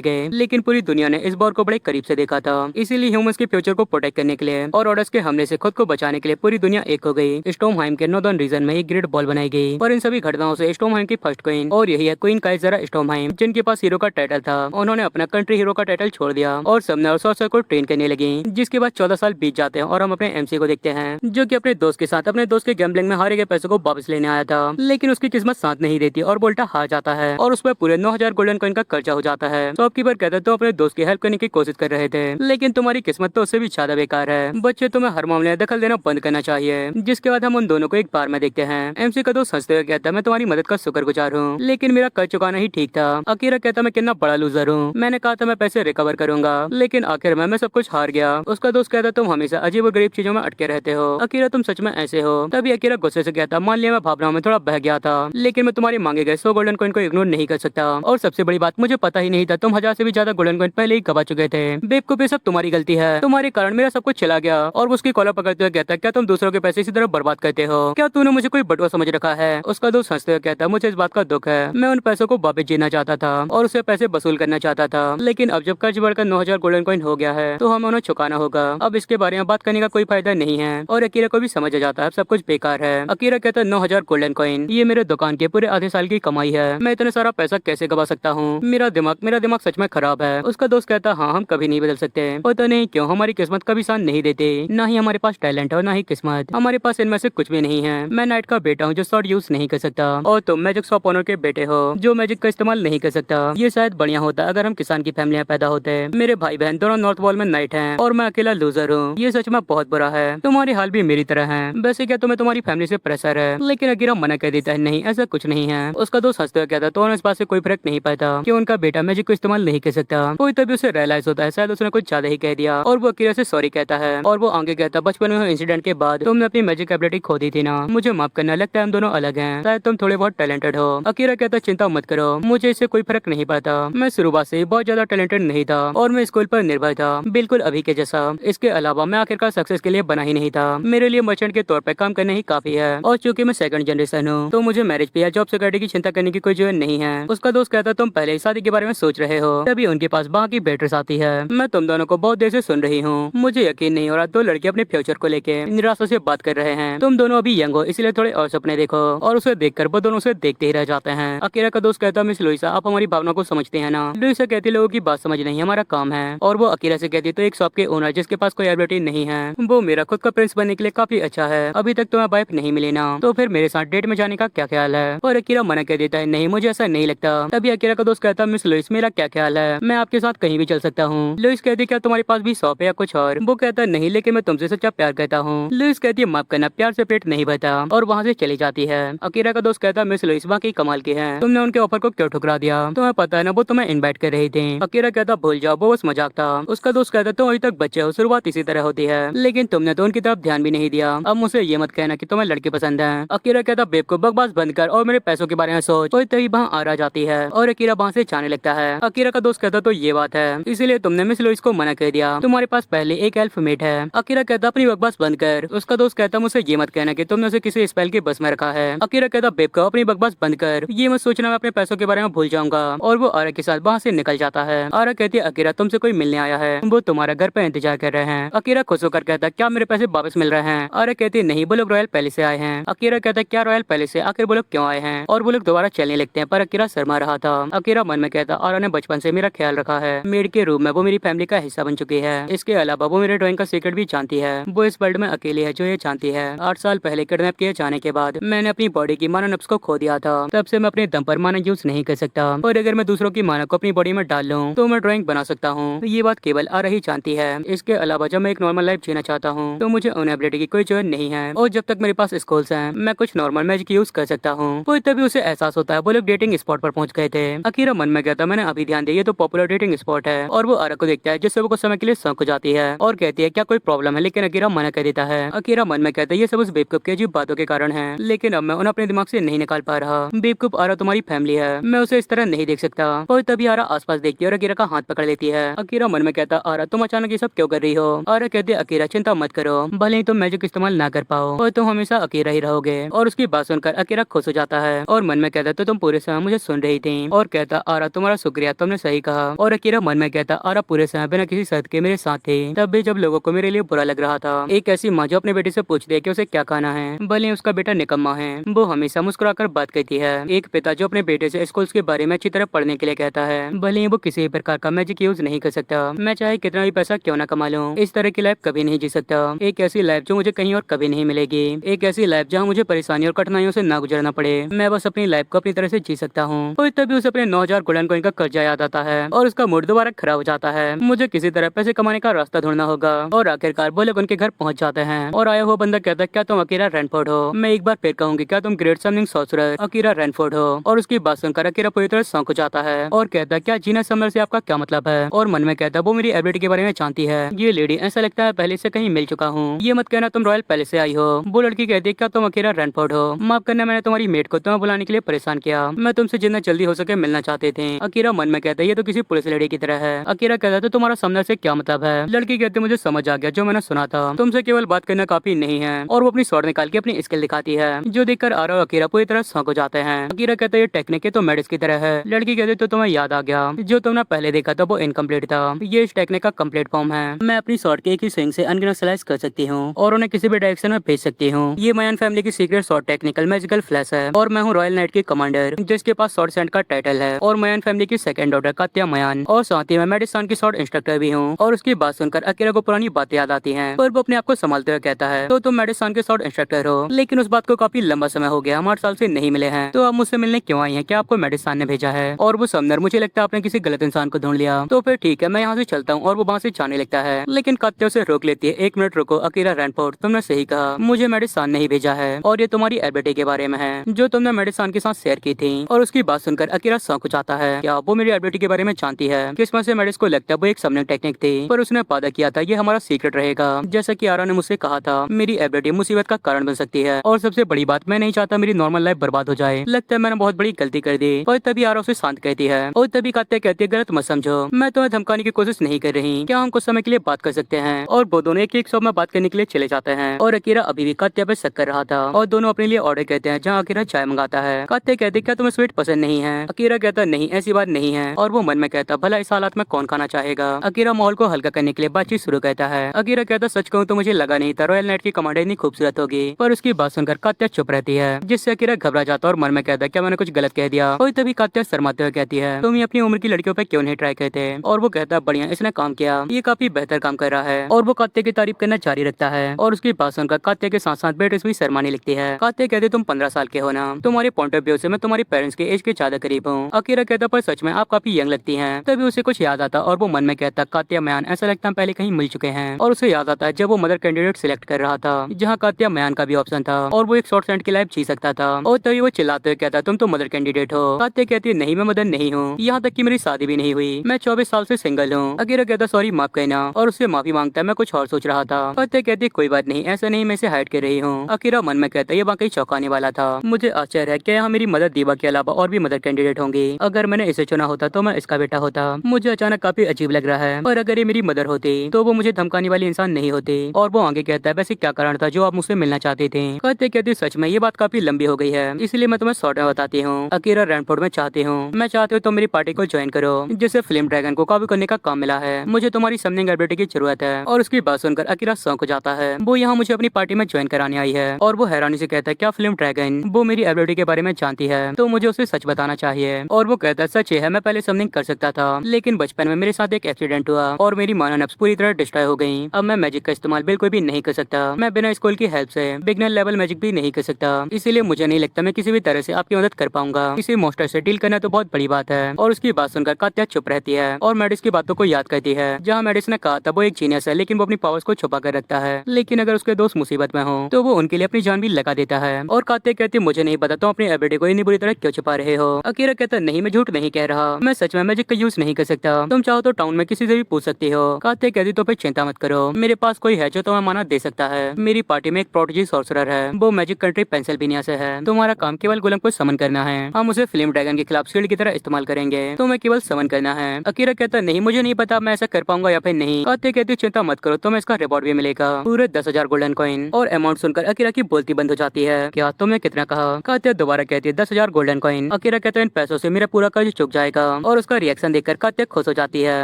गए। लेकिन पूरी दुनिया ने इस वॉर को बड़े करीब से देखा था, इसीलिए ह्यूमंस के फ्यूचर को प्रोटेक्ट करने के लिए और ऑर्डर्स के हमले से खुद को बचाने के लिए पूरी दुनिया एक हो गई। स्टॉर्महाइम के नॉर्दर्न रीजन में एक ग्रेट बॉल बनाई गई पर इन सभी घटनाओं से स्टॉर्महाइम की फर्स्ट क्वीन और यही है क्वीन काइजरा स्टॉर्महाइम जिनके पास हीरो का टाइटल था, उन्होंने अपना कंट्री हीरो का टाइटल छोड़ दिया और सबने और सॉर्सर को ट्रेन करने लगी। जिसके बाद 14 साल बीत जाते हैं और हम अपने एमसी को देखते हैं जो कि अपने दोस्त के साथ अपने दोस्त के गैम्बलिंग में हारे गए पैसों को वापस लेने आया था। लेकिन उसकी किस्मत साथ नहीं देती और बोल्टा हार जाता है और उस पर पूरे 9000 गोल्डन कॉइन का खर्चा हो जाता है। शॉपकीपर कहते तो अपने दोस्त की हेल्प करने की कोशिश कर रहे थे लेकिन तुम्हारी किस्मत तो उससे भी ज्यादा बेकार है। बच्चे तुम्हें हर मामले में दखल देना बंद करना चाहिए। जिसके बाद हम उन दोनों को एक बार में देखते हैं। एमसी का दोस्त हंसते हुए कहता है मैं तुम्हारी मदद का शुक्रगुजार हूँ लेकिन मेरा कर्ज चुकाना ही ठीक था। अकीरा कहता मैं कितना बड़ा लूजर हूँ, मैंने कहा था मैं पैसे रिकवर करूंगा लेकिन आखिर में मैं सब कुछ हार गया। उसका दोस्त कहता तुम हमेशा अजीब और गरीब चीजों में अटके रहते हो। अकीरा तुम सच में ऐसे हो? तभी अकीरा गुस्से से कहता मान लिया मैं भावनाओं में थोड़ा बह गया था लेकिन मैं तुम्हारी मांगे गए 100 गोल्डन कॉइन को इग्नोर नहीं कर सकता और सबसे बड़ी बात मुझे पता ही नहीं था तुम 1000 से भी ज्यादा गोल्डन कॉइन पहले ही गवा चुके थे। बेवकूफ ये सब तुम्हारी गलती है, तुम्हारे कारण मेरा सब कुछ चला गया। और उसकी कॉलर पकड़ते हुए कहता क्या तुम दूसरों के पैसे इसी तरह बर्बाद करते हो? क्या तूने मुझे कोई बटुआ समझ रखा है? उसका दोस्त हंसते हुए कहता मुझे इस बात का दुख है, मैं उन पैसों को वापस जीना चाहता था और उससे पैसे वसूल करना चाहता था लेकिन अब जब कर्ज बढ़कर 9000 गोल्डन कॉइन हो गया है तो हमें उन्हें चुकाना होगा। अब इसके बारे में बात करने का कोई फायदा नहीं है और अकीरा को भी समझ आ जाता है सब कुछ बेकार है। अकीरा कहता है 9000 गोल्डन कॉइन ये मेरे दुकान के पूरे आधे साल की कमाई है, मैं इतना सारा पैसा कैसे गवा सकता हूँ? मेरा दिमाग सच में खराब है। उसका दोस्त कहता हाँ हम कभी नहीं बदल सकते, पता नहीं क्यों हमारी किस्मत कभी साथ नहीं देते, ना ही हमारे पास टैलेंट है और ना ही किस्मत, हमारे पास इनमें से कुछ भी नहीं है। मैं नाइट का बेटा हूँ जो शॉर्ट यूज नहीं कर सकता और तुम मैजिक शॉप ओनर के बेटे हो जो मैजिक का इस्तेमाल नहीं कर सकता। ये शायद बढ़िया होता अगर हम किसान की फैमिली में पैदा होते। मेरे भाई बहन दोनों नॉर्थ वॉल में नाइट हैं और मैं अकेला लूजर हूँ। ये सच में बहुत बुरा है। तुम्हारे हाल भी मेरी तरह है। वैसे क्या तुम्हें तुम्हारी फैमिली से प्रेशर है? लेकिन अकीरा मना कर देता है नहीं ऐसा कुछ नहीं है। उसका दोस्त हंसते हुए कहता तो इस बात से कोई फर्क नहीं पड़ता कि उनका बेटा मैजिक को इस्तेमाल नहीं कर सकता। कोई तभी उसे रियलाइज होता है शायद उसने कुछ ज्यादा ही कह दिया और वो अकीरा से सॉरी कहता है और वो आगे कहता बचपन में इंसिडेंट के बाद तुमने अपनी मैजिक एबिलिटी खो दी थी ना, मुझे माफ करना, लगता है हम दोनों अलग हैं, शायद तुम थोड़े बहुत टैलेंटेड हो। अकीरा कहता चिंता मत करो मुझे इससे कोई फर्क नहीं पड़ता, मैं शुरुआत से बहुत ज्यादा टैलेंटेड नहीं था और मैं स्कूल पर निर्भर था बिल्कुल अभी के जैसा। इसके अलावा मैं आखिरकार सक्सेस के लिए बना ही नहीं था, मेरे लिए मर्चेंट के तौर पर काम करना ही काफी है और चूंकि मैं सेकंड जनरेशन हूँ तो मुझे मैरिज पे या जॉब सिक्योरिटी की चिंता करने की कोई जरूरत नहीं है। उसका दोस्त कहता तुम पहले ही शादी के बारे में सोच रहे हो, तभी उनके पास बाकी बेटर्स आती है। मैं तुम दोनों को बहुत देर से सुन रही हूँ, मुझे यकीन नहीं हो रहा दो लड़के अपने फ्यूचर को लेके निराशा से बात कर रहे हैं। तुम दोनों अभी यंग हो इसलिए थोड़े और सपने देखो और उसे देखकर वो दोनों उसे देखते ही रह जाते हैं। अकीरा का दोस्त कहता मिस लुइसा आप हमारी भावना को समझते हैं ना? लुइसा कहती लोगों की बात समझ नहीं हमारा काम है और वो अकीरा से कहती तो एक शॉप के ओनर जिसके पास कोई एबिलिटी नहीं है वो मेरा खुद का प्रिंस बनने के लिए काफी अच्छा है, अभी तक तुम्हें वाइफ नहीं मिली ना, तो फिर मेरे साथ डेट में जाने का क्या ख्याल है? और अकीरा मना कर देता है नहीं मुझे ऐसा नहीं लगता। तभी अकीरा का दोस्त कहता मिस लुइस मेरा क्या ख्याल है, मैं आपके साथ कहीं भी चल सकता हूँ। लुइस कहती क्या तुम्हारे पास भी शॉप है या कुछ और? वो कहता नहीं लेकिन मैं तुमसे सच्चा प्यार करता हूँ। लुइस कहती है माफ करना प्यार से पेट नहीं भरता और वहाँ से चली जाती है। अकीरा का दोस्त कहता मिस लुइस वाकई कमाल की है, तुमने उनके ऑफर को क्यों ठुकरा दिया? तुम्हें पता है ना वो तुम्हें इनवाइट कर रही थी। अकीरा कहता भूल जाओ वो बस मजाक था। उसका दोस्त कहता तुम अभी तक बच्चे हो, शुरुआत इसी तरह होती है, लेकिन तुमने तो उनकी तरफ ध्यान भी नहीं दिया। अब मुझे ये मत कहना कि तुम्हें लड़के पसंद है। अकीरा कहता बेवकूफ बकवास बंद कर और मेरे पैसों के बारे में सोच। कोई तभी वहाँ आ जाती है और अकीरा वहाँ से जाने लगता है। अकीरा का दोस्त कहता तो ये बात है इसीलिए तुमने मिस लुइस को मना कर दिया, तुम्हारे पास पहले एक एल्फ मेट है। अकीरा कहता अपनी बकवास बंद कर। उसका दोस्त कहता मुझे ये मत कहना कि तुमने उसे किसी स्पेल के बस में रखा है। अकीरा कहता बेवकूफ अपनी बकवास बंद कर, ये मत सोचना मैं अपने पैसों के बारे में भूल जाऊंगा। और वो आरा के साथ वहाँ से निकल जाता है। आरा कहती है अकीरा तुमसे कोई मिलने आया है, वो तुम्हारा घर पे इंतजार कर रहे हैं। अकीरा खुश होकर कहता क्या मेरे पैसे वापस मिल रहे हैं? आरा कहती नहीं वो लोग रॉयल पैलेस से आए हैं। अकीरा कहता क्या रॉयल पैलेस से? आखिर वो लोग क्यों आए हैं? और वो लोग दोबारा चलने लगते हैं पर अकीरा शर्मा रहा था। अकीरा मन में कहता आरा ने बचपन से मेरा ख्याल रखा है, मेड के रूप में वो मेरी फैमिली का हिस्सा बन चुकी है। इसके अलावा वो मेरे ड्राइंग का सीक्रेट भी जानती है, वो इस वर्ल्ड में अकेली है जो ये जानती है। 8 साल पहले किडनैप किए जाने के बाद मैंने अपनी बॉडी की मानव नब्ज को खो दिया था, तब से मैं अपने दम पर मानव यूज नहीं कर सकता और अगर मैं दूसरों की मानव को अपनी बॉडी में डाल लूं तो मैं ड्राइंग बना सकता हूँ। ये बात केवल आरा ही जानती है। इसके अलावा जब मैं एक नॉर्मल लाइफ जीना चाहता हूँ तो मुझे उन एबिलिटी की कोई जरूरत नहीं है और जब तक मेरे पास स्किल्स हैं मैं कुछ नॉर्मल मैजिक यूज कर सकता हूँ। तो तभी उसे एहसास होता है वो लोग डेटिंग स्पॉट पर पहुंच गए थे। अकीरा मन में कहता मैंने अभी ध्यान दिया ये तो पॉपुलर डेटिंग स्पॉट है और वो आरा को देखता है जिससे वो कुछ समय के लिए शौक हो जाती है और कहती है क्या कोई प्रॉब्लम है, लेकिन अकीरा मना कर देता है। अकीरा मन में कहता है ये सब उस बेवकूफ के अजीब बातों के कारण है, लेकिन अब मैं उन्हें अपने दिमाग से नहीं निकाल पा रहा। बेवकूफ, आरा तुम्हारी फैमिली है, मैं उसे इस तरह नहीं देख सकता। और तभी आरा आसपास देखती है और अकीरा का हाथ पकड़ लेती है। अकीरा मन में कहता, आरा तुम अचानक ये सब क्यों कर रही हो? आरा कहती है, अकीरा चिंता मत करो, भले ही तुम मैजिक इस्तेमाल ना कर पाओ और तुम हमेशा अकेला ही रहोगे। और उसकी बात सुनकर अकीरा खुश हो जाता है और मन में कहता, तो तुम पूरे समय मुझे सुन रही थी। और कहता, आरा तुम्हारा शुक्रिया, तुमने सही कहा। और अकीरा मन में कहता, आरा पूरे समय बिना किसी शर्त के मेरे साथ थी, तब भी जब लोगों को मेरे लिए बुरा लग रहा था। एक ऐसी माँ जो अपने बेटे से पूछती है कि उसे क्या खाना है, भले ही उसका बेटा निकम्मा है, वो हमेशा मुस्कुराकर बात करती है। एक पिता जो अपने बेटे से स्कूल के बारे में अच्छी तरह पढ़ने के लिए कहता है, भले ही वो किसी भी प्रकार का मैजिक यूज नहीं कर सकता। मैं चाहे कितना भी पैसा क्यों ना कमा लूं, इस तरह की लाइफ कभी नहीं जी सकता। एक ऐसी लाइफ जो मुझे कहीं और कभी नहीं मिलेगी, एक ऐसी लाइफ जहाँ मुझे परेशानी और कठिनाइयों से ना गुजरना पड़े। मैं बस अपनी लाइफ को अपनी तरह से जी सकता हूँ। और तभी उसे अपने 9,000 गोल्डन कॉइन का कर्जा याद आता है और उसका मूड दोबारा खराब हो जाता है। मुझे किसी तरह पैसे कमाने का रास्ता ढूंढना होगा। और आखिरकार वो लोग उनके घर पहुंच जाते हैं और आया हुआ बंदा कहता है, क्या तुम अकीरा रैनफोर्ड हो? मैं एक बार फिर कहूंगी, क्या तुम ग्रेट समनिंग सॉर्सरर अकीरा रैनफोर्ड हो? और उसकी बात सुनकर अकीरा पूरी तरह सौंक जाता है और कहता है, क्या जीना समर से आपका क्या मतलब है? और मन में कहता है, वो मेरी एबिलिटी के बारे में जानती है। ये लेडी ऐसा लगता है पहले से कहीं मिल चुका हूँ। ये मत कहना तुम रॉयल पैलेस से आई हो। वो लड़की कहती है, क्या तुम अकीरा रैनफोर्ड हो? माफ करना, मैंने तुम्हारी मेट को तुम्हें बुलाने के लिए परेशान किया। मैं तुमसे जितना जल्दी हो सके मिलना चाहते थे। अकीरा मन में कहता है, ये तो किसी पुलिस लेडी की तरह है। अकीरा कहता है, तो तुम्हारा समझने से क्या मतलब है? लड़की कहती है, मुझे समझ आ गया, जो मैंने सुना था, तुमसे केवल बात करना काफी नहीं है। और वो अपनी स्वॉर्ड निकाल के अपनी स्किल दिखाती है, जो देखकर आरा और अकीरा पूरी तरह सौंक हो जाते हैं। अकीरा कहता है, ये टेक्निक है तो मेडिस की तरह है। लड़की कहती है, तो तुम्हें याद आ गया, जो तुमने पहले देखा था वो इनकम्प्लीट था। ये इस टेक्निक का कम्प्लीट फॉर्म है। मैं अपनी स्वॉर्ड के एक ही स्विंग से अनगिनत स्लाइस कर सकती हूँ और उन्हें किसी भी डायरेक्शन में भेज सकती हूँ। ये मयान फैमिली की secret sword technical magical flash है और मैं हूँ रॉयल नाइट की कमांडर, जिसके पास स्वॉर्ड सेंट का टाइटल है। और मयान फैमिली की सेकंड डॉटर कात्या मयान, और साथ ही मैं मेडिसन की स्वॉर्ड इंस्ट्रक्टर भी हूँ। और उसकी बात सुनकर अकीरा को पुरानी बातें याद आती हैं, पर वो अपने आप को संभालते हुए कहता है, तो तुम मेडिसन के स्वॉर्ड इंस्ट्रक्टर हो, लेकिन उस बात को काफी लंबा समय हो गया, हम 8 साल से नहीं मिले हैं, तो आप मुझसे मिलने क्यों आई हैं? क्या आपको मेडिसन ने भेजा है? और वो समनर, मुझे लगता है आपने किसी गलत इंसान को ढूंढ लिया, तो फिर ठीक है, मैं यहाँ से चलता हूँ। और वो वहाँ से जाने लगता है, लेकिन कात्या उसे रोक लेती है। 1 मिनट रुको अकीरा रैनफोर्ड, तुमने सही कहा, मुझे मेडिसन ने ही भेजा है और ये तुम्हारी एबिलिटी के बारे में है जो तुमने मेडिसन के साथ शेयर की थी। और उसकी बात सुनकर अकीरा शॉक हो जाता है, क्या वो मेरी एबिलिटी के बारे में जानती है? किस्मत से मेडिस को लगता है वो एक समनिंग टेक्निक थी, पर उसने वादा किया था ये हमारा सीक्रेट रहेगा। जैसा कि आरा ने मुझसे कहा था, मेरी एबिलिटी मुसीबत का कारण बन सकती है और सबसे बड़ी बात, मैं नहीं चाहता मेरी नॉर्मल लाइफ बर्बाद हो जाए। लगता है मैंने बहुत बड़ी गलती कर दी। और तभी आरा उसे शांत कहती है और तभी कात्या कहती है, गलत मत समझो, मैं तुम्हें धमकाने की कोशिश नहीं कर रही, क्या हम कुछ समय के लिए बात कर सकते हैं? और वो दोनों एक शॉप में बात करने के लिए चले जाते हैं और अकीरा अभी भी कात्या पे शक कर रहा था और दोनों अपने लिए ऑर्डर कहते हैं, जहाँ अकीरा चाय मंगाता है। कात्या कहती, क्या तुम्हें स्वीट पसंद नहीं है? अकीरा कहता, नहीं ऐसी बात नहीं है। और वो मन में कहता, भला इस हालात में कौन खाना चाहेगा? अकीरा माहौल को हल्का करने के लिए बातचीत शुरू करता है। अकीरा कहता, सच कहूँ तो मुझे लगा नहीं था रॉयल नाइट की कमांडर इतनी खूबसूरत होगी। पर उसकी बात सुनकर कात्या चुप रहती है, जिससे अकीरा घबरा जाता और मन में कहता, क्या मैंने कुछ गलत कह दिया? और तभी कात्या शर्माते हुए कहती है, तुम अपनी उम्र की लड़कियों पे क्यों नहीं ट्राई करते? और वो कहता, बढ़िया, इसने काम किया, ये काफी बेहतर काम कर रहा है। और वो कात्या की तारीफ करना जारी रखता है और उसकी बात सुनकर कात्या के साथ साथ बेटिस भी शर्माने लगती है। कात्या कहते, तुम 15 साल के हो ना, तुम्हारे पॉइंट ऑफ व्यू से मैं तुम्हारे पेरेंट्स के एज के ज्यादा करीब हूँ। अकीरा कहता, पर सच में आप काफी यंग लगती हैं। तभी उसे कुछ याद आता और वो मन में कहता, कात्या मयान, ऐसा लगता है पहले कहीं मिल चुके हैं। और उसे याद आता है जब वो मदर कैंडिडेट सिलेक्ट कर रहा था, जहाँ कात्या मयान का भी ऑप्शन था और वो एक शॉर्ट सेंट की लाइफ जी सकता था। और तभी वो चिल्लाते हुए कहता, तुम तो मदर कैंडिडेट हो। कात्या कहती है, नहीं मैं मदर नहीं हूँ, यहाँ तक कि मेरी शादी भी नहीं हुई, मैं 24 साल से सिंगल हूँ। अकीरा कहता, सॉरी माफ करना, और उससे माफी मांगता है, मैं कुछ और सोच रहा था। कात्या कहती, कोई बात नहीं, ऐसा नहीं, मैं इसे हाइड कर रही हूँ। अकीरा मन में कहता है, ये वाकई चौंकाने वाला था। मुझे आश्चर्य है कि यहाँ मेरी मदर दीवा के अलावा और भी मदर कैंडिडेट होंगी। अगर मैंने इसे चुना होता तो मैं इसका बेटा होता। मुझे अचानक काफी अजीब लग रहा है, और अगर ये मेरी मदर होती तो वो मुझे धमकाने वाली इंसान नहीं होती। और वो आगे कहता है, वैसे क्या कारण था जो आप मुझसे मिलना चाहते थे? कात्या कहती, सच में ये बात काफी लंबी हो गई है, इसलिए मैं तुम्हें शॉर्ट में बताती हूँ। अकीरा रैनफोर्ड में चाहती हूँ, मैं चाहती हूँ तुम मेरी पार्टी को ज्वाइन करो, जिससे फ्लेम ड्रैगन को काबू करने का काम मिला है। मुझे तुम्हारी समनिंग एबिलिटी की जरूरत है। और उसकी बात सुनकर अकीरा शौक हो जाता है, वो यहाँ मुझे अपनी पार्टी में ज्वाइन कराने आई है। और वो हैरानी से कहता है, क्या फ्लेम ड्रैगन वो मेरी एबिलिटी के बारे में जानती है? तो मुझे उसे सच बताना चाहिए। और वो कहता है, सच ये है, मैं पहले समनिंग कर सकता था, लेकिन बचपन में मेरे साथ एक एक्सीडेंट हुआ और मेरी मानव नफ्स पूरी तरह डिस्ट्रॉय हो गई। अब मैं मैजिक का इस्तेमाल बिल्कुल भी नहीं कर सकता। मैं बिना स्कूल की हेल्प से बिगनर लेवल मैजिक भी नहीं कर सकता, इसीलिए मुझे नहीं लगता मैं किसी भी तरह से आपकी मदद कर पाऊंगा। किसी मॉन्स्टर से डील करना तो बहुत बड़ी बात है। और उसकी बात सुनकर कात्या चुप रहती है और मेडिस की बातों को याद करती है, जहाँ मेडिस ने कहा था वो एक जीनियस है, लेकिन वो अपनी पावर्स को छुपा कर रखता है, लेकिन अगर उसके दोस्त मुसीबत में हो तो वो उनके लिए अपनी जान भी लगा देता है। और कात्या कहती, मुझे नहीं पता तुम अपनी एबिलिटी को इतनी बुरी तरह क्यों छुपा रहे हो? अकीरा कहता, नहीं मैं झूठ नहीं कह रहा, मैं सच में मैजिक का यूज नहीं कर सकता, तुम चाहो तो टाउन में किसी से भी पूछ सकती हो। कात्या कहती, तो फिर चिंता मत करो, मेरे पास कोई है जो तुम्हें माना दे सकता है। मेरी पार्टी में एक प्रोटेजी सॉर्सरर है, वो मैजिक कंट्री पेंसिल्वेनिया से है। तुम्हारा काम केवल गोलम को समन करना है, हम उसे फ्लेम ड्रैगन के खिलाफ शील्ड की तरह इस्तेमाल करेंगे, तुम्हें केवल समन करना है। अकीरा कहता नहीं मुझे नहीं पता मैं ऐसा कर पाऊंगा या फिर नहीं। काते कहती चिंता मत करो, तुम्हें इसका रिवॉर्ड भी मिलेगा, पूरे 10,000 गोल्डन कॉइन। और अमाउंट सुनकर अकीरा की बोलती बंद हो जाती है। क्या तुमने कितना कहा? काते दोबारा कहती है 10,000 गोल्डन कॉइन। अकीरा कहते इन पैसों से मेरा पूरा कर्ज चुक जाएगा। और उसका रिएक्शन देखकर काते खुश हो जाती है।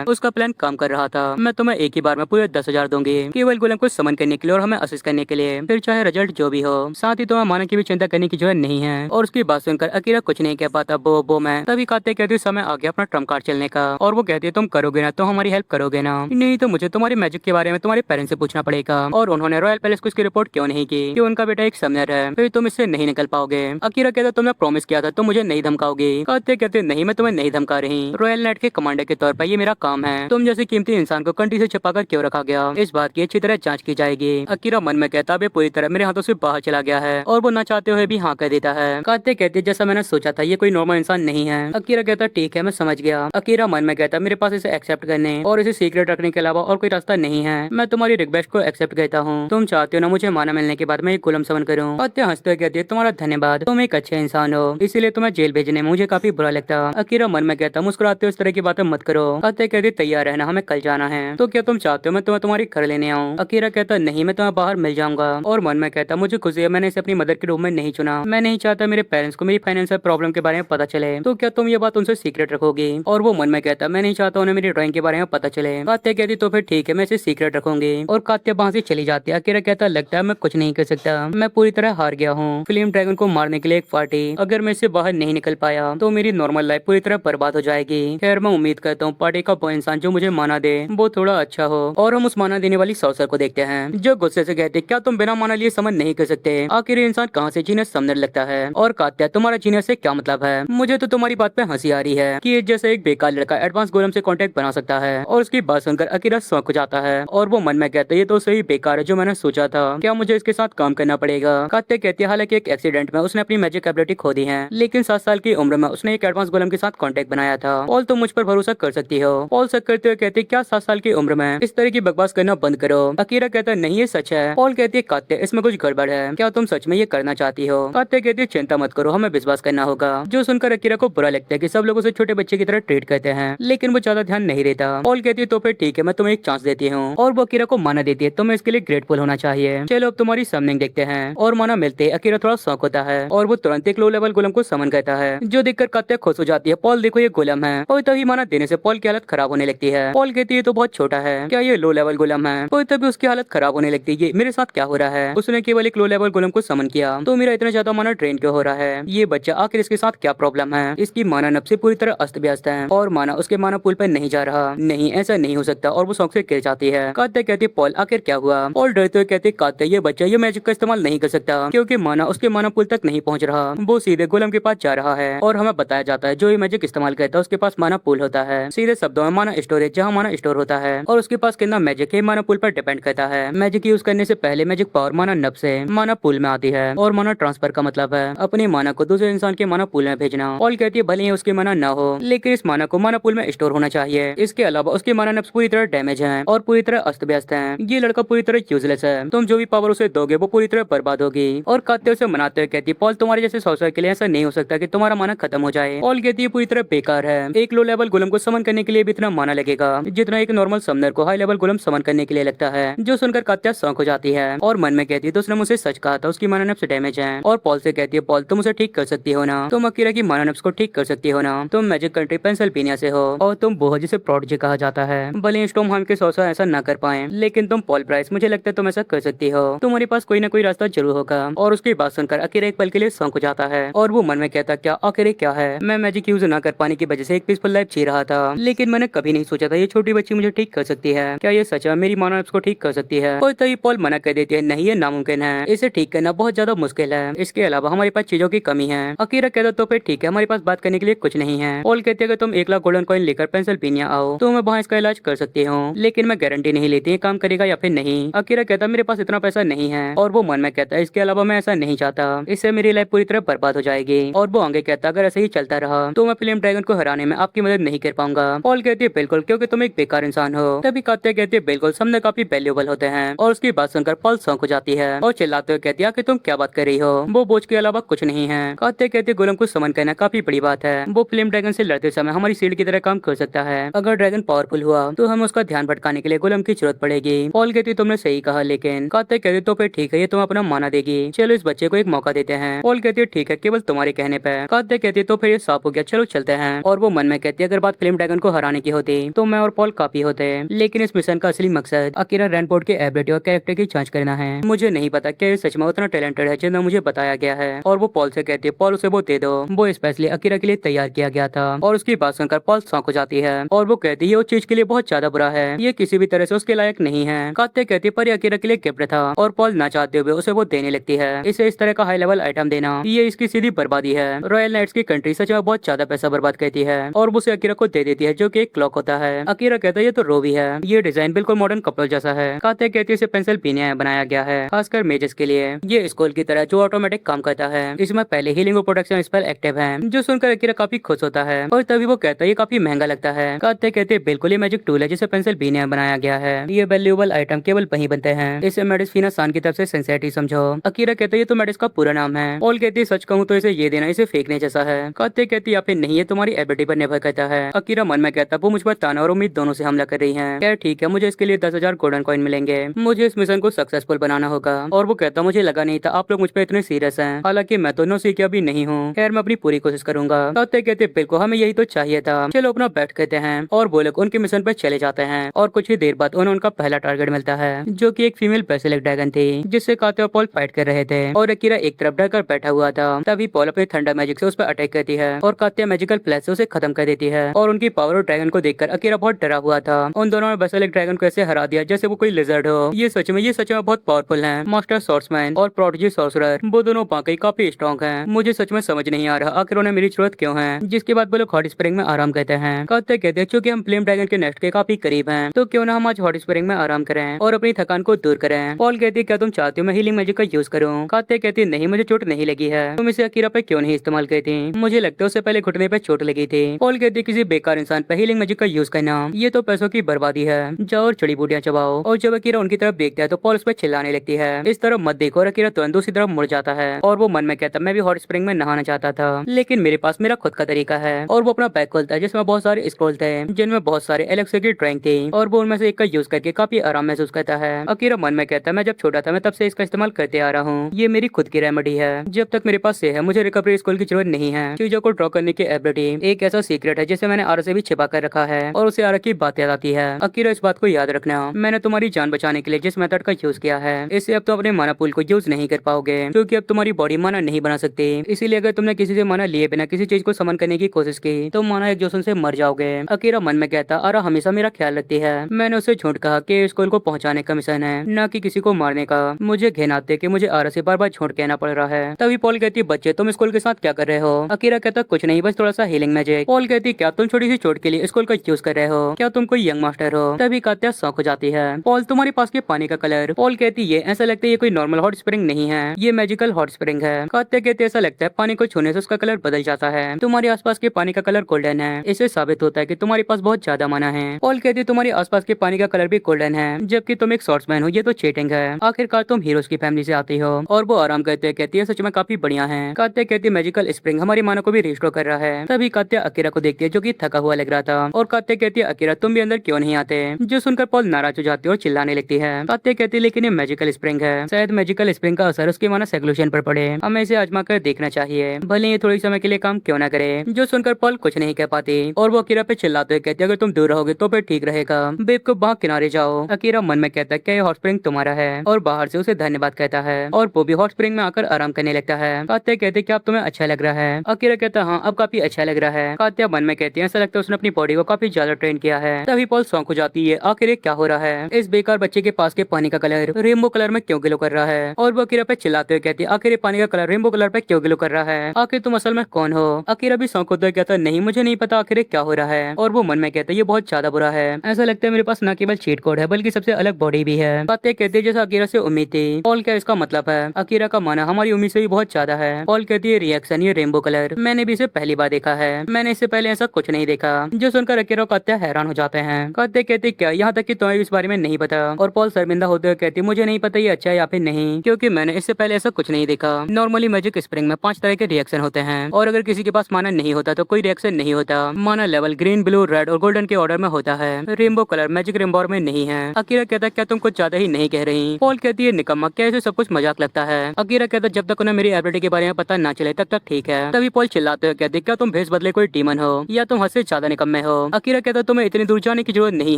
उसका प्लान काम कर रहा था, मैं तुम्हें एक ही बार में पूरे 10,000 दूंगी, केवल गोलम को समन करने के लिए और हमें असिस्ट करने के लिए, फिर चाहे रिजल्ट जो भी हो। साथ ही तुम्हें माना की भी चिंता करने की जरूरत नहीं है। और उसकी बात सुनकर अकीरा कुछ नहीं कह पाता। वो मैं तभी काते कहती समय आ गया अपना ट्रम्प कार्ड चलने का। और वो कहती है तुम करोगे ना तो हमारी हेल्प करोगे ना, नहीं तो मुझे तुम्हारे मैजिक के बारे में तुम्हारे पेरेंट्स से पूछना पड़ेगा। और उन्होंने रॉयल पैलेस को इसकी रिपोर्ट क्यों नहीं की कि उनका बेटा एक समनर है, फिर तुम इससे नहीं निकल पाओगे। अकीरा कहता तुमने प्रॉमिस किया था तुम मुझे नहीं धमकाओगे। काते कहते नहीं मैं तुम्हें नहीं धमका रही, रॉयल नाइट के कमांडर के तौर पर ये मेरा काम है, तुम जैसे कीमती इंसान को कंटी से छिपाकर क्यों रखा गया, इस बात की अच्छी तरह जांच की जाएगी। अकीरा मन में कहता वे पूरी तरह मेरे हाथों से बाहर चला गया है। और वो न चाहते हुए भी हाँ कह देता है। काते कहते जैसा मैंने सोचा था ये कोई नॉर्मल इंसान नहीं है। अकीरा कहता ठीक है मैं समझ गया। अकीरा मन में कहता मेरे पास इसे एक्सेप्ट करने और इसे सीक्रेट रखने के अलावा और कोई रास्ता नहीं है, मैं तुम्हारी रिक्वेस्ट को एक्सेप्ट करता हूँ। तुम चाहते हो ना मुझे माना मिलने के बाद मैं एक गुलाम समन करूँ। काते हंसते हुए कहती है तुम्हारा धन्यवाद, तुम एक अच्छे इंसान हो, इसीलिए तुम्हें जेल भेजने में मुझे काफी बुरा लगता। अकीरा मन में कहता मुस्कुराते हो इस तरह की बातें मत करो। काते कहती तैयार रहना हमें कल जाना है, तो क्या तुम चाहते हो मैं तुम्हें तुम्हारी घर लेने आऊँ। अकीरा कहता नहीं मैं तुम्हें बाहर मिल जाऊंगा। और मन में कहता मुझे खुशी है मैंने इसे अपनी मदर के रूप में नहीं चुना, मैं नहीं चाहता मेरे पेरेंट्स को मेरी फाइनेंशियल प्रॉब्लम के बारे में पता चले, तो क्या तुम ये बात उनसे सीक्रेट रखोगी। और वो मन में कहता मैं नहीं चाहता उन्हें मेरी ड्राइंग के बारे में पता चले। कात्या कहती तो फिर ठीक है मैं इसे सीक्रेट रखूंगी। और कात्या वहाँ से चली जाती है। अकीरा कहता लगता है मैं कुछ नहीं कर सकता, मैं पूरी तरह हार गया हूँ। फ्लेम ड्रैगन को मारने के लिए एक पार्टी, अगर मैं इससे बाहर नहीं निकल पाया तो मेरी नॉर्मल लाइफ पूरी तरह बर्बाद हो जाएगी। खैर मैं उम्मीद करता हूँ पार्टी का वो इंसान जो मुझे माना दे वो थोड़ा अच्छा हो। और हम उस माना देने वाली सॉर्सर को देखते हैं जो गुस्से से कहते क्या तुम बिना माना लिए समन नहीं कर सकते, आखिर ये इंसान कहाँ से जीनियस समझने लगता है। और कात्या तुम्हारा जीनियस से क्या मतलब है, मुझे तो तुम्हारी बात पे हंसी आ रही है कि जैसे एक बेकार लड़का एडवांस गोलम से कांटेक्ट बना सकता है। और उसकी बात सुनकर अकीरा शौक हो जाता है। और वो मन में कहता है ये तो सही बेकार है जो मैंने सोचा था, क्या मुझे इसके साथ काम करना पड़ेगा। कात्या कहती है हालांकि एक एक्सीडेंट में उसने अपनी मैजिक एबिलिटी खो दी है, लेकिन 7 साल की उम्र में उसने एक एडवांस गोलम के साथ कांटेक्ट बनाया था। पॉल तुम मुझ पर भरोसा कर सकती हो। पॉल शक करते हुए कहती क्या 7 साल की उम्र में इस तरह की बकवास करना बंद करो। अकीरा कहता नहीं ये सच है। पॉल कहती है कात्या इसमें कुछ गड़बड़ है, क्या तुम सच में ये करना चाहती हो। कात्या कहती है चिंता मत करो हमें विश्वास करना होगा। जो सुनकर अकीरा को बुरा लगता है कि सब लोग उसे छोटे बच्चे की तरह ट्रीट करते हैं, लेकिन वो ज्यादा ध्यान नहीं देता। पॉल कहती है तो फिर ठीक है मैं तुम्हें एक चांस देती हूँ। और वो अकीरा को माना देती है तुम्हें इसके लिए ग्रेटफुल होना चाहिए। चलो अब तुम्हारी समनिंग देखते हैं। और माना मिलते अकीरा थोड़ा शौक होता है और वो तुरंत एक लो लेवल गोलम को समन करता है, जो देखकर कात्या खुश हो जाती है। पॉल देखो ये गोलम है। और तभी माना देने से पॉल की हालत खराब होने लगती है। पॉल कहती है तो बहुत छोटा है, क्या ये लो लेवल गोलम है। और तभी उसकी हालत खराब होने लगती है, मेरे साथ क्या हो रहा है, उसने केवल एक लो लेवल गोलम को समन किया तो मेरा इतना ज्यादा माना ट्रेन क्यों हो रहा है, ये बच्चा आखिर इसके साथ क्या प्रॉब्लम है। इसकी माना नब्से पूरी तरह अस्त व्यस्त है और माना उसके माना पुल पर नहीं जा रहा। नहीं ऐसा नहीं हो सकता और वो शौक से गिर जाती है। कात्या कहती पॉल आखिर क्या हुआ। पॉल डरते हुए कहते कात्या ये बच्चा ये मैजिक का इस्तेमाल नहीं कर सकता क्योंकि माना उसके माना पुल तक नहीं पहुंच रहा, वो सीधे गोलम के पास जा रहा है। और हमें बताया जाता है जो ये मैजिक इस्तेमाल करता है उसके पास माना पुल होता है, सीधे शब्दों में माना स्टोरेज जहाँ माना स्टोर होता है। और उसके पास कितना मैजिक है माना पुल पर डिपेंड करता है। मैजिक यूज करने से पहले मैजिक पावर माना नब से माना पुल में आती है। और माना ट्रांसफर का मतलब है अपनी माना को दूसरे इंसान के माना पुल में भेजना। पॉल कहती है भले ही उसकी माना न हो लेकिन इस माना को माना पुल में स्टोर होना चाहिए। इसके अलावा उसकी माना नब्स पूरी तरह डैमेज है और पूरी तरह अस्त व्यस्त है। ये लड़का पूरी तरह यूजलेस है, तुम जो भी पावर उसे दोगे वो पूरी तरह बर्बाद होगी। और कात्या उसे मनाते हुए कहती पॉल तुम्हारे जैसे सॉर्सर के लिए ऐसा नहीं हो सकता कि तुम्हारा माना खत्म हो जाए। पॉल कहती है पूरी तरह बेकार है, एक लो लेवल गोलम को समन करने के लिए भी इतना माना लगेगा जितना एक नॉर्मल समनर को हाई लेवल गोलम समन करने के लिए लगता है। जो सुनकर कात्या शौक हो जाती है और मन में कहती है तो उसने मुझे सच कहा था उसकी माना नब्स डैमेज है। और पॉल से कहती है पॉल तुम उसे ठीक कर सकती हो ना, तुम अकीरा की माना नब्स को ठीक कर सकती हो ना, तुम मैजिक कंट्री पेंसिल्वेनिया से हो और तुम वो हो जिसे प्रोडिजी कहा जाता है। भले स्टॉर्म हम के सॉर्सर ऐसा न कर पाए लेकिन तुम पॉल प्राइस मुझे लगता है तुम ऐसा कर सकती हो, तुम्हारे पास कोई ना कोई रास्ता जरूर होगा। और उसकी बात सुनकर अकीरा एक पल के लिए शौक हो जाता है और वो मन में कहता क्या आखिर क्या है, मैं मैजिक यूज न कर पाने की वजह से एक पीसफुल लाइफ जी रहा था लेकिन मैंने कभी नहीं सोचा था ये छोटी बच्ची मुझे ठीक कर सकती है, क्या ये सच है मेरी माना नब्स को ठीक कर सकती है। और तभी पॉल मना कर देती है नहीं ये नामुमकिन है, इसे ठीक करना बहुत ज्यादा मुश्किल है, इसके अलावा हमारे पास चीजों की कमी है। अकीरा कहता तो फिर ठीक है हमारे पास बात करने के लिए कुछ नहीं है। पॉल कहते हैं तुम 1 लाख गोल्डन कॉइन लेकर पेंसिल्वेनिया आओ तो मैं वहाँ इसका इलाज कर सकती हूँ, लेकिन मैं गारंटी नहीं लेती काम करेगा या फिर नहीं। अकीरा कहता मेरे पास इतना पैसा नहीं है और वो मन में कहता है इसके अलावा मैं ऐसा नहीं चाहता, इससे मेरी लाइफ पूरी तरह बर्बाद हो जाएगी। और वो आगे कहता अगर ऐसे ही चलता रहा तो मैं फ्लेम ड्रैगन को हराने में आपकी मदद नहीं कर पाऊंगा। पॉल कहती है बिल्कुल क्योंकि तुम एक बेकार इंसान हो। तभी कात्या कहती है बिल्कुल सबने काफी वैल्यूएबल होते हैं। और उसकी बात सुनकर पॉल शौक हो जाती है और चिल्लाते हुए कहती है कि तुम क्या बात कर रही हो, वो बोझ के अलावा कुछ नहीं है। कहते कहते गोलम को समन कहना काफी बड़ी बात है। वो फ्लेम ड्रैगन से लड़ते समय हमारी शील्ड की तरह काम कर सकता है। अगर ड्रैगन पावरफुल हुआ तो हमें उसका ध्यान भटकाने के लिए गोलम की जरूरत पड़ेगी। पॉल कहती तुमने सही कहा, लेकिन कहते कहते तो फिर ठीक है, ये तुम अपना माना देगी। चलो इस बच्चे को एक मौका देते हैं। पॉल कहती है ठीक है, केवल तुम्हारे कहने पे। कहते कहते तो फिर ये साफ हो गया, चलो चलते हैं। और वो मन में कहती है अगर बात फ्लेम ड्रैगन को हराने की होती तो मैं और पॉल काफी होते। लेकिन इस मिशन का असली मकसद अकीरा रैनपोर्ट के एबिलिटी और कैरेक्टर की जांच करना है। मुझे नहीं पता क्या ये सच में उतना टैलेंटेड है जितना मुझे बताया गया है। और वो पॉल से कहती है पॉल उसे वो दे दो, वो स्पेशली अकीरा के लिए तैयार किया गया था। और उसकी बात सुनकर पॉल शॉक हो जाती है और वो कहती है उस चीज के लिए बहुत ज्यादा बुरा है, ये किसी भी तरह से उसके लायक नहीं है। कहते कहते पर ये अकीरा के लिए गिफ्ट था और पॉल ना चाहते हुए उसे वो देने लगती है। इसे इस तरह का हाई लेवल आइटम देना ये इसकी सीधी बर्बादी है। रॉयल नाइट्स की कंट्री सच में बहुत ज्यादा पैसा बर्बाद करती है और वो उसे अकीरा को दे देती है जो कि एक क्लॉक होता है। अकीरा कहता है ये तो रोवी है, ये डिजाइन बिल्कुल मॉडर्न कपल जैसा है। कहते कहते इसे पेंसिल पीने बनाया गया है खासकर मेजेस के लिए। ये स्कूल की तरह जो ऑटोमेटिक काम करता है। इसमें पहले हीलिंग और प्रोटेक्शन स्पेल एक्टिव है, जो सुनकर अकीरा काफी खुश होता है। और तभी वो कहता है ये काफी महंगा लगता है। कहते कहते बिल्कुल ये मैजिक टूल है जिसे पेंसिल पीने बनाया गया है। ये वैल्यूएबल आइटम केवल वहीं बनते हैं। इसे मेडिस फीना सान की तरफ से सिंसियरिटी समझो। अकीरा कहते ये तो मेडिस का पूरा नाम है। पॉल कहती सच कहूँ तो इसे ये देना इसे फेंकने जैसा है। कहते कहते या फिर नहीं, ये तुम्हारी एबिलिटी पर निर्भर करता है। अकीरा मन में कहता वो मुझ पर ताना और उम्मीद दोनों से हमला कर रही है। क्या ठीक है, मुझे इसके लिए 10,000 गोल्डन कॉइन मिलेंगे। मुझे इस मिशन को सक्सेसफुल बनाना होगा। और वो कहता मुझे लगा नहीं था आप लोग मुझ पर इतने सीरियस हैं। हालांकि मैं तो नौसिखिया भी नहीं हूँ। खैर मैं अपनी पूरी कोशिश करूंगा। कहते कहते बिल्कुल हमें यही तो चाहिए था। चलो अपना बैठ करते हैं। और वो लोग उनके मिशन पर चले जाते हैं और कुछ ही देर बाद उन्हें उनका पहला टारगेट मिलता है जो कि एक फीमेल बेसिलिक ड्रैगन थी जिससे काते और पॉल फाइट कर रहे थे। और अकीरा एक तरफ डर कर बैठा हुआ था। तभी पॉल अपने थंडर मैजिक से उस पर अटैक करती है और कात्या मैजिकल फ्लैश से उसे खत्म कर देती है। और उनकी पावर और ड्रैगन को देखकर अकीरा बहुत डरा हुआ था। उन दोनों ने बेसिलिक ड्रैगन को ऐसे हरा दिया जैसे वो कोई लिजर्ड हो। ये सच में बहुत पावरफुल है। मास्टर सॉर्ट्समैन और प्रोडिजी सॉर्सरर वो दोनों वाकई काफी स्ट्रॉन्ग हैं। मुझे सच में समझ नहीं आ रहा आखिर उन्हें मेरी जरूरत क्यों है। जिसके बाद वो लोग हॉट स्प्रिंग में आराम करते हैं। कहते कहते चूंकि हम फ्लेम ड्रैगन के नेस्ट के काफी करीब हैं, तो क्यों ना हम आज हॉट स्प्रिंग में आराम करें और अपनी थकान को दूर करें। पॉल कहती क्या तुम चाहती हो मैं हीलिंग मैजिक का यूज करूं। कहते कहती नहीं, मुझे चोट नहीं लगी है। तुम इसे अकीरा पे क्यों नहीं इस्तेमाल करती। मुझे लगता है उससे पहले घुटने पे चोट लगी थी। पॉल कहती किसी बेकार इंसान पे हीलिंग मैजिक का यूज करना ये तो पैसों की बर्बादी है। जाओ और जड़ी बूटियां चबाओ। और जब अकीरा उनकी तरफ देखता है तो पॉल उस पर चिल्लाने लगती है इस तरफ मत देखो। और अकीरा तुरंत दूसरी तरफ मुड़ जाता है और वो मन में कहता मैं भी हॉट स्प्रिंग में नहाना चाहता था, लेकिन मेरे पास मेरा खुद का तरीका है। और वो अपना बैग खोलता है जिसमें बहुत सारे स्क्रॉल थे जिनमें बहुत सारे एलेक्सा की ड्राइंग थी और वो उनमें से एक का यूज करके काफी आराम महसूस करता है। अकीरा मन में कहता है मैं जब छोटा था मैं तब से इसका इस्तेमाल करते आ रहा हूँ, ये मेरी खुद की रेमेडी है। जब तक मेरे पास से है मुझे रिकवरी स्कूल की जरूरत नहीं है। चीजों को ड्रॉ करने की एबिलिटी एक ऐसा सीक्रेट है जिसे मैंने आरा से भी छिपा कर रखा है और उसे आरा की बात याद आती है। अकीरा इस बात को याद रखना, मैंने तुम्हारी जान बचाने के लिए जिस मेथड का यूज किया है इससे अब तुम अपने माना पुल को यूज नहीं कर पाओगे क्योंकि अब तुम्हारी बॉडी माना नहीं बना सकती। इसीलिए अगर तुमने किसी से माना लिए बिना किसी चीज को समन करने की कोशिश की तो माना एक जोशन से मर जाओगे। अकीरा मन में कहता आरा हमेशा मेरा ख्याल रखती है। मैंने उसे झूठ कहा कि स्कूल को पहुंचाने का मिशन है, न कि किसी को मारने का। मुझे घिन आती कि मुझे आरा से बार बार झूठ कहना पड़ रहा है। तभी पॉल कहती बच्चे तुम स्कूल के साथ क्या कर रहे हो। अकीरा कहता कुछ नहीं, बस थोड़ा सा हीलिंग मैजिक। पॉल कहती क्या तुम छोटी सी चोट के लिए स्कूल का यूज कर रहे हो, क्या तुम कोई यंग मास्टर हो। तभी कात्या शौक हो जाती है पॉल तुम्हारे पास के पानी का कलर। पॉल कहती ये ऐसा लगता है ये कोई नॉर्मल हॉट स्प्रिंग नहीं है, ये मैजिकल हॉट स्प्रिंग है। कात्या कहते ऐसा लगता है पानी को छूने से उसका कलर बदल जाता है। तुम्हारे आसपास के पानी का कलर गोल्डन है, इससे साबित होता है कि तुम्हारे पास बहुत ज्यादा माना है। पॉल कहती तुम्हारे आसपास के पानी का कलर भी गोल्डन है जबकि तुम एक शॉर्ट्समैन हो, ये तो चीटिंग है। आखिरकार तुम हीरोज की फैमिली से आती हो। और वो आराम करते कहती है सच में काफी बढ़िया है। कात्या कहती मैजिकल स्प्रिंग हमारी मानो को भी रिस्टोर कर रहा है। तभी कात्या अकीरा को देखती है जो कि थका हुआ लग रहा था और कात्या कहती है अकीरा तुम भी अंदर क्यों नहीं आते। जो सुनकर पॉल नाराज हो जाती है और चिल्लाने लगती है। कात्या कहती है लेकिन ये मैजिकल स्प्रिंग है, शायद मैजिकल स्प्रिंग का असर उसकी माना सेग्लूशन पर पड़े, हमें इसे आजमा कर देखना चाहिए, भले ही थोड़ी समय के लिए काम क्यों ना करे। जो सुनकर पॉल कुछ नहीं कह पाती और वो अकीरा पे चिल्लाते कहती है अगर तुम दूर रहोगे तो फिर ठीक रहेगा, बेवकूफ वहाँ किनारे जाओ। अकीरा मन में कहता है क्या ये हॉट स्प्रिंग तुम्हारा है और बाहर से उसे धन्यवाद कहता है और वो भी हॉट स्प्रिंग में आकर आराम करने लगता है। कात्या कहते क्या अब तुम्हें अच्छा लग रहा है। अकीरा कहता हाँ अब काफी अच्छा लग रहा है। कात्या मन में कहती है ऐसा लगता है उसने अपनी बॉडी को काफी ज्यादा ट्रेन किया है। तभी पॉल शौक हो जाती है आखिर ये क्या हो रहा है, इस बेकार बच्चे के पास के पानी का कलर रेनबो कलर में क्यों ग्लो कर रहा है। और वो अकीरा पे चिल्लाते हुए कहती है आखिर ये पानी का कलर रेनबो कलर पे क्यों ग्लो कर रहा है, आखिर तुम असल में कौन हो। अकीरा भी शौक होता है कहता नहीं मुझे नहीं पता आखिर क्या हो रहा है। और वो मन में कहता है ये बहुत ज्यादा बुरा है, ऐसा लगता है मेरे पास न केवल चीट कोड है बल्कि सबसे अलग बॉडी भी है। बातें कहते जैसा अकीरा से उम्मीद थी। पॉल क्या इसका मतलब है। अकीरा का माना हमारी उम्मीद से भी बहुत ज्यादा है। पॉल कहती है रिएक्शन ये रेनबो कलर मैंने भी इसे पहली बार देखा है, मैंने इससे पहले ऐसा कुछ नहीं देखा। जो सुनकर अकीरा और कात्या हैरान हो जाते हैं। कात्या कहती क्या यहाँ तक कि तुम्हें इस बारे में नहीं पता। और पॉल शर्मिंदा होते हुए कहती मुझे नहीं पता ये अच्छा है या फिर नहीं क्योंकि मैंने इससे पहले ऐसा कुछ नहीं देखा। नॉर्मल नॉर्मली मैजिक स्प्रिंग में 5 तरह के रिएक्शन होते हैं और अगर किसी के पास माना नहीं होता तो कोई रिएक्शन नहीं होता। माना लेवल ग्रीन, ब्लू, रेड और गोल्डन के ऑर्डर में होता है। रेनबो कलर मैजिक रेनबो में नहीं है। अकीरा कहता क्या तुम कुछ ज्यादा ही नहीं कह रही। पॉल कहती है निकम्मा, क्या इसे सब कुछ मजाक लगता है। अकीरा कहता जब तक उन्हें मेरी एबिलिटी के बारे में पता ना चले तब तक ठीक है। तभी पॉल चिल्लाते हुए कहते क्या तुम भेस बदले कोई डीमन हो या तुम हद से ज्यादा निकम्मे हो। अकीरा कहता तुम्हें इतनी दूर जाने की जरूरत नहीं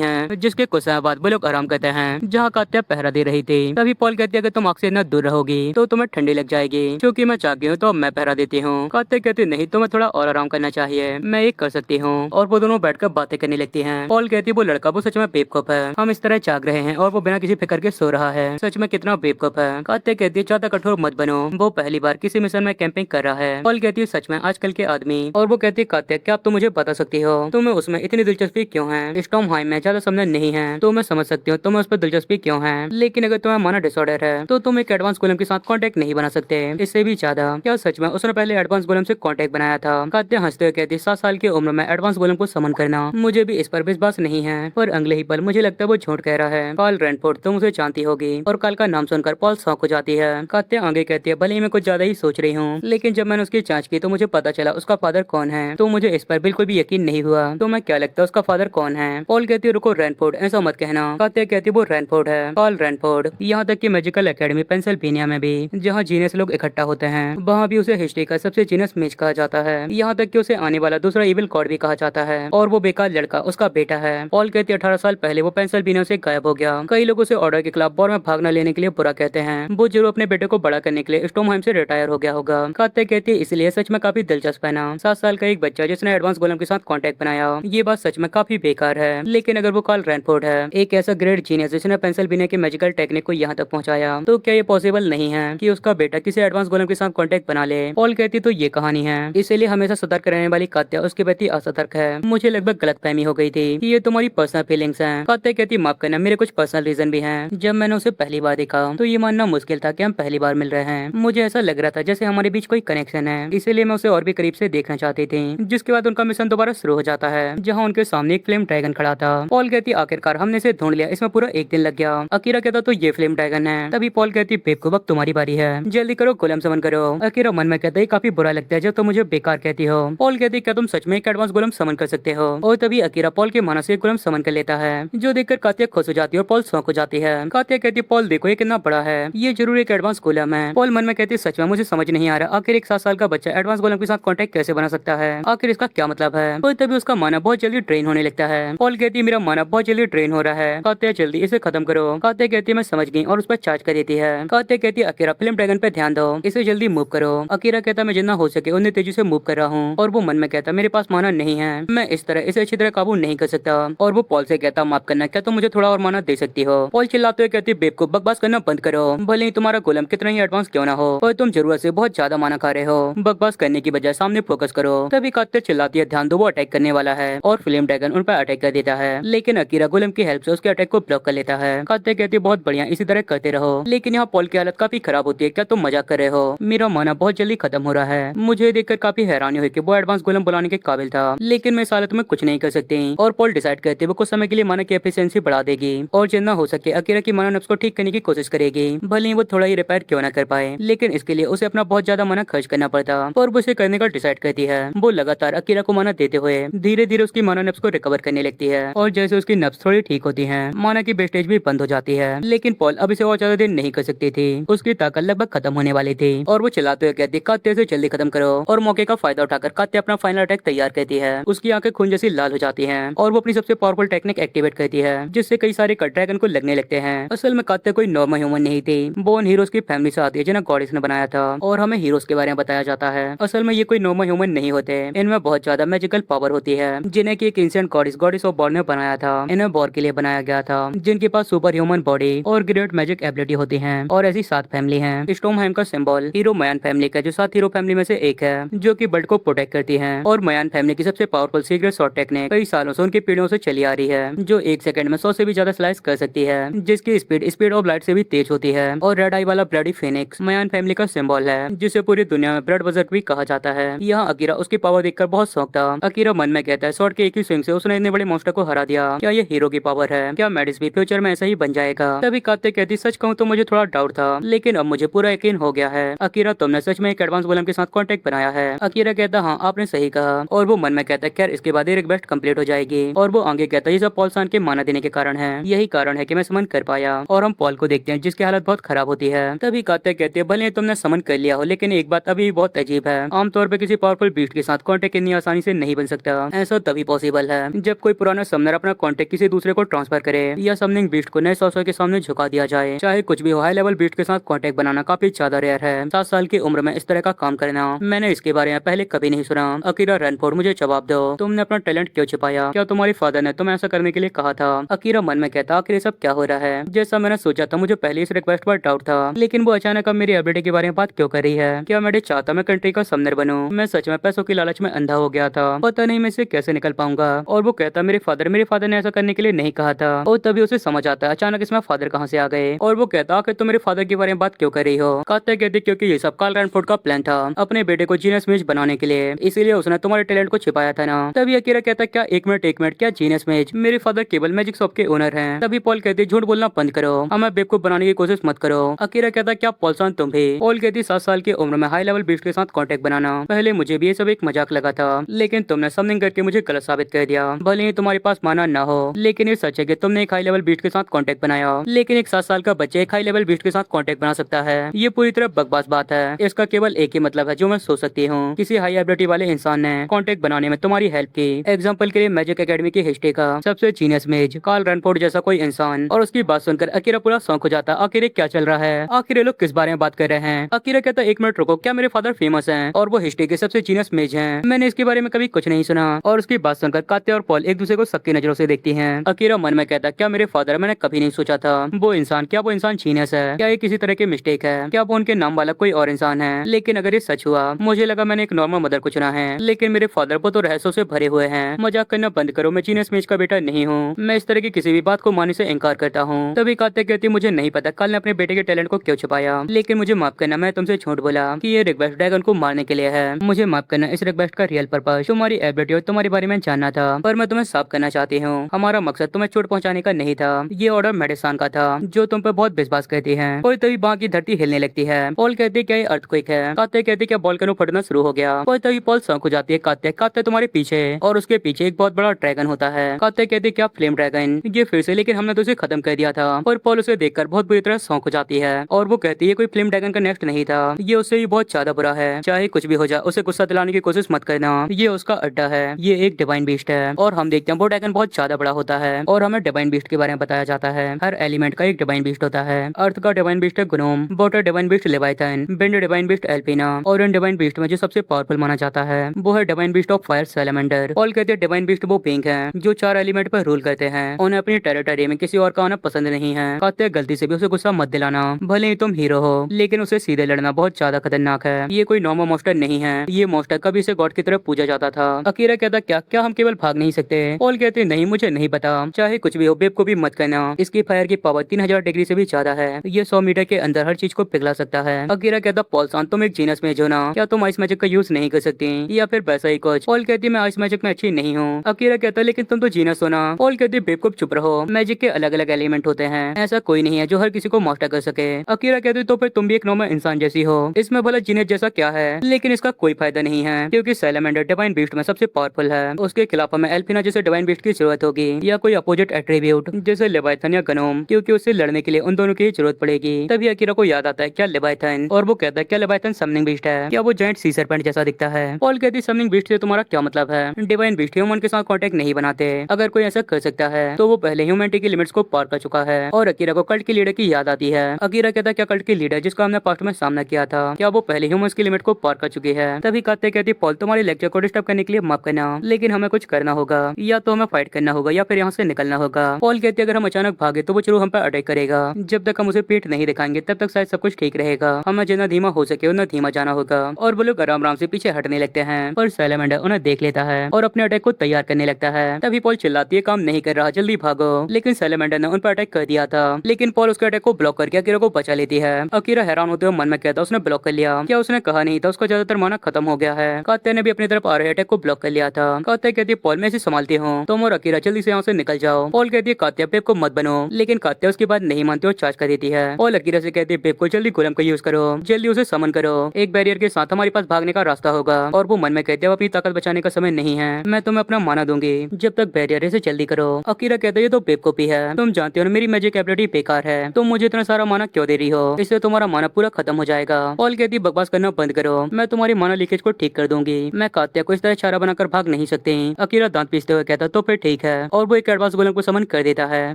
है। जिसके कुछ समय बाद वो लोग आराम करते हैं जहाँ कात्या पहरा दे रही थी। तभी पॉल कहती है कि तुम आग से इतना दूर रहोगी तो तुम्हें ठंडी लग जाएगी। क्योंकि मैं जागी हूँ तो अब मैं पहरा देती हूँ। कात्या कहती नहीं, तुम्हें थोड़ा और आराम करना चाहिए, मैं एक कर सकती हूँ। और वो दोनों बैठकर बातें करने लगती हैं। पॉल कहती है वो लड़का वो सच में बेवकूफ है, हम इस तरह जाग रहे हैं और वो बिना किसी फिक्र के सो रहा है। सच में कितना बेवकूफ है। कात्या कहती है ज्यादा कठोर मत बनो, वो पहली बार किसी मिशन में कैंपिंग कर रहा है। पॉल कहती है सच में आजकल के आदमी। और वो कहती है कात्या क्या आप तो मुझे बता सकती हो तुम्हें उसमें इतनी दिलचस्पी क्यों है। स्टॉर्महाइम में ज्यादा समझ नहीं है तो मैं समझ सकती हूँ तुम्हें उस पर दिलचस्पी क्यों है, लेकिन अगर तुम्हें माना डिसऑर्डर है तो तुम एक एडवांस गोलेम के साथ कांटेक्ट नहीं बना सकते। इससे भी ज्यादा क्या सच में उसने पहले एडवांस गोलेम से कांटेक्ट बनाया था। कात्या हंसते हुए कहती 7 साल की उम्र में एडवांस गोलेम को समन करना, मुझे भी इस पर विश्वास नहीं है। पर अगले ही पल मुझे लगता है वो झूठ कह रहा है। पॉल रेनफोर्ड तुम उसे जानती होगी। और कल का नाम सुनकर पॉल शॉक हो जाती है। कात्या आगे कहती है भले ही मैं कुछ ज्यादा ही सोच रही हूँ, लेकिन जब मैंने उसकी जांच की तो मुझे पता चला उसका फादर कौन है। तो मुझे इस पर बिल्कुल भी यकीन नहीं हुआ। तो मैं क्या लगता है उसका फादर कौन है। पॉल कहती है रुको रेनफोर्ड ऐसा मत कहना। कात्या कहती है वो रेनफोर्ड है, पॉल रेनफोर्ड। यहाँ तक कि मैजिकल एकेडमी पेंसिल्वेनिया में भी जहाँ जीनियस लोग इकट्ठा होते हैं वहाँ भी उसे हिस्ट्री का सबसे जीनियस मेज कहा जाता है। यहाँ तक कि उसे आने वाला दूसरा इविल गॉड भी कहा जाता है। और वो बेकार लड़का उसका बेटा है। पॉल कहती है 18 साल पहले वो पेंसिल्वेनिया से गायब हो गया। कई लोग उसे ऑर्डर के खिलाफ वॉर में भागना लेने के लिए बुरा कहते हैं। वो जरूर अपने बेटे को बड़ा करने के लिए स्टॉर्महाइम से रिटायर हो गया होगा। कात्या कहती है इसलिए सच में काफी दिलचस्प है ना। 7 साल का एक बच्चा जिसने एडवांस गोलेम के साथ कांटेक्ट बनाया, ये बात सच में काफी बेकार है। लेकिन अगर वो कार्ल रेनफोर्ड है, एक ऐसा ग्रेट जीनियस जिसने पेंसिल्वेनिया के मैजिकल टेक्निक को यहाँ तक पहुँचाया, तो क्या ये पॉसिबल नहीं है कि उसका बेटा किसी एडवांस गोलेम के साथ कांटेक्ट बना ले। पॉल कहती तो ये कहानी है, इसीलिए हमेशा सतर्क रहने वाली कात्या उसके प्रति असतर्क है। मुझे लगभग गलतफहमी हो गई थी कि ये तुम्हारी पर्सनल फीलिंग्स हैं। कात्या कहती माफ करना, मेरे कुछ पर्सनल रीजन भी हैं। जब मैंने उसे पहली बार देखा तो ये मानना मुश्किल था कि हम पहली बार मिल रहे हैं। मुझे ऐसा लग रहा था जैसे हमारे बीच कोई कनेक्शन है, इसीलिए मैं उसे और भी करीब से देखना चाहती थी। जिसके बाद उनका मिशन दोबारा शुरू हो जाता है जहाँ उनके सामने एक फ्लेम ड्रैगन खड़ा था। पॉल कहती आखिरकार हमने इसे ढूंढ लिया, इसमें पूरा एक दिन लग गया। अकीरा कहता तो ये फ्लेम ड्रैगन है। तभी पॉल कहती बेवकूफ अब तुम्हारी बारी है, जल्दी करो गोलेम समन करो। अकीरा मन में कहता है काफी बुरा लगता है जब तुम मुझे बेकार कहती हो। पॉल कहती क्या तुम सच में एक एडवांस गोलेम समन कर सकते हो। और तभी अकीरा पॉल के माना से एक गोलेम समन कर लेता है, जो देखकर कात्या खुश हो जाती है और पॉल शौक हो जाती है। कात्या कहती पॉल देखो ये कितना बड़ा है, ये जरूर एक एडवांस गोलेम है। पॉल मन में कहती सच में मुझे समझ नहीं आ रहा आखिर एक 7 साल का बच्चा एडवांस गोलेम के साथ कांटेक्ट कैसे बना सकता है, आखिर इसका क्या मतलब है। और तभी उसका माना बहुत जल्दी ड्रेन होने लगता है। पॉल कहती मेरा माना बहुत जल्दी ड्रेन हो रहा है, कात्या जल्दी इसे खत्म करो। कात्या कहती मैं समझ गई और उस पर चार्ज कर देती है। कात्या कहती अकीरा फिल्म ड्रैगन पे ध्यान दो, इसे जल्दी मूव करो। अकीरा कहता मैं जितना हो सके उतनी तेजी से मूव कर रहा हूँ। और वो मन में कहता मेरे पास माना नहीं है, मैं इस तरह इसे अच्छी तरह काबू नहीं कर सकता। और वो पॉल से कहता माफ करना, क्या तुम मुझे थोड़ा और माना दे सकती हो। पॉल चिल्लाते हुए कहती बेवकूफ बकवास करना बंद करो, भले ही तुम्हारा गोलेम कितना ही एडवांस क्यों ना हो, पर तुम जरूरत से बहुत ज्यादा माना खा रहे हो। बकवास करने की बजाय सामने फोकस करो। तभी कात्या चिल्लाती है ध्यान दो वो अटैक करने वाला है। और फिल्म ड्रैगन उन पर अटैक कर देता है, लेकिन अकीरा गोलेम की हेल्प से उसके अटैक को ब्लॉक कर लेता है। कात्या कहती बहुत बढ़िया इसी तरह करते रहो। लेकिन यहाँ पॉल की हालत काफी खराब होती है, क्या तुम मजाक कर रहे हो, मेरा माना बहुत जल्दी खत्म हो रहा है। मुझे देखकर काफी हैरानी हुई कि वो एडवांस गोलेम बुलाने के काबिल था, लेकिन मैं इस हालत में कुछ नहीं कर सकती। और पॉल डिसाइड करते वो कुछ समय के लिए माना की एफिशिएंसी बढ़ा देगी और जितना हो सके अकीरा की माना नफ्स को ठीक करने की कोशिश करेगी, भले ही वो थोड़ा ही रिपेयर क्यों ना कर पाए। लेकिन इसके लिए उसे अपना बहुत ज्यादा माना खर्च करना पड़ता, और वो इसे करने का डिसाइड करती है। वो लगातार अकीरा को माना देते हुए धीरे धीरे उसकी माना नफ्स को रिकवर करने लगती है। और जैसे उसकी नफ्स थोड़ी ठीक होती है, माना की वेस्टेज भी बंद हो जाती है। लेकिन पॉल अब इसे और ज्यादा दिन नहीं कर सकती थी, उसकी ताकत लगभग खत्म होने वाली थी। और वो चिल्लाते हुए कहती कात्या से जल्दी खत्म करो। और मौके का फायदा उठाकर कात्या अपना फाइनल अटैक तैयार करती है। उसकी आंखें खून जैसी लाल हो जाती हैं और वो अपनी सबसे पावरफुल टेक्निक एक्टिवेट करती है, जिससे कई सारे कट ड्रैगन को लगने लगते हैं। असल में कात्या कोई नॉर्मल ह्यूमन नहीं थी, बोर्न हीरोज की फैमिली से आती है जिन्हें गॉडेस ने बनाया था। और हमें हीरोज के बारे में बताया जाता है। असल में ये कोई नॉर्मल ह्यूमन नहीं होते, इनमें बहुत ज्यादा मैजिकल पावर होती है, जिन्हें की एक एंशिएंट गॉडेस ऑफ वॉर ने बनाया था। इन्हें वॉर के लिए बनाया गया था, जिनके पास सुपर ह्यूमन बॉडी और ग्रेट मैजिक एबिलिटी होती है। और ऐसी 7 फैमिली है। स्टॉर्महाइम का सिंबल हीरो मयान फैमिली का, जो 7 हीरो फैमिली में से एक है, जो की वर्ल्ड को प्रोटेक्ट करती है। और मयान फैमिली की सबसे पावरफुल सीक्रेट शॉट टेक्निक कई सालों से उनकी पीढ़ियों से चली आ रही है, जो 1 सेकंड में 100 से भी ज्यादा स्लाइस कर सकती है, जिसकी स्पीड ऑफ लाइट से भी तेज होती है। और रेड आई वाला ब्लडी फिनिक्स मयान फैमिली का सिंबल है, जिसे पूरी दुनिया में ब्लड बजट भी कहा जाता है। यहाँ अकीरा उसकी पावर देखकर बहुत शौक था। अकीरा मन में कहता है शॉट के एक ही स्विंग से उसने इतने बड़े मॉन्स्टर को हरा दिया, क्या ये हीरो की पावर है, क्या मेडिस भी फ्यूचर में ऐसा ही बन जाएगा। तभी कात्या कहती सच कहूँ तो मुझे थोड़ा डाउट था, लेकिन अब मुझे पूरा यकीन हो गया है, अकीरा तुमने सच में एक एडवांस गोलेम के साथ कांटेक्ट बनाया है। अकीरा कहता हाँ आपने सही कहा, और वो मन में कहता है खैर इसके बाद ये रिक्वेस्ट कंप्लीट हो जाएगी। और वो आगे कहता है ये सब पॉल सान के माना देने के कारण है, यही कारण है कि मैं समन कर पाया। और हम पॉल को देखते हैं जिसकी हालत बहुत खराब होती है। तभी काते कहते हैं भले तुमने समन कर लिया हो, लेकिन एक बात अभी बहुत अजीब है, आमतौर पर किसी पावरफुल बीस्ट के साथ कांटेक्ट इतनी आसानी से नहीं बन सकता। ऐसा तभी पॉसिबल है जब कोई पुराना समनर अपना कांटेक्ट किसी दूसरे को ट्रांसफर करे या समनिंग बीस्ट को नए सॉर्सर के सामने झुका दिया जाए। चाहे कुछ भी हो, हाई लेवल बीस्ट के साथ कांटेक्ट बनाना काफी ज्यादा रेयर है। 7 साल की उम्र में इस तरह का काम करना, मैंने इसके बारे में पहले कभी नहीं सुना। अकीरा रनफोर्ड मुझे जवाब दो, तुमने अपना टैलेंट क्यों छिपाया? क्या तुम्हारे फादर ने तुम्हें ऐसा करने के लिए कहा था? अकीरा मन में कहता आखिर ये सब क्या हो रहा है? जैसा मैंने सोचा था, मुझे पहले इस रिक्वेस्ट पर डाउट था, लेकिन वो अचानक अब मेरी एबिलिटी के बारे में बात क्यों कर रही है? क्या मैं चाहता मैं कंट्री का समनर बनूं? मैं सच में पैसों की लालच में अंधा हो गया था, पता नहीं मैं इससे कैसे निकल पाऊंगा। और वो कहता मेरे फादर ने ऐसा करने के लिए नहीं कहा था। और तभी उसे समझ आता है अचानक इसमें फादर कहाँ से आ गए। और वो कहता कि तुम मेरे फादर के बारे में बात क्यों कर रही हो? कहते कहते क्योंकि ये सब कार्ल रैनफोर्ड का प्लान था अपने बेटे को जीनियस मेज बनाने के लिए, इसीलिए उसने तुम्हारे टैलेंट को छिपाया था ना। तभी अकीरा कहता क्या एक मिनट क्या जीनियस मेज? मेरे फादर केवल मैजिक शॉप के ओनर हैं। तभी पॉल कहती झूठ बोलना बंद करो, हमें बेवकूफ बनाने की कोशिश मत करो। अकीरा कहता क्या पॉलसान तुम भी? पॉल कहती 7 साल की उम्र में हाई लेवल बीस्ट के साथ कांटेक्ट बनाना, पहले मुझे भी ये सब एक मजाक लगा था, लेकिन तुमने समथिंग करके मुझे गलत साबित कर दिया। भले ही तुम्हारे पास माना ना हो, लेकिन ये सच है कि तुमने एक हाई लेवल बीस्ट के साथ कांटेक्ट बनाया। लेकिन एक 7 साल का बच्चा एक हाई लेवल बीस्ट के साथ कांटेक्ट बना सकता है, ये पूरी तरह बकवास बात है। इसका केवल एक ही मतलब है जो मैं सोच सकती हूँ, किसी हाई एबिलिटी वाले इंसान ने कांटेक्ट बनाने में तुम्हारी हेल्प की। एग्जाम्पल के लिए मैजिक एकेडमी की हिस्ट्री का सबसे जीनियस मेज कार्ल रैनफोर्ड जैसा कोई इंसान। और उसकी बात सुनकर अकीरा पूरा शौक हो जाता, आखिर ये क्या चल रहा है? आखिर ये लोग किस बारे में बात कर रहे हैं? अकीरा कहता एक मिनट रुको, क्या मेरे फादर फेमस हैं और वो हिस्ट्री के सबसे जीनियस मेज हैं? मैंने इसके बारे में कभी कुछ नहीं सुना। और उसकी बात सुनकर कात्या और पॉल एक दूसरे को शक की नजरों से देखती हैं। अकीरा मन में कहता क्या मेरे फादर? मैंने कभी नहीं सोचा था वो इंसान, क्या वो इंसान जीनियस है? क्या ये किसी तरह की मिस्टेक है? क्या वो उनके नाम वाला कोई और इंसान है? लेकिन अगर ये सच हुआ, मुझे लगा मैंने एक नॉर्मल मदर को चुना है, लेकिन मेरे फादर वो तो रहस्यों से भरे हुए हैं। मजाक करना बंद करो, मैं जीनियस मेज का बेटा नहीं हूँ। मैं इस तरह की किसी भी बात को मानने से इनकार करता हूँ। तभी कात्या कहती मुझे नहीं पता कल ने अपने बेटे के टैलेंट को क्यों छुपाया, लेकिन मुझे माफ करना, मैं तुमसे झूठ बोला कि ये रिक्वेस्ट ड्रैगन को मारने के लिए है। मुझे माफ करना, इस रिक्वेस्ट का रियल पर्पस तुम्हारी एबिलिटी और तुम्हारे बारे में जानना था, पर मैं तुम्हें साफ करना चाहती हूँ हमारा मकसद तुम्हें चोट पहुँचाने का नहीं था। ये ऑर्डर मेडिसन का था जो तुम पे बहुत विश्वास करती है। और तभी वहाँ की धरती हिलने लगती है। पॉल कहते क्या ये अर्थक्वेक है? कात्या कहते क्या वोल्केनो फटना शुरू हो गया। और तभी पॉल शौक हो जाती है, कात्या तुम्हारे पीछे, और उसके पीछे एक बहुत बड़ा ड्रैगन होता है। कात्या कहते क्या फ्लेम ड्रैगन? ये फिर से, लेकिन हमने तो उसे खत्म कर दिया था। और पॉल उसे देखकर बहुत बुरी तरह शौक हो जाती है और वो कहती है कोई फ्लेम ड्रैगन का नेक्स्ट नहीं था, ये उससे भी बहुत ज्यादा बुरा है। चाहे कुछ भी हो जाए उसे गुस्सा दिलाने की कोशिश मत करना, ये उसका अड्डा है, ये एक डिवाइन बीस्ट है। और हम देखते हैं वो ड्रैगन बहुत ज्यादा बड़ा होता है और हमें डिवाइन बीस्ट के बारे में बताया जाता है। हर एलिमेंट का एक डिवाइन बीस्ट होता है। अर्थ का डिवाइन बीस्ट है gnome, water divine beast leviathan, wind divine beast Alpina, और इन डिवाइन बीस्ट में जो सबसे पावरफुल माना जाता है वो है divine beast of fire salamander. Paul कहते हैं डिवाइन बीस्ट वो पिंक है जो 4 एलिमेंट पर रूल करते हैं, उन्हें अपनी टेरिटरी में किसी और का आना पसंद नहीं है। कहते गलती से भी उसे गुस्सा मत दिलाना, भले ही तुम हीरो हो, लेकिन उसे सीधे लड़ना बहुत ज्यादा खतरनाक है। ये कोई नॉर्मल मॉन्स्टर नहीं है, ये मॉन्स्टर कभी से गॉड की तरफ पूजा जाता था। अकीरा कहता क्या हम केवल भाग नहीं सकते? पॉल कहते नहीं मुझे नहीं पता, चाहे कुछ भी हो बेब को भी मत करना, इसकी फायर की पावर 3000 डिग्री से भी ज्यादा है, ये 100 मीटर के अंदर हर चीज को पिघला सकता है। अकीरा कहता पॉल सान तुम एक जीनस मेज हो ना, क्या तुम आइस मैजिक का यूज नहीं कर सकती या फिर वैसा ही कुछ? पॉल कहती मैं आइस मैजिक में अच्छी नहीं हूँ। अकीरा कहता लेकिन तुम तो जीनस हो ना। पॉल कहती बेवकूफ चुप रहो, मैजिक के अलग अलग एलिमेंट होते हैं, ऐसा कोई नहीं है जो हर किसी को मास्टर कर सके। अकीरा कहती तो फिर तुम भी एक नॉर्मल इंसान जैसी हो, इसमें भला जीनस जैसा क्या है? लेकिन इसका कोई फायदा नहीं है क्योंकि सैलमेंडर डिवाइन बीस्ट में सबसे पावरफुल है, उसके खिलाफ हमें एल्फिना जैसे डिवाइन बीस्ट की जरूरत होगी या कोई अपोजिट एट्रीब्यूट जैसे लेवाइथन या गनोम, क्योंकि उससे लड़ने के लिए उन दोनों की जरूरत पड़ेगी। तभी अकीरा को याद आता है क्या लेवाइथन, और वो कहता है क्या लेवाइथन समनिंग बीस्ट है? क्या वो जायंट सी सर्पेंट जैसा दिखता है? पॉल कहती समनिंग बीस्ट से तुम्हारा क्या मतलब है? डिवाइन बीस्ट ह्यूमन के साथ कांटेक्ट नहीं बनाते, अगर कोई ऐसा कर सकता है तो वो पहले ह्यूमैनिटी की लिमिट्स को पार कर चुका है। और अकीरा को कल्ट की लीडर की याद आती है। अकीरा कहता क्या कल्ट की लीडर जिसका हमने पास्ट में सामना किया था, क्या वो पहले ह्यूमंस की लिमिट को पार कर चुकी है? तभी कहती पॉल तुम्हारे लेक्चर को डिस्टर्ब करने के लिए माफ करना, लेकिन हमें कुछ करना होगा, या तो हमें फाइट करना होगा या फिर यहाँ से निकलना होगा। पॉल कहती अगर हम अचानक भागे तो वो चुरू हम पर अटैक करेगा, जब तक हम उसे पीठ नहीं दिखाएंगे तब तक शायद सब कुछ ठीक रहेगा, हमें जितना धीमा हो सके उतना धीमा जाना होगा। और वो लोग आराम आराम से पीछे हटने लगते हैं, पर सैलमेंडर उन्हें देख लेता है और अपने अटैक को तैयार करने लगता है। तभी पॉल चिल्लाती है काम नहीं कर रहा, जल्दी भागो, लेकिन सैलमेंडर ने उन पर अटैक कर दिया था, लेकिन पॉल उसके अटैक को ब्लॉक करके अकीरा को बचा लेती है। अकीरा हैरान होते हुए मन में कहता उसने ब्लॉक कर लिया, क्या उसने कहा नहीं था उसका ज्यादातर माना खत्म हो गया है? कात्या ने भी अपनी तरफ आ रहे अटैक को ब्लॉक कर लिया था। कात्या कहती है पॉल मैं इसे संभालती हूँ, तुम और अकीरा जल्दी से यहाँ से निकल जाओ। पॉल कहती है कात्या बेब को मत बनो, लेकिन कात्या उसकी बात नहीं मानती और चार्ज कर देती है। पॉल अकीरा से कहती है बेब को जल्दी गोलेम का यूज करो, जल्दी उसे समन करो। एक बैरियर के साथ हमारे पास भागने का रास्ता होगा। और वो मन में कहते हैं अपनी ताकत बचाने का समय नहीं है, मैं तुम्हें अपना माना दूंगी जब तक बैरियर से जल्दी करो। अकीरा कहते ये तो बेवकूफी है, तुम जानते हो ना मेरी मैजिक एबिलिटी बेकार है, तुम मुझे इतना सारा माना क्यों दे रही हो, इससे तुम्हारा माना पूरा खत्म हो जाएगा। पॉल कहती बकवास करना बंद करो, मैं तुम्हारी माना लीकेज को ठीक कर दूंगी। मैं कात्या को इस तरह इशारा बनाकर भाग नहीं सकती। अकीरा दांत पीसते हुए कहता तो फिर ठीक है, और वो एक एडवांस गोलम को समन कर देता है।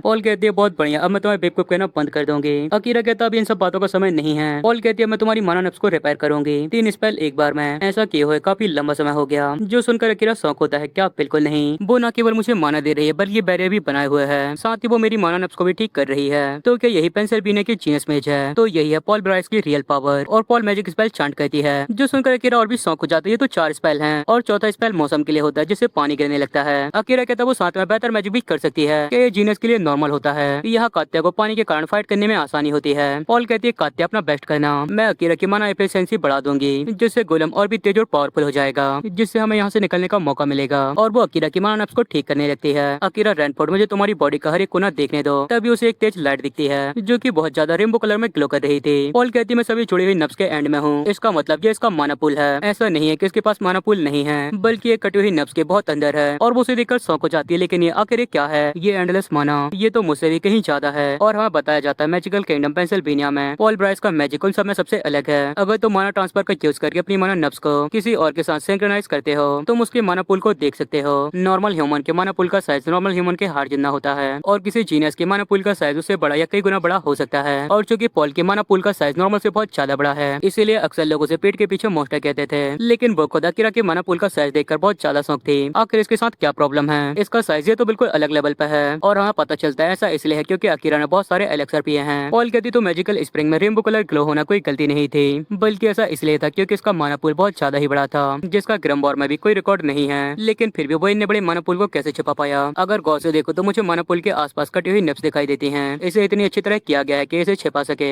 पॉल कहती है बहुत बढ़िया, अब मैं तुम्हें बेवकूफ कहना बंद कर दूंगी। अकीरा कहता अब इन सब बातों का समय नहीं है। पॉल कहती है मैं तुम्हारी माना नफ्स को रिपेयर करूंगी 3 स्पेल एक बार में। ऐसा किए हुए काफी लंबा समय हो गया। जो सुनकर अकीरा शौक होता है, क्या बिल्कुल नहीं, वो न केवल मुझे माना दे रही है बल्कि ये बैरियर भी बनाए हुए है, साथ ही वो मेरी माना नफ्स को भी ठीक कर रही है। तो क्या यही पेंसिल्वेनिया की जीनियस मेज है? तो यही है पॉल ब्राइस की रियल पावर। और पॉल मैजिक स्पेल चांट कहती है, जो सुनकर अकीरा और भी शौक हो जाता है। ये तो 4 स्पेल हैं और चौथा स्पेल मौसम के लिए होता है जिससे पानी गिरने लगता है। अकीरा कहता है वो साथ में बेहतर मैजिक भी कर सकती है कि ये जीनियस के लिए नॉर्मल होता है। यहाँ कात्या को पानी के कारण फाइट करने में आसानी होती है। पॉल कहती है कात्या अपना बेस्ट करना, मैं अकीरा की माना एफिशिएंसी बढ़ा दूंगी जिससे गोलम और भी तेज और पावरफुल हो जाएगा, जिससे हमें यहाँ से निकलने का मौका मिलेगा। और वो अकीरा की माना नफ्स को ठीक करने लगती है। अकीरा रैनफोर्ड मुझे तुम्हारी बॉडी का हर एक कोना देखने दो। तभी उसे एक तेज लाइट दिखती है जो कि बहुत ज्यादा रेनबो कलर में ग्लो कर रही थी। पॉल कहती मैं सभी जुड़ी हुई नफ्स के एंड में हूँ, इसका मतलब ये इसका माना पुल है। ऐसा नहीं है कि इसके पास माना पुल नहीं है, बल्कि ये कटी हुई नफ्स के बहुत अंदर है। और वो उसे देखकर शौक हो जाती है, लेकिन ये आखिर ये क्या है? ये एंडलेस माना, ये तो मुझसे भी कहीं ज्यादा है। और हमें बताया जाता है मैजिकल किंगडम पेंसिल्वेनिया में पॉल ब्राइस का मैजिक उन सब में सबसे अलग है। अगर तुम माना ट्रांसफर का यूज करके अपनी माना नफ्स को किसी और के साथ सिंक्रोनाइज करते हो, तुम उसके माना पुल को देख सकते हो। नॉर्मल ह्यूमन के माना पुल का साइज नॉर्मल ह्यूमन के हार जितना होता है, और किसी जीनियस के माना पुल का साइज उससे बड़ा या कई गुना बड़ा हो सकता है। और चूंकि पॉल के माना पुल का साइज नॉर्मल से बहुत ज्यादा बड़ा है, इसीलिए अक्सर लोग उसे पेट के पीछे मोस्टर कहते थे। लेकिन वो खुद अकीरा के माना पुल का साइज देखकर बहुत ज्यादा शौक थी। आखिर इसके साथ क्या प्रॉब्लम है? इसका साइज ये तो बिल्कुल अलग लेवल पे है। और हमें पता चलता है ऐसा इसलिए है क्योंकि अकीरा ने बहुत सारे एलेक्सर पिए हैं। पॉल कहती तो मैजिकल स्प्रिंग में रेनबो कलर ग्लो होना कोई गलती नहीं थी, बल्कि ऐसा इसलिए था क्योंकि इसका माना पुल बहुत ज्यादा ही बड़ा था, जिसका ग्रम वॉर में भी कोई रिकॉर्ड नहीं है। लेकिन फिर भी वो इतने बड़े माना पुल को कैसे छिपा पाया? अगर गौर से देखो तो मुझे माना पुल के आसपास कटी हुई नब्स दिखाई देती हैं। इसे इतनी अच्छी तरह किया गया है कि इसे छिपा सके।